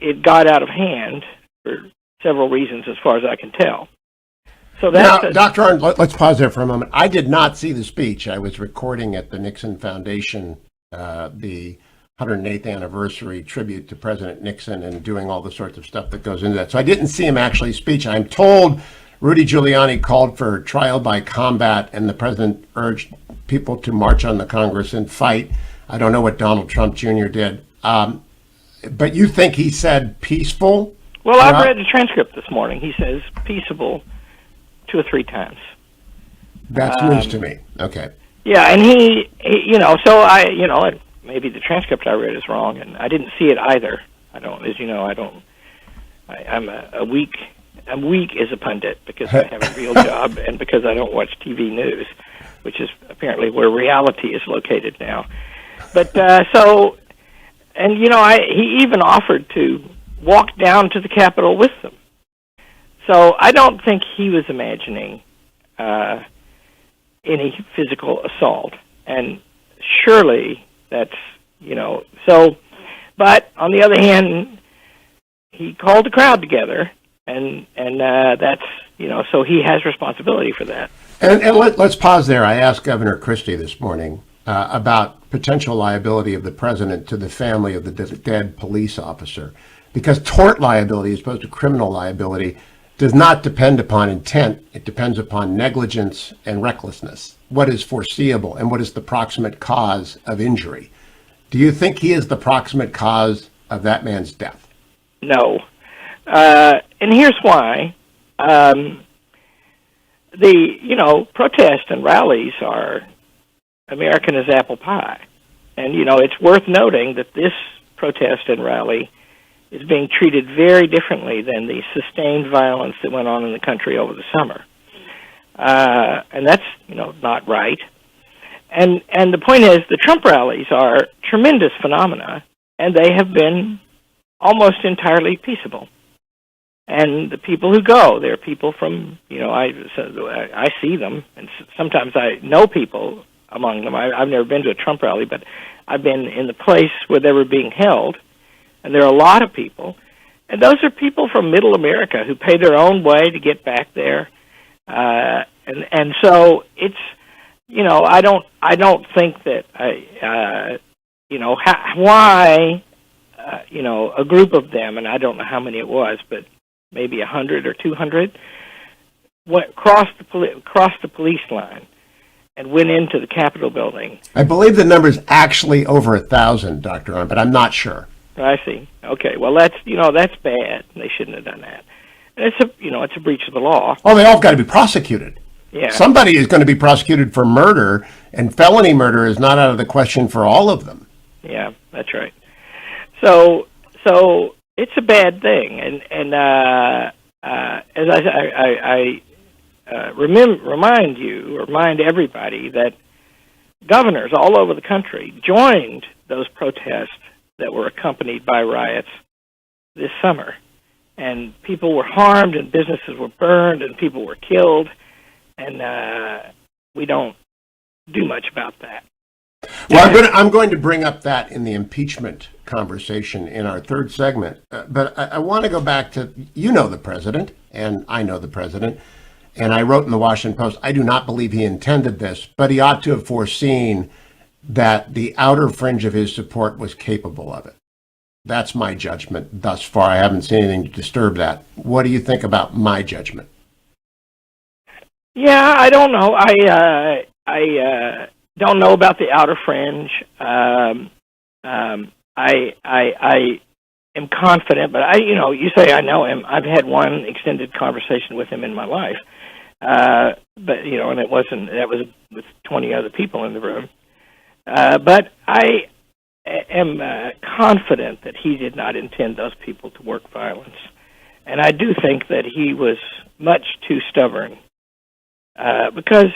it got out of hand for several reasons as far as I can tell. So that's now, Dr. Arnn, let's pause there for a moment. I did not see the speech. I was recording at the Nixon Foundation, the 108th anniversary tribute to President Nixon, and doing all the sorts of stuff that goes into that. So I didn't see him actually speak. I'm told Rudy Giuliani called for trial by combat, and the president urged people to march on the Congress and fight. I don't know what Donald Trump Jr. did. But you think he said peaceful? Well, I've read the transcript this morning. He says peaceable 2 or 3 times. That's news to me. Okay. Yeah, and he so maybe the transcript I read is wrong, and I didn't see it either. I'm weak as a pundit because I have a real job and because I don't watch TV news, which is apparently where reality is located now. But he even offered to walk down to the Capitol with them. So I don't think he was imagining any physical assault. And surely that's, so, but on the other hand, he called the crowd together, and that's, so he has responsibility for that. And let's pause there. I asked Governor Christie this morning about potential liability of the president to the family of the dead police officer, because tort liability as opposed to criminal liability does not depend upon intent. It depends upon negligence and recklessness. What is foreseeable and what is the proximate cause of injury? Do you think he is the proximate cause of that man's death? No. And here's why. Protests and rallies are American as apple pie. And, it's worth noting that this protest and rally is being treated very differently than the sustained violence that went on in the country over the summer. And that's, not right. And the point is, the Trump rallies are tremendous phenomena, and they have been almost entirely peaceable. And the people who go, they're people from, I see them, and sometimes I know people among them. I've never been to a Trump rally, but I've been in the place where they were being held, and there are a lot of people. And those are people from middle America who pay their own way to get back there. And so it's, I don't think that, why, a group of them, and I don't know how many it was, but maybe 100 or 200, crossed the police line and went into the Capitol building. I believe the number is actually over 1,000, Dr. Arnn, but I'm not sure. I see. Okay. Well, that's bad. They shouldn't have done that. And it's a breach of the law. Oh, they all got to be prosecuted. Yeah. Somebody is going to be prosecuted for murder, and felony murder is not out of the question for all of them. Yeah, that's right. So it's a bad thing, and as I remind everybody that governors all over the country joined those protests that were accompanied by riots this summer, and people were harmed, and businesses were burned, and people were killed, and we don't do much about that. Well, I'm going to bring up that in the impeachment conversation in our third segment, but I want to go back to, the president, and I know the president, and I wrote in the Washington Post, I do not believe he intended this, but he ought to have foreseen that the outer fringe of his support was capable of it. That's my judgment thus far. I haven't seen anything to disturb that. What do you think about my judgment? Yeah, I don't know. I don't know about the outer fringe. I am confident, but you say I know him. I've had one extended conversation with him in my life, but and that was with 20 other people in the room. But I am confident that he did not intend those people to work violence, and I do think that he was much too stubborn. Because,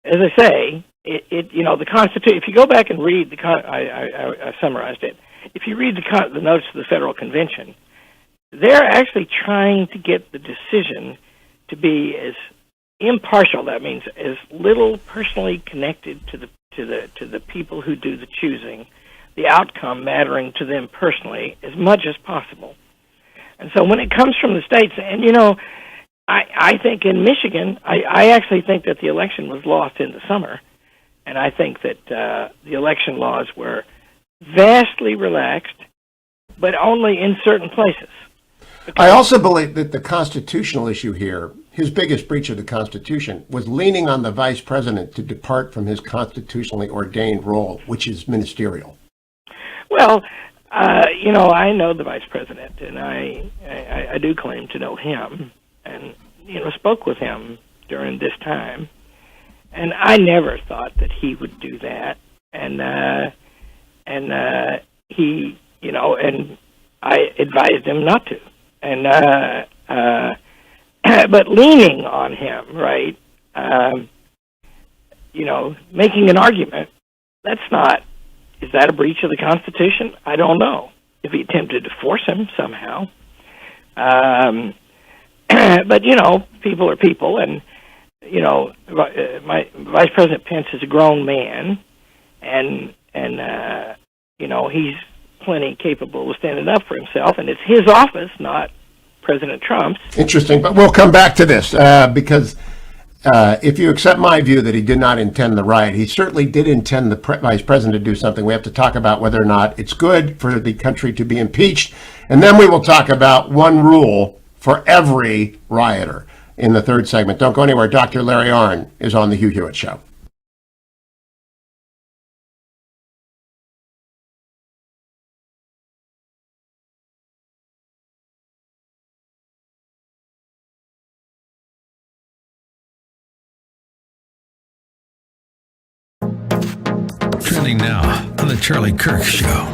as I say, the Constitution. If you go back and read I summarized it. If you read the notes of the Federal Convention, they're actually trying to get the decision to be as impartial. That means as little personally connected to the people who do the choosing, the outcome mattering to them personally as much as possible. And so when it comes from the states, and I think in Michigan, I actually think that the election was lost in the summer, and I think that the election laws were vastly relaxed, but only in certain places. I also believe that the constitutional issue here, his biggest breach of the Constitution, was leaning on the vice president to depart from his constitutionally ordained role, which is ministerial. Well, I know the vice president, and I do claim to know him, and spoke with him during this time, and I never thought that he would do that, and he, and I advised him not to, and but leaning on him, right? Making an argument, that's not. Is that a breach of the Constitution? I don't know. If he attempted to force him somehow. But, people are people, and, my Vice President Pence is a grown man, and he's plenty capable of standing up for himself, and it's his office, not President Trump's. Interesting, but we'll come back to this because if you accept my view that he did not intend the riot, he certainly did intend the vice president to do something. We have to talk about whether or not it's good for the country to be impeached, and then we will talk about one rule for every rioter in the third segment. Don't go anywhere. Dr. Larry Arnn is on the Hugh Hewitt Show. Trending now on the Charlie Kirk Show.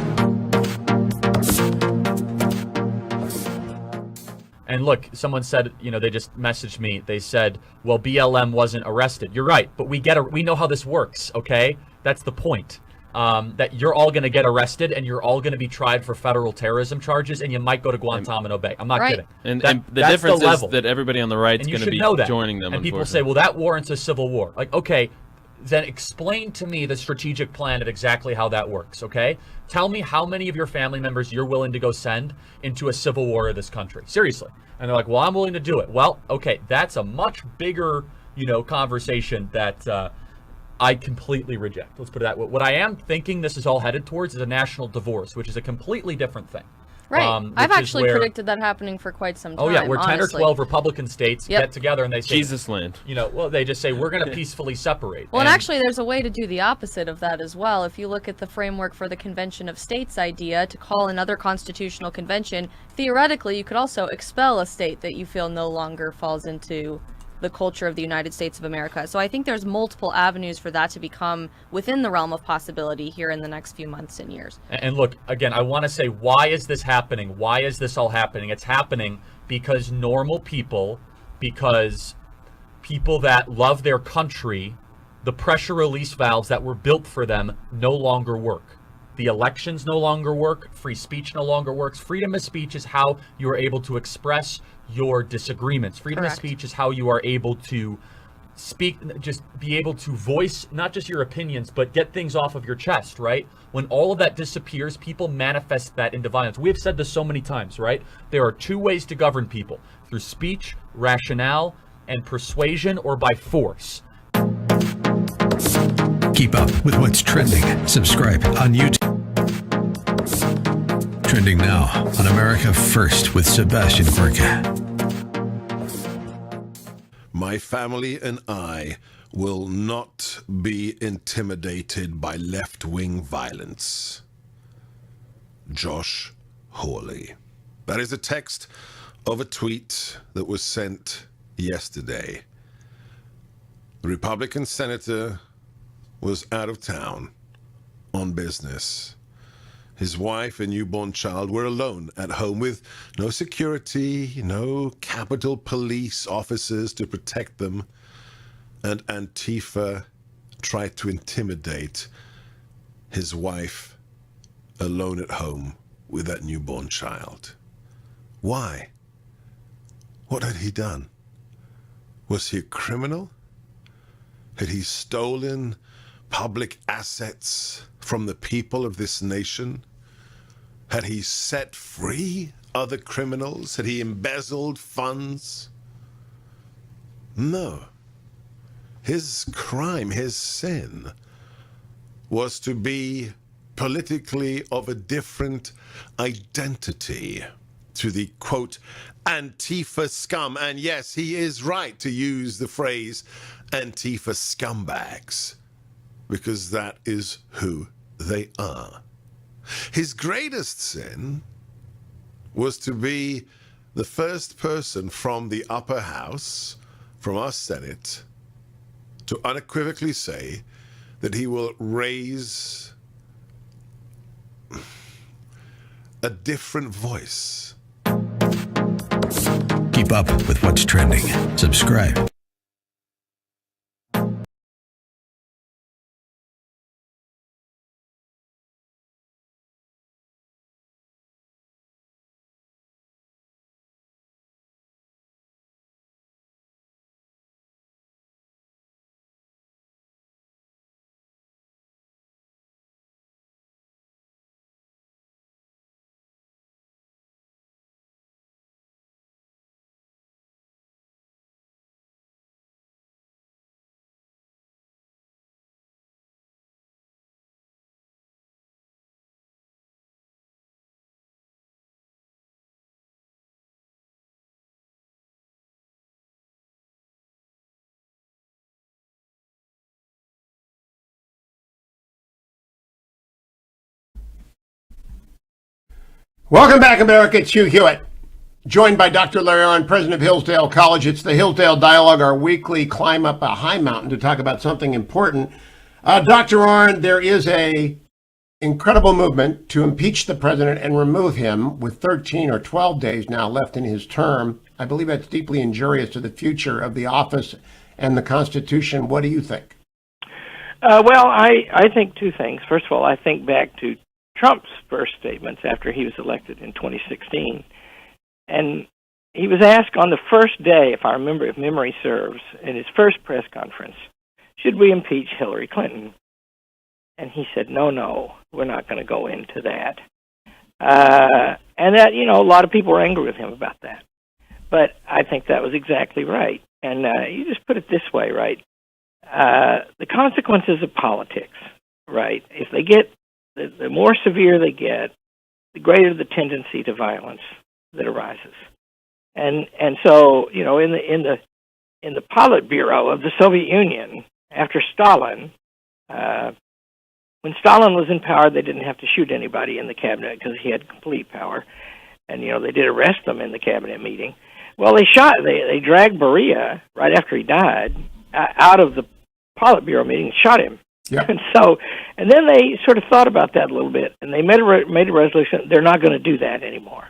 And look, someone said, they just messaged me. They said, well, BLM wasn't arrested. You're right, but we know how this works, okay? That's the point. That you're all going to get arrested and you're all going to be tried for federal terrorism charges and you might go to Guantanamo Bay. I'm not kidding. And the difference is that everybody on the right is going to be joining them. And people say, well, that warrants a civil war. Like, okay, then explain to me the strategic plan of exactly how that works, okay? Tell me how many of your family members you're willing to go send into a civil war of this country. Seriously. And they're like, well, I'm willing to do it. Well, okay, that's a much bigger, conversation that I completely reject. Let's put it that way. What I am thinking this is all headed towards is a national divorce, which is a completely different thing. Right. I've actually predicted that happening for quite some time. Oh, yeah, where 10 honestly. or 12 Republican states get together and they say, Jesus land. They just say, we're going to peacefully separate. Well, and actually, there's a way to do the opposite of that as well. If you look at the framework for the Convention of States idea to call another constitutional convention, theoretically, you could also expel a state that you feel no longer falls into the culture of the United States of America. So I think there's multiple avenues for that to become within the realm of possibility here in the next few months and years. And look, again, I want to say, why is this happening? Why is this all happening? It's happening because normal people, because people that love their country, the pressure release valves that were built for them no longer work. The elections no longer work. Free speech no longer works. Freedom of speech is how you are able to express your disagreements. Freedom of speech is how you are able to speak, just be able to voice not just your opinions, but get things off of your chest, right? When all of that disappears, people manifest that into violence. We have said this so many times, right? There are two ways to govern people: through speech, rationale, and persuasion, or by force. Keep up with what's trending. Subscribe on YouTube. Trending now on America First with Sebastian Gorka. My family and I will not be intimidated by left-wing violence. Josh Hawley. That is a text of a tweet that was sent yesterday. The Republican senator was out of town on business. His wife and newborn child were alone at home with no security, no Capitol Police officers to protect them, and Antifa tried to intimidate his wife alone at home with that newborn child. Why? What had he done? Was he a criminal? Had he stolen public assets from the people of this nation? Had he set free other criminals? Had he embezzled funds? No. His crime, his sin, was to be politically of a different identity to the, quote, Antifa scum. And yes, he is right to use the phrase Antifa scumbags, because that is who they are. His greatest sin was to be the first person from the upper house, from our Senate, to unequivocally say that he will raise a different voice. Keep up with what's trending. Subscribe Welcome back, America. It's Hugh Hewitt, joined by Dr. Larry Arnn, president of Hillsdale College. It's the Hillsdale Dialogue, our weekly climb up a high mountain to talk about something important. Dr. Arnn, there is a incredible movement to impeach the president and remove him with 13 or 12 days now left in his term. I believe that's deeply injurious to the future of the office and the Constitution. What do you think? Well, I think two things. First of all, I think back to Trump's first statements after he was elected in 2016. And he was asked on the first day, if memory serves, in his first press conference, should we impeach Hillary Clinton? And he said, no, we're not going to go into that. And that, a lot of people were angry with him about that. But I think that was exactly right. And you just put it this way, right? The consequences of politics, right? If they get, the more severe they get, the greater the tendency to violence that arises. And so, in the Politburo of the Soviet Union, after Stalin, when Stalin was in power, they didn't have to shoot anybody in the cabinet because he had complete power. And, they did arrest them in the cabinet meeting. Well, they dragged Beria right after he died out of the Politburo meeting and shot him. Yep. And then they sort of thought about that a little bit, and they made a resolution they're not going to do that anymore.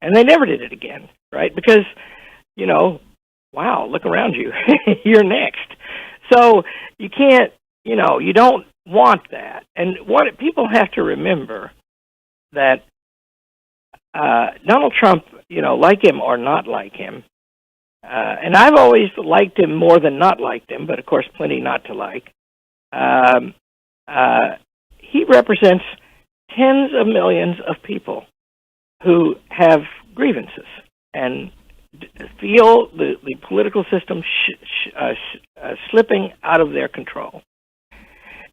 And they never did it again, right? Because, wow, look around you. You're next. So you can't, you don't want that. And what people have to remember that Donald Trump, like him or not like him, and I've always liked him more than not liked him, but of course plenty not to like. He represents tens of millions of people who have grievances and feel the political system slipping out of their control.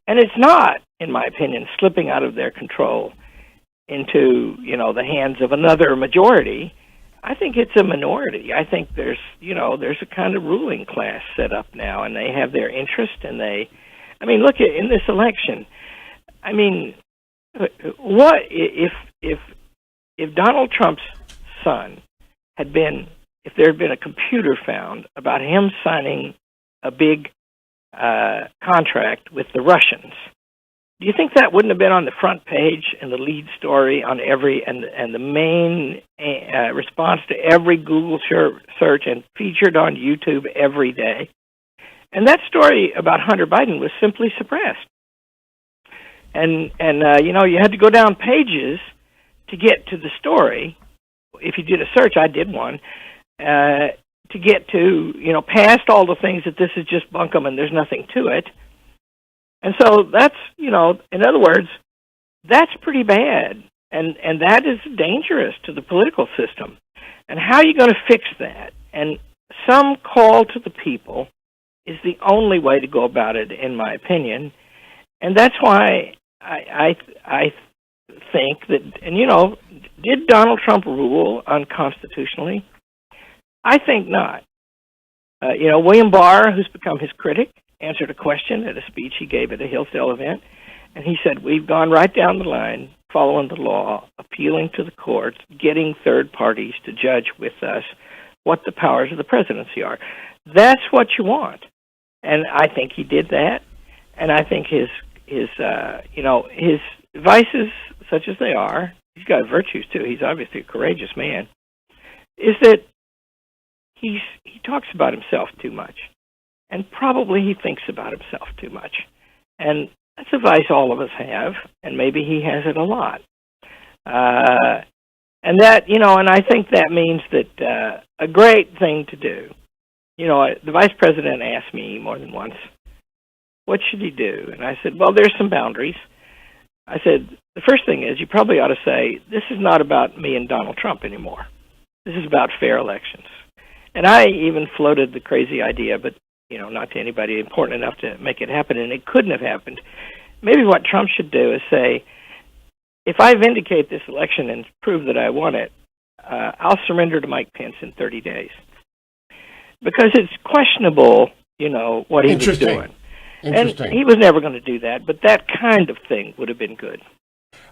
And it's not, in my opinion, slipping out of their control into, the hands of another majority. I think it's a minority. I think there's a kind of ruling class set up now, and they have their interest, and look at in this election. What if Donald Trump's son if there had been a computer found about him signing a big contract with the Russians? Do you think that wouldn't have been on the front page and the lead story on and the main response to every Google search and featured on YouTube every day? And that story about Hunter Biden was simply suppressed. And you had to go down pages to get to the story. If you did a search, I did one, to get to, past all the things that this is just bunkum and there's nothing to it. And so that's, in other words, that's pretty bad. And that is dangerous to the political system. And how are you going to fix that? And some call to the people is the only way to go about it, in my opinion. And that's why I think that, and did Donald Trump rule unconstitutionally? I think not. William Barr, who's become his critic, answered a question at a speech he gave at a Hillsdale event, and he said, we've gone right down the line, following the law, appealing to the courts, getting third parties to judge with us what the powers of the presidency are. That's what you want. And I think he did that, and I think his vices, such as they are, he's got virtues too, he's obviously a courageous man, is that he talks about himself too much. And probably he thinks about himself too much. And that's a vice all of us have, and maybe he has it a lot. And that, and I think that means that a great thing to do, the vice president asked me more than once, what should he do? And I said, well, there's some boundaries. I said, the first thing is you probably ought to say, this is not about me and Donald Trump anymore. This is about fair elections. And I even floated the crazy idea, but not to anybody important enough to make it happen, and it couldn't have happened. Maybe what Trump should do is say, if I vindicate this election and prove that I won it, I'll surrender to Mike Pence in 30 days. Because it's questionable, what he was doing. And he was never going to do that, but that kind of thing would have been good.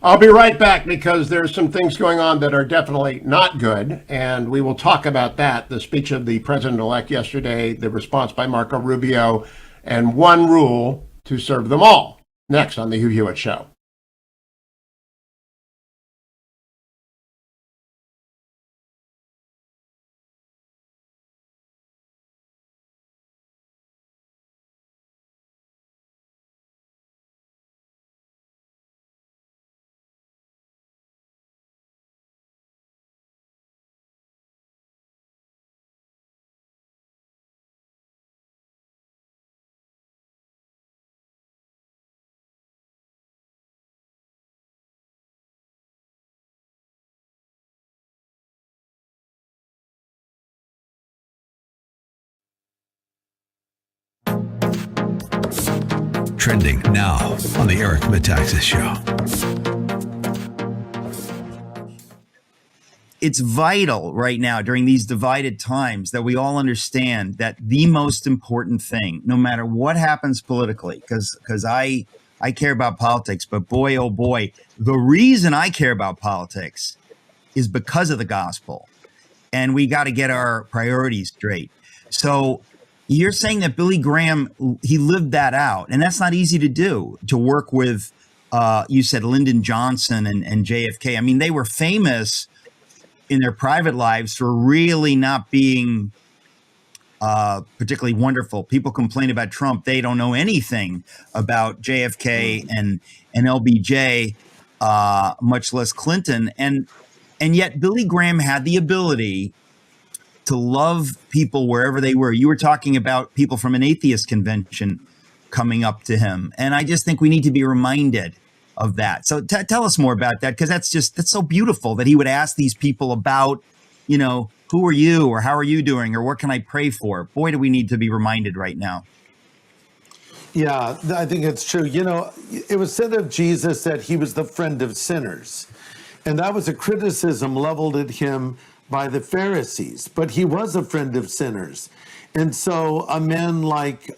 I'll be right back because there's some things going on that are definitely not good, and we will talk about that. The speech of the president-elect yesterday, the response by Marco Rubio, and one rule to serve them all. Next on the Hugh Hewitt Show. Trending now on the Eric Metaxas Show. It's vital right now during these divided times that we all understand that the most important thing, no matter what happens politically, because I care about politics, but boy, oh boy, the reason I care about politics is because of the gospel. And we got to get our priorities straight. So you're saying that Billy Graham, he lived that out, and that's not easy to do, to work with, you said Lyndon Johnson and JFK. I mean, they were famous in their private lives for really not being particularly wonderful. People complain about Trump. They don't know anything about JFK and LBJ, much less Clinton. And yet Billy Graham had the ability to love people wherever they were. You were talking about people from an atheist convention coming up to him. And I just think we need to be reminded of that. So tell us more about that, because that's so beautiful that he would ask these people about, who are you, or how are you doing, or what can I pray for? Boy, do we need to be reminded right now. Yeah, I think it's true. It was said of Jesus that he was the friend of sinners. And that was a criticism leveled at him by the Pharisees, but he was a friend of sinners. And so a man like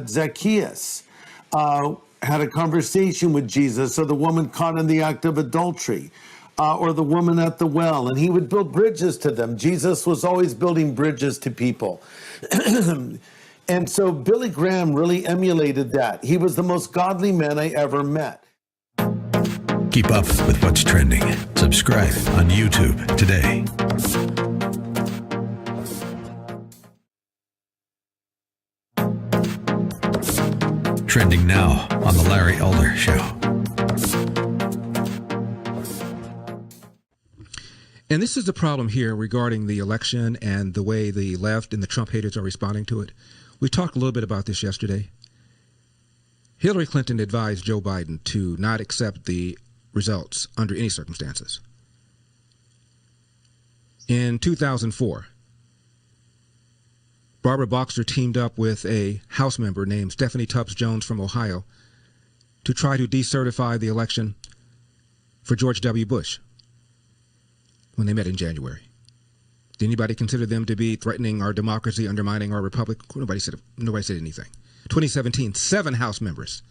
Zacchaeus had a conversation with Jesus, or the woman caught in the act of adultery, or the woman at the well, and he would build bridges to them. Jesus was always building bridges to people. And so Billy Graham really emulated that. He was the most godly man I ever met. Keep up with what's trending. Subscribe on YouTube today. Trending now on the Larry Elder Show. And this is the problem here regarding the election and the way the left and the Trump haters are responding to it. We talked a little bit about this yesterday. Hillary Clinton advised Joe Biden to not accept the results under any circumstances. In 2004, Barbara Boxer teamed up with a House member named Stephanie Tubbs Jones from Ohio to try to decertify the election for George W. Bush when they met in January. Did anybody consider them to be threatening our democracy, undermining our republic? Nobody said anything. 2017, 7 House members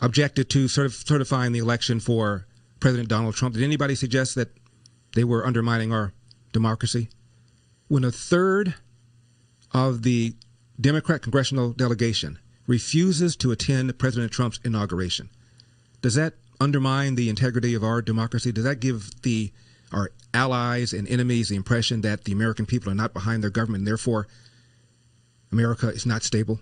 objected to certifying the election for President Donald Trump. Did anybody suggest that they were undermining our democracy? When a third of the Democrat congressional delegation refuses to attend President Trump's inauguration, does that undermine the integrity of our democracy? Does that give our allies and enemies the impression that the American people are not behind their government and therefore America is not stable?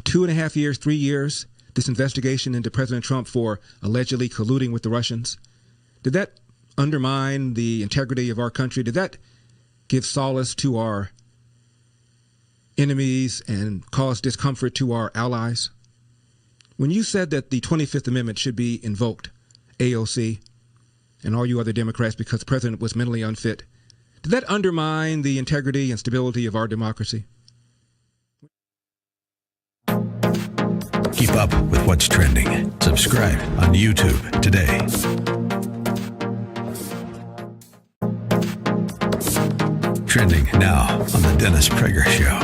2.5 years, 3 years, this investigation into President Trump for allegedly colluding with the Russians, did that undermine the integrity of our country? Did that give solace to our enemies and cause discomfort to our allies? When you said that the 25th Amendment should be invoked, AOC and all you other Democrats, because the president was mentally unfit, did that undermine the integrity and stability of our democracy? Keep up with what's trending. Subscribe on YouTube today. Trending now on the Dennis Prager Show.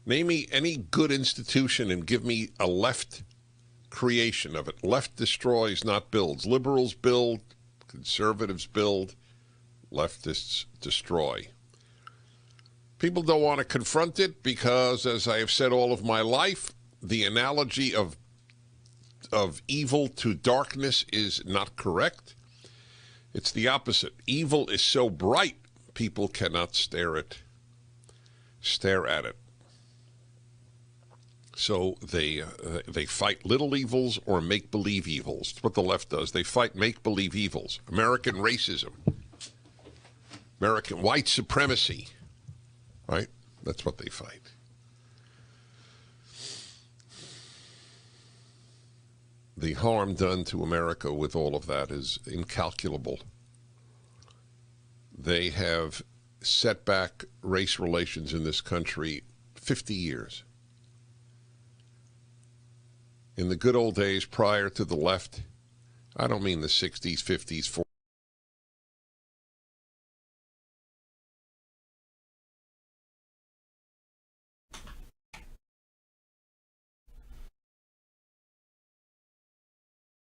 Name me any good institution and give me a left creation of it. Left destroys, not builds. Liberals build, conservatives build, leftists destroy. People don't want to confront it because, as I have said all of my life, the analogy of evil to darkness is not correct. It's the opposite. Evil is so bright, people cannot stare at it. So they fight little evils or make-believe evils. That's what the left does. They fight make-believe evils. American racism, American white supremacy, right? That's what they fight. The harm done to America with all of that is incalculable. They have set back race relations in this country 50 years. In the good old days prior to the left, I don't mean the 60s, 50s, 40s.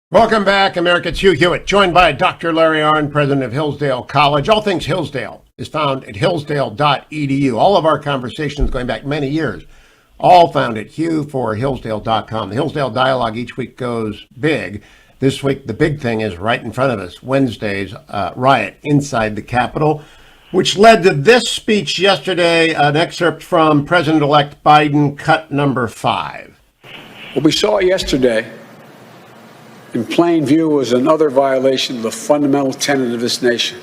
Welcome back, America. It's Hugh Hewitt, joined by Dr. Larry Arnn, president of Hillsdale College. All things Hillsdale is found at hillsdale.edu. All of our conversations going back many years, all found at hughforhillsdale.com. The Hillsdale Dialogue each week goes big. This week, the big thing is right in front of us, Wednesday's riot inside the Capitol, which led to this speech yesterday, an excerpt from President-elect Biden, cut number 5. What we saw yesterday, in plain view, was another violation of the fundamental tenet of this nation.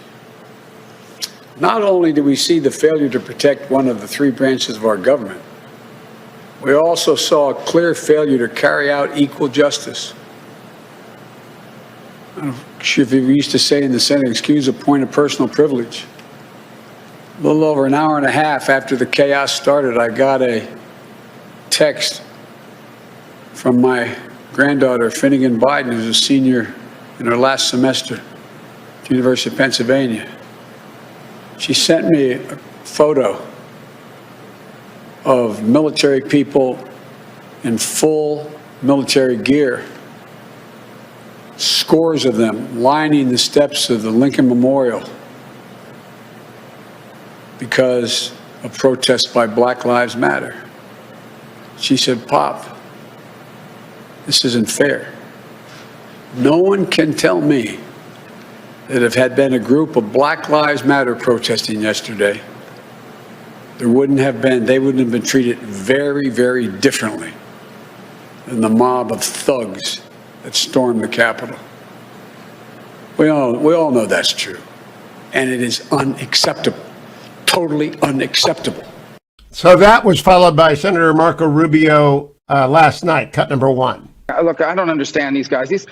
Not only do we see the failure to protect one of the 3 branches of our government, we also saw a clear failure to carry out equal justice. I'm sure if you used to say in the Senate, excuse a point of personal privilege. A little over an hour and a half after the chaos started, I got a text from my granddaughter, Finnegan Biden, who's a senior in her last semester at the University of Pennsylvania. She sent me a photo of military people in full military gear, scores of them lining the steps of the Lincoln Memorial because of protests by Black Lives Matter. She said, "Pop, this isn't fair. No one can tell me that if had been a group of Black Lives Matter protesting yesterday, they wouldn't have been treated very, very differently than the mob of thugs that stormed the Capitol." We all know that's true. And it is unacceptable. Totally unacceptable. So that was followed by Senator Marco Rubio last night, cut number 1. Look, I don't understand these guys.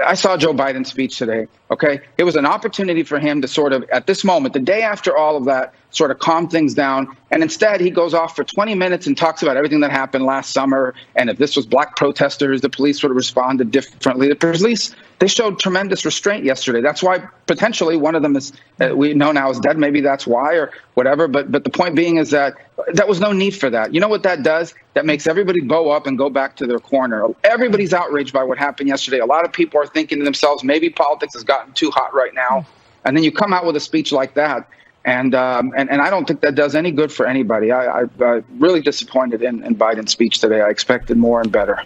I saw Joe Biden's speech today, okay? It was an opportunity for him to sort of, at this moment, the day after all of that, sort of calm things down. And instead, he goes off for 20 minutes and talks about everything that happened last summer. And if this was black protesters, the police would have responded differently. The police, they showed tremendous restraint yesterday. That's why potentially one of them is, we know now is dead. Maybe that's why or whatever. But the point being is that there was no need for that. You know what that does? That makes everybody bow up and go back to their corner. Everybody's outraged by what happened yesterday. A lot of people are thinking to themselves, maybe politics has gotten too hot right now. And then you come out with a speech like that. And I don't think that does any good for anybody. I'm really disappointed in Biden's speech today. I expected more and better.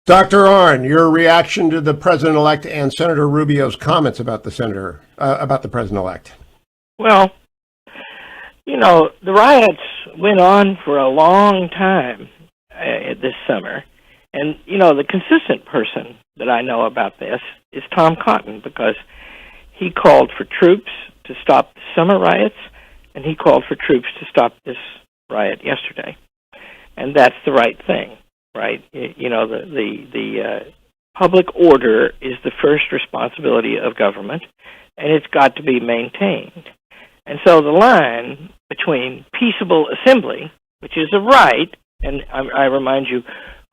Dr. Arnn, your reaction to the president-elect and Senator Rubio's comments about the president-elect. Well, you know, the riots went on for a long time this summer. And, you know, the consistent person that I know about this is Tom Cotton, because he called for troops to stop the summer riots, and he called for troops to stop this riot yesterday. And that's the right thing, right? You know, the public order is the first responsibility of government, and it's got to be maintained. And so the line between peaceable assembly, which is a right, and I remind you,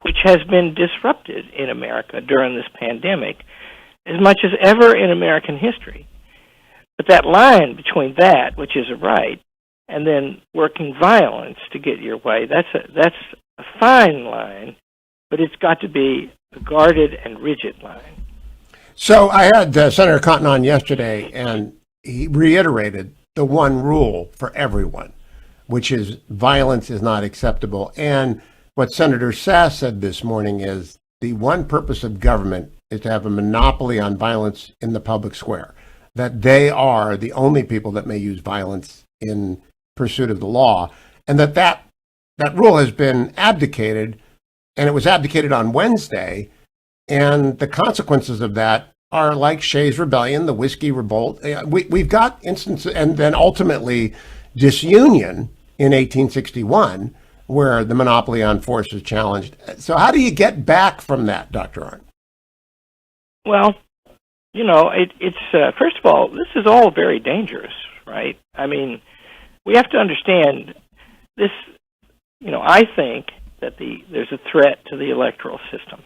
which has been disrupted in America during this pandemic as much as ever in American history. But that line between that, which is a right, and then working violence to get your way. That's a fine line, but it's got to be a guarded and rigid line. So I had Senator Cotton on yesterday, and he reiterated the one rule for everyone, which is violence is not acceptable. And what Senator Sasse said this morning is the one purpose of government is to have a monopoly on violence in the public square, that they are the only people that may use violence in pursuit of the law, and that rule has been abdicated, and it was abdicated on Wednesday, and the consequences of that are like Shays' Rebellion, the Whiskey Revolt. We've got instances, and then ultimately disunion in 1861, where the monopoly on force is challenged. So how do you get back from that, Dr. Arnn? Well, you know, it's first of all, this is all very dangerous, right? I mean, we have to understand this. You know, I think that there's a threat to the electoral system.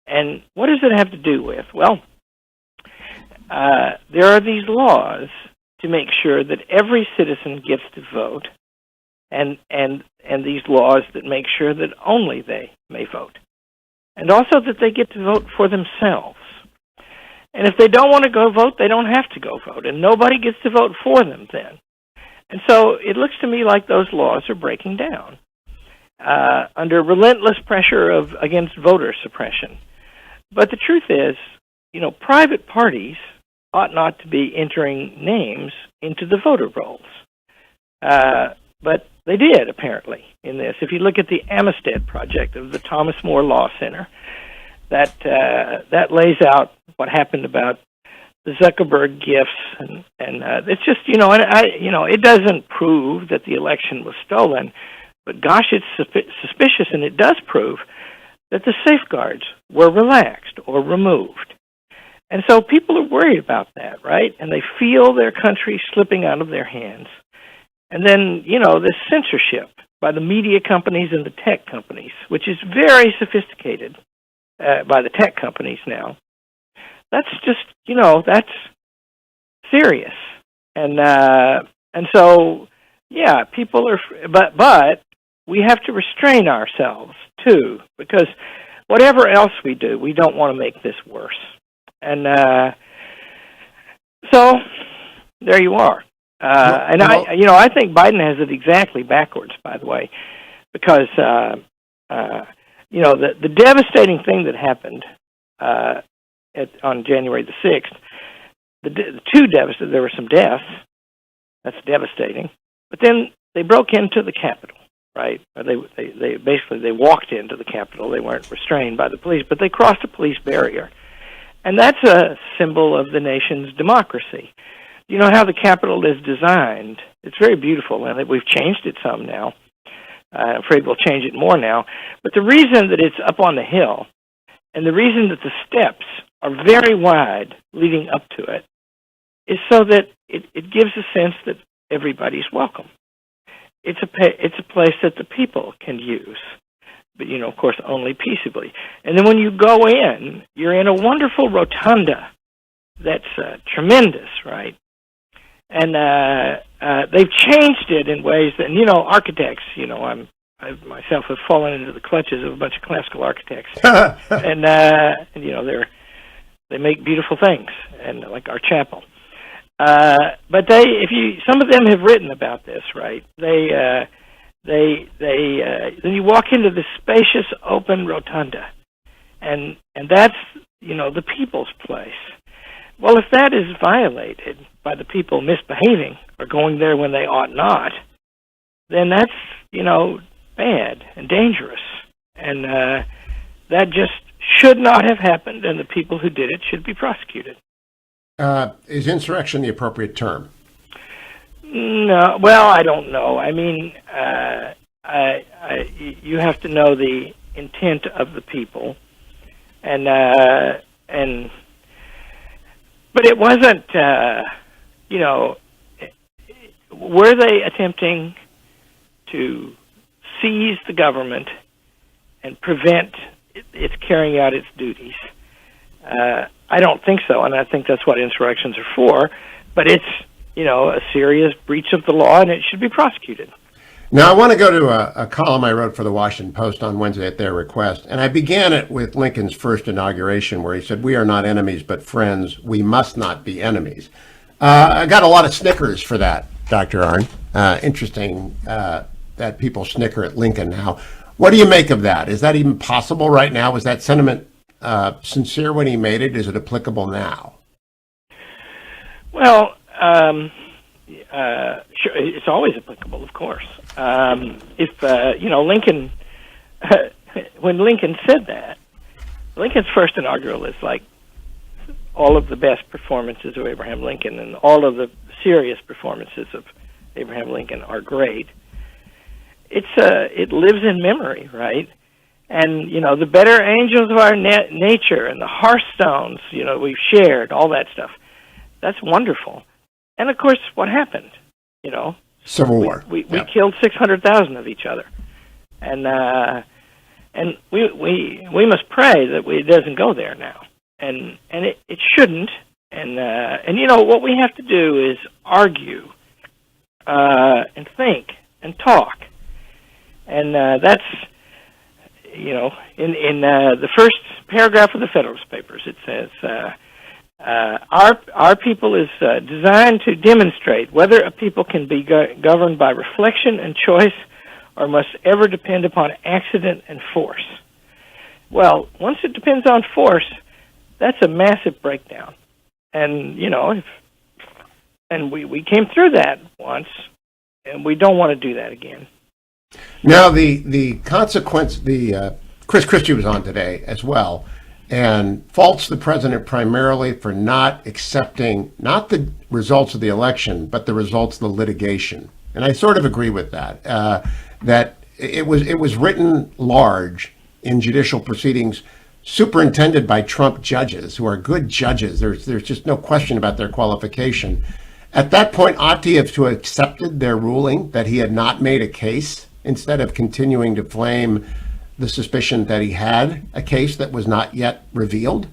And what does it have to do with? Well, there are these laws to make sure that every citizen gets to vote, and these laws that make sure that only they may vote, and also that they get to vote for themselves. And if they don't want to go vote, they don't have to go vote, and nobody gets to vote for them then. And so it looks to me like those laws are breaking down under relentless pressure against voter suppression. But the truth is, you know, private parties ought not to be entering names into the voter rolls. But they did, apparently, in this. If you look at the Amistad Project of the Thomas More Law Center, that lays out what happened about the Zuckerberg gifts, and it's just, you know, it doesn't prove that the election was stolen, but gosh, it's suspicious, and it does prove that the safeguards were relaxed or removed. And so people are worried about that, right? And they feel their country slipping out of their hands. And then, you know, this censorship by the media companies and the tech companies, which is very sophisticated by the tech companies now, that's just, you know, that's serious. And so, yeah, people are, but we have to restrain ourselves, too, because whatever else we do, we don't want to make this worse. And so there you are. I think Biden has it exactly backwards, by the way, because, you know, the devastating thing that happened on January the 6th, there were some deaths. That's devastating. But then they broke into the Capitol, right? Or they basically walked into the Capitol. They weren't restrained by the police, but they crossed a police barrier. And that's a symbol of the nation's democracy. You know how the Capitol is designed. It's very beautiful, and we've changed it some now. I'm afraid we'll change it more now. But the reason that it's up on the hill, and the reason that the steps are very wide leading up to it, is so that it gives a sense that everybody's welcome. It's a place that the people can use, but, you know, of course, only peaceably. And then when you go in, you're in a wonderful rotunda that's tremendous, right? And they've changed it in ways that, you know, architects, you know, I myself have fallen into the clutches of a bunch of classical architects, and you know, they make beautiful things, and like our chapel. But some of them have written about this, right? Then you walk into this spacious open rotunda, and that's, you know, the people's place. Well, if that is violated by the people misbehaving or going there when they ought not, then that's, you know, bad and dangerous. And that just should not have happened, and the people who did it should be prosecuted. Is insurrection the appropriate term? No, well, I don't know. I mean, you have to know the intent of the people, but it wasn't, you know, were they attempting to seize the government and prevent its carrying out its duties? I don't think so, and I think that's what insurrections are for. But a serious breach of the law, and it should be prosecuted. Now, I want to go to a column I wrote for the Washington Post on Wednesday at their request, and I began it with Lincoln's first inauguration, where he said, "We are not enemies, but friends. We must not be enemies." I got a lot of snickers for that, Dr. Arnn. Interesting that people snicker at Lincoln now. What do you make of that? Is that even possible right now? Was that sentiment sincere when he made it? Is it applicable now? Well, sure, it's always applicable, of course. If Lincoln, when Lincoln said that, Lincoln's first inaugural is like all of the best performances of Abraham Lincoln, and all of the serious performances of Abraham Lincoln are great. It lives in memory, right? And the better angels of our nature and the hearthstones, we've shared, all that stuff. That's wonderful. And of course, what happened? Civil War. We killed 600,000 of each other, and we must pray that it doesn't go there now, and it shouldn't. And what we have to do is argue, and think and talk, and that's in the first paragraph of the Federalist Papers, it says. Our people is designed to demonstrate whether a people can be governed by reflection and choice, or must ever depend upon accident and force. Well, once it depends on force, that's a massive breakdown. And and we came through that once, and we don't want to do that again. Now, the consequence, Chris Christie was on today as well, and faults the president primarily for not accepting not the results of the election, but the results of the litigation. And I sort of agree with that. That it was written large in judicial proceedings, superintended by Trump judges who are good judges. There's just no question about their qualification. At that point, ought he have to have accepted their ruling that he had not made a case, instead of continuing to flame the suspicion that he had a case that was not yet revealed?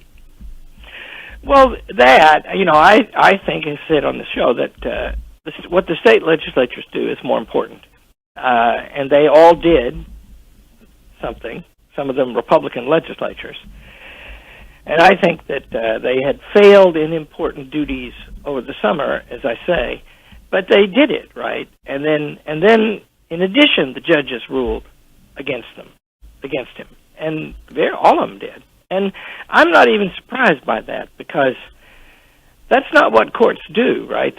Well, that, I think I said on the show that what the state legislatures do is more important. And they all did something, some of them Republican legislatures. And I think that they had failed in important duties over the summer, as I say, but they did it, right? And then in addition, the judges ruled against him. And all of them did. And I'm not even surprised by that, because that's not what courts do, right?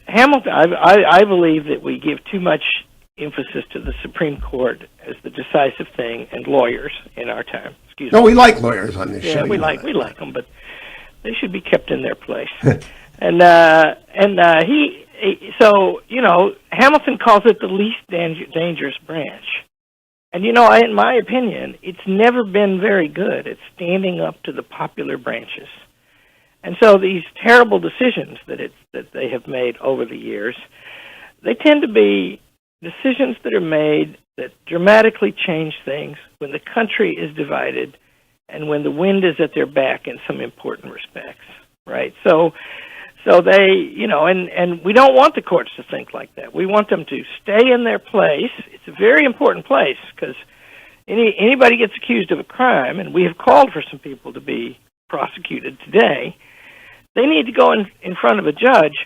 Hamilton, I believe that we give too much emphasis to the Supreme Court as the decisive thing, and lawyers in our time. Excuse me. No, we like lawyers on this show. Yeah, we like them, but they should be kept in their place. Hamilton calls it the least dangerous branch. And, in my opinion, it's never been very good at standing up to the popular branches. And so these terrible decisions that they have made over the years, they tend to be decisions that are made that dramatically change things when the country is divided and when the wind is at their back in some important respects, right? So they, and we don't want the courts to think like that. We want them to stay in their place. It's a very important place, because anybody gets accused of a crime, and we have called for some people to be prosecuted today, they need to go in front of a judge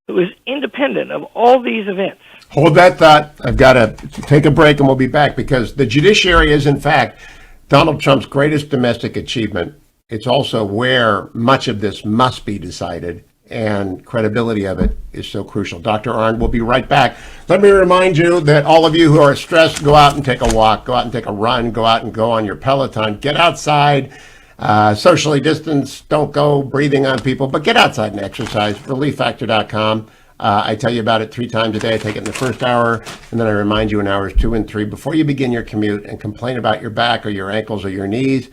who is independent of all these events. Hold that thought. I've got to take a break, and we'll be back, because the judiciary is, in fact, Donald Trump's greatest domestic achievement. It's also where much of this must be decided, and credibility of it is so crucial. Dr. Arnn will be right back. Let me remind you that all of you who are stressed, go out and take a walk, go out and take a run, go out and go on your Peloton, get outside, socially distance, don't go breathing on people, but get outside and exercise. ReliefFactor.com. I tell you about it 3 times a day. I take it in the first hour, and then I remind you in hours 2 and 3 before you begin your commute and complain about your back or your ankles or your knees.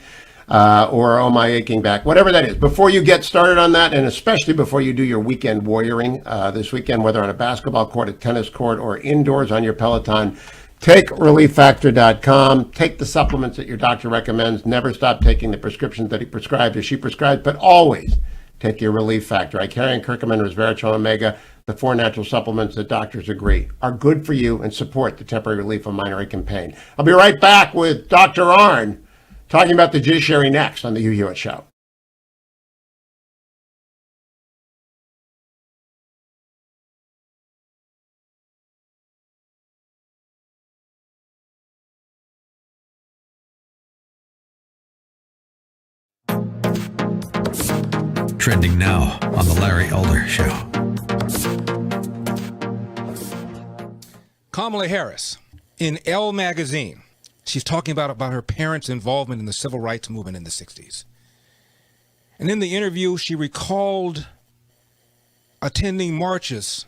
Or oh, my aching back, whatever that is. Before you get started on that, and especially before you do your weekend warrioring this weekend, whether on a basketball court, a tennis court, or indoors on your Peloton, take ReliefFactor.com. Take the supplements that your doctor recommends. Never stop taking the prescriptions that he prescribes or she prescribes, but always take your relief factor. Icarian, curcumin, resveratrol, omega, the 4 natural supplements that doctors agree are good for you and support the temporary relief of minor ache and pain. I'll be right back with Dr. Arnn talking about the judiciary next on the Hugh Hewitt Show. Trending now on The Larry Elder Show. Kamala Harris in Elle magazine. She's talking about her parents' involvement in the civil rights movement in the 60s. And in the interview, she recalled attending marches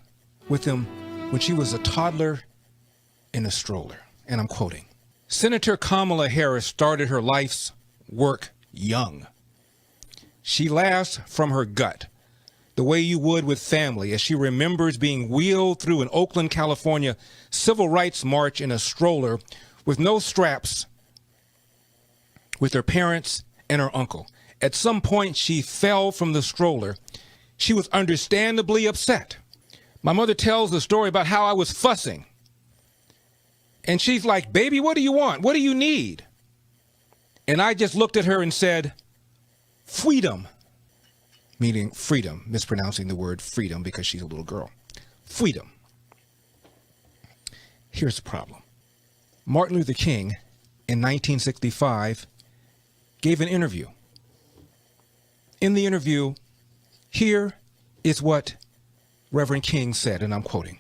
with them when she was a toddler in a stroller. And I'm quoting, Senator Kamala Harris started her life's work young. She laughs from her gut, the way you would with family, as she remembers being wheeled through an Oakland, California civil rights march in a stroller with no straps with her parents and her uncle. At some point, she fell from the stroller. She was understandably upset. My mother tells the story about how I was fussing. And she's like, baby, what do you want? What do you need? And I just looked at her and said, freedom, meaning freedom, mispronouncing the word freedom because she's a little girl. Freedom. Here's the problem. Martin Luther King in 1965 gave an interview. In the interview, here is what Reverend King said, and I'm quoting.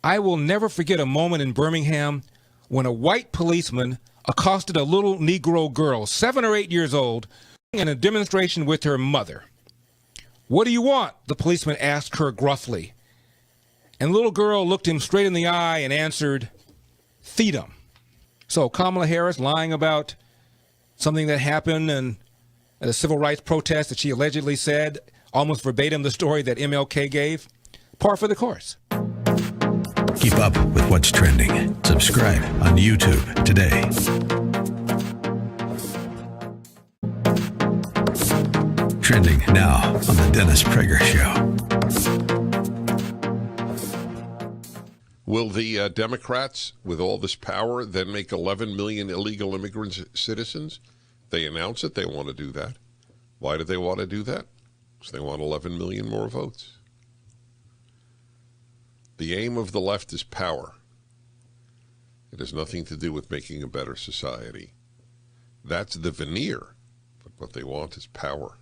I will never forget a moment in Birmingham when a white policeman accosted a little Negro girl, 7 or 8 years old, in a demonstration with her mother. What do you want? The policeman asked her gruffly. And the little girl looked him straight in the eye and answered, freedom. So Kamala Harris lying about something that happened at a civil rights protest that she allegedly said, almost verbatim the story that MLK gave, par for the course. Keep up with what's trending. Subscribe on YouTube today. Trending now on the Dennis Prager Show. Will the Democrats, with all this power, then make 11 million illegal immigrants citizens? They announce it. They want to do that. Why do they want to do that? Because they want 11 million more votes. The aim of the left is power. It has nothing to do with making a better society. That's the veneer, but what they want is power.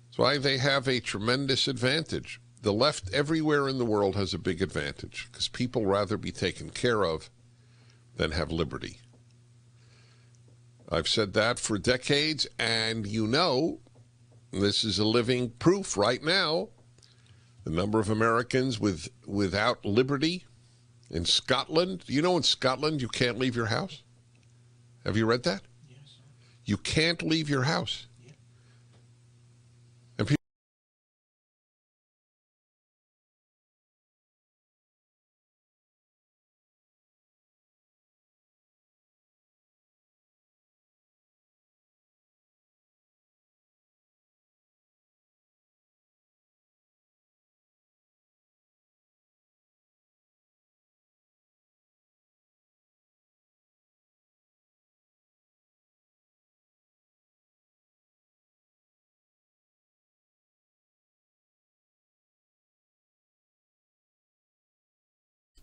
That's why they have a tremendous advantage. The left everywhere in the world has a big advantage because people rather be taken care of than have liberty. I've said that for decades, and you know, this is a living proof right now. The number of Americans without liberty in Scotland. You know, in Scotland, you can't leave your house. Have you read that? Yes. You can't leave your house. Yeah. And people.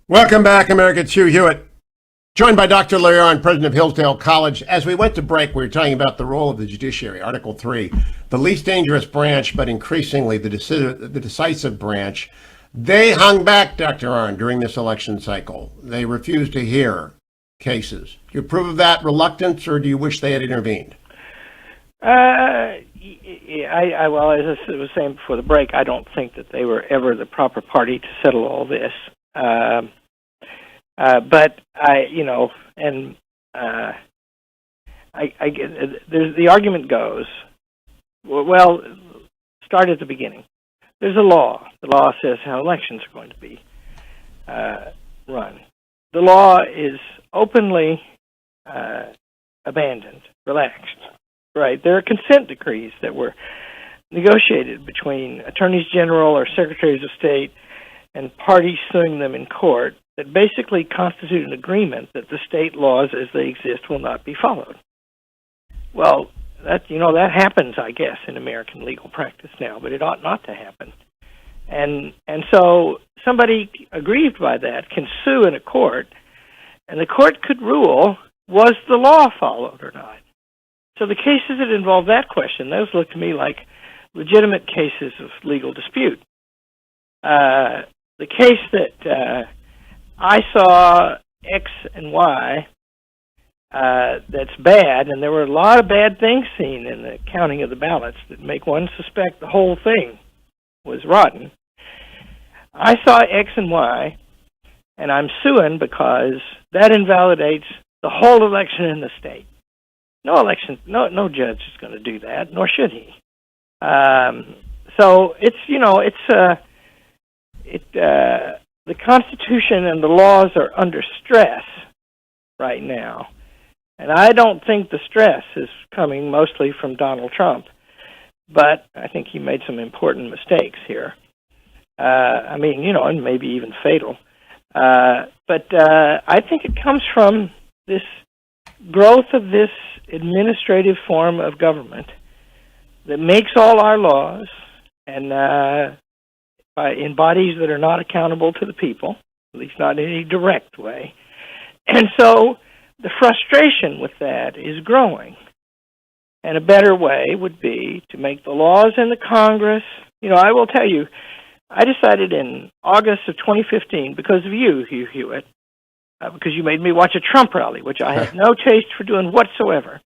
Welcome back, America. It's Hugh Hewitt, joined by Dr. Larry Arnn, president of Hillsdale College. As we went to break, we were talking about the role of the judiciary, Article 3, the least dangerous branch, but increasingly the decisive branch. They hung back, Dr. Arnn, during this election cycle. They refused to hear cases. Do you approve of that reluctance, or do you wish they had intervened? Well, as I was saying before the break, I don't think that they were ever the proper party to settle all this. But the argument goes, well, start at the beginning. There's a law. The law says how elections are going to be run. The law is openly abandoned, relaxed. Right? There are consent decrees that were negotiated between attorneys general or secretaries of state and parties suing them in court that basically constitute an agreement that the state laws as they exist will not be followed. Well, that happens, I guess, in American legal practice now, but it ought not to happen. And so somebody aggrieved by that can sue in a court, and the court could rule, was the law followed or not? So the cases that involve that question, those look to me like legitimate cases of legal dispute. The case that I saw, X and Y, that's bad, and there were a lot of bad things seen in the counting of the ballots that make one suspect the whole thing was rotten. I saw X and Y, and I'm suing because that invalidates the whole election in the state. No judge is going to do that, nor should he. So the Constitution and the laws are under stress right now. And I don't think the stress is coming mostly from Donald Trump, but I think he made some important mistakes here. And maybe even fatal. But I think it comes from this growth of this administrative form of government that makes all our laws and in bodies that are not accountable to the people, at least not in any direct way. And so the frustration with that is growing. And a better way would be to make the laws in the Congress. I will tell you, I decided in August of 2015, because of you, Hugh Hewitt, because you made me watch a Trump rally, which I had no taste for doing whatsoever.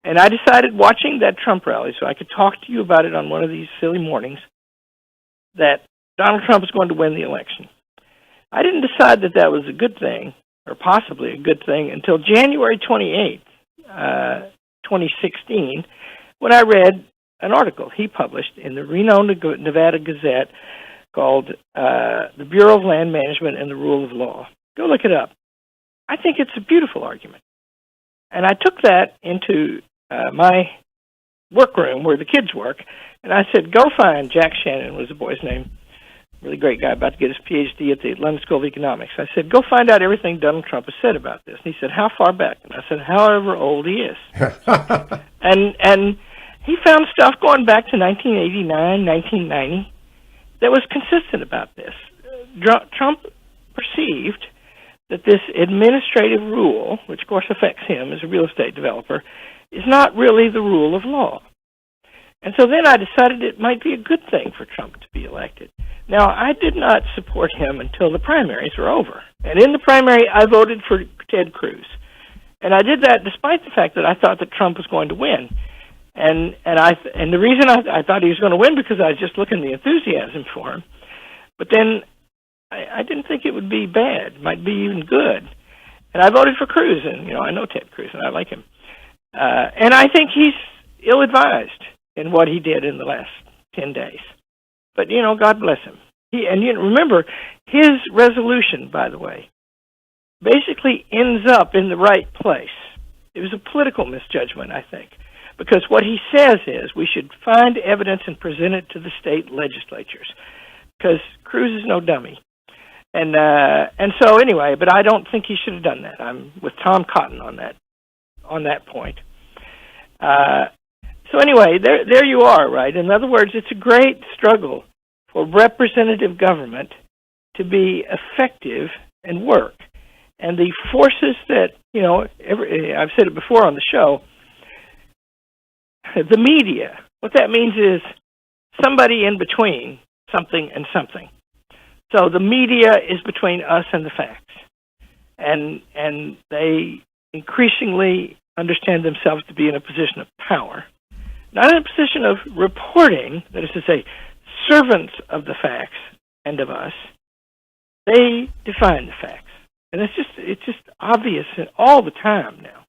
And I decided watching that Trump rally, so I could talk to you about it on one of these silly mornings, that Donald Trump was going to win the election. I didn't decide that that was a good thing, or possibly a good thing, until January 28th, 2016, when I read an article he published in the Reno, Nevada Gazette called The Bureau of Land Management and the Rule of Law. Go look it up. I think it's a beautiful argument. And I took that into my workroom where the kids work, and I said, go find Jack Shannon, was the boy's name, really great guy, about to get his PhD at the London School of Economics. I said, go find out everything Donald Trump has said about this. And he said, how far back? And I said, however old he is. and he found stuff going back to 1989, 1990 that was consistent about this. Trump perceived that this administrative rule, which of course affects him as a real estate developer, is not really the rule of law. And so then I decided it might be a good thing for Trump to be elected. Now, I did not support him until the primaries were over. And in the primary, I voted for Ted Cruz. And I did that despite the fact that I thought that Trump was going to win. And the reason I thought he was going to win because I was just looking at the enthusiasm for him. But then I didn't think it would be bad. It might be even good. And I voted for Cruz, and I know Ted Cruz, and I like him. And I think he's ill-advised in what he did in the last 10 days. But, God bless him. Remember, his resolution, by the way, basically ends up in the right place. It was a political misjudgment, I think, because what he says is we should find evidence and present it to the state legislatures, because Cruz is no dummy. And so anyway, but I don't think he should have done that. I'm with Tom Cotton on that point. So anyway, there you are, right? In other words, it's a great struggle for representative government to be effective and work. And the forces that, I've said it before on the show, the media, what that means is somebody in between something and something. So the media is between us and the facts. And they increasingly understand themselves to be in a position of power. Not in a position of reporting, that is to say, servants of the facts and of us. They define the facts. And it's just obvious all the time now.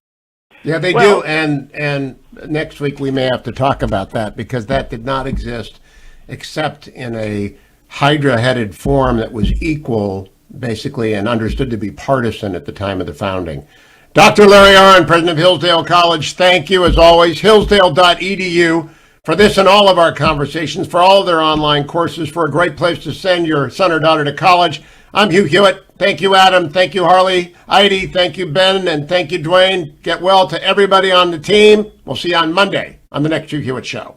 Yeah, they do. And next week we may have to talk about that, because that did not exist except in a hydra-headed form that was equal, basically, and understood to be partisan at the time of the founding. Dr. Larry Arnn, president of Hillsdale College, thank you as always. Hillsdale.edu For this and all of our conversations, for all of their online courses, for a great place to send your son or daughter to college, I'm Hugh Hewitt. Thank you, Adam. Thank you, Harley. Heidi, thank you, Ben, and thank you, Dwayne. Get well to everybody on the team. We'll see you on Monday on the next Hugh Hewitt Show.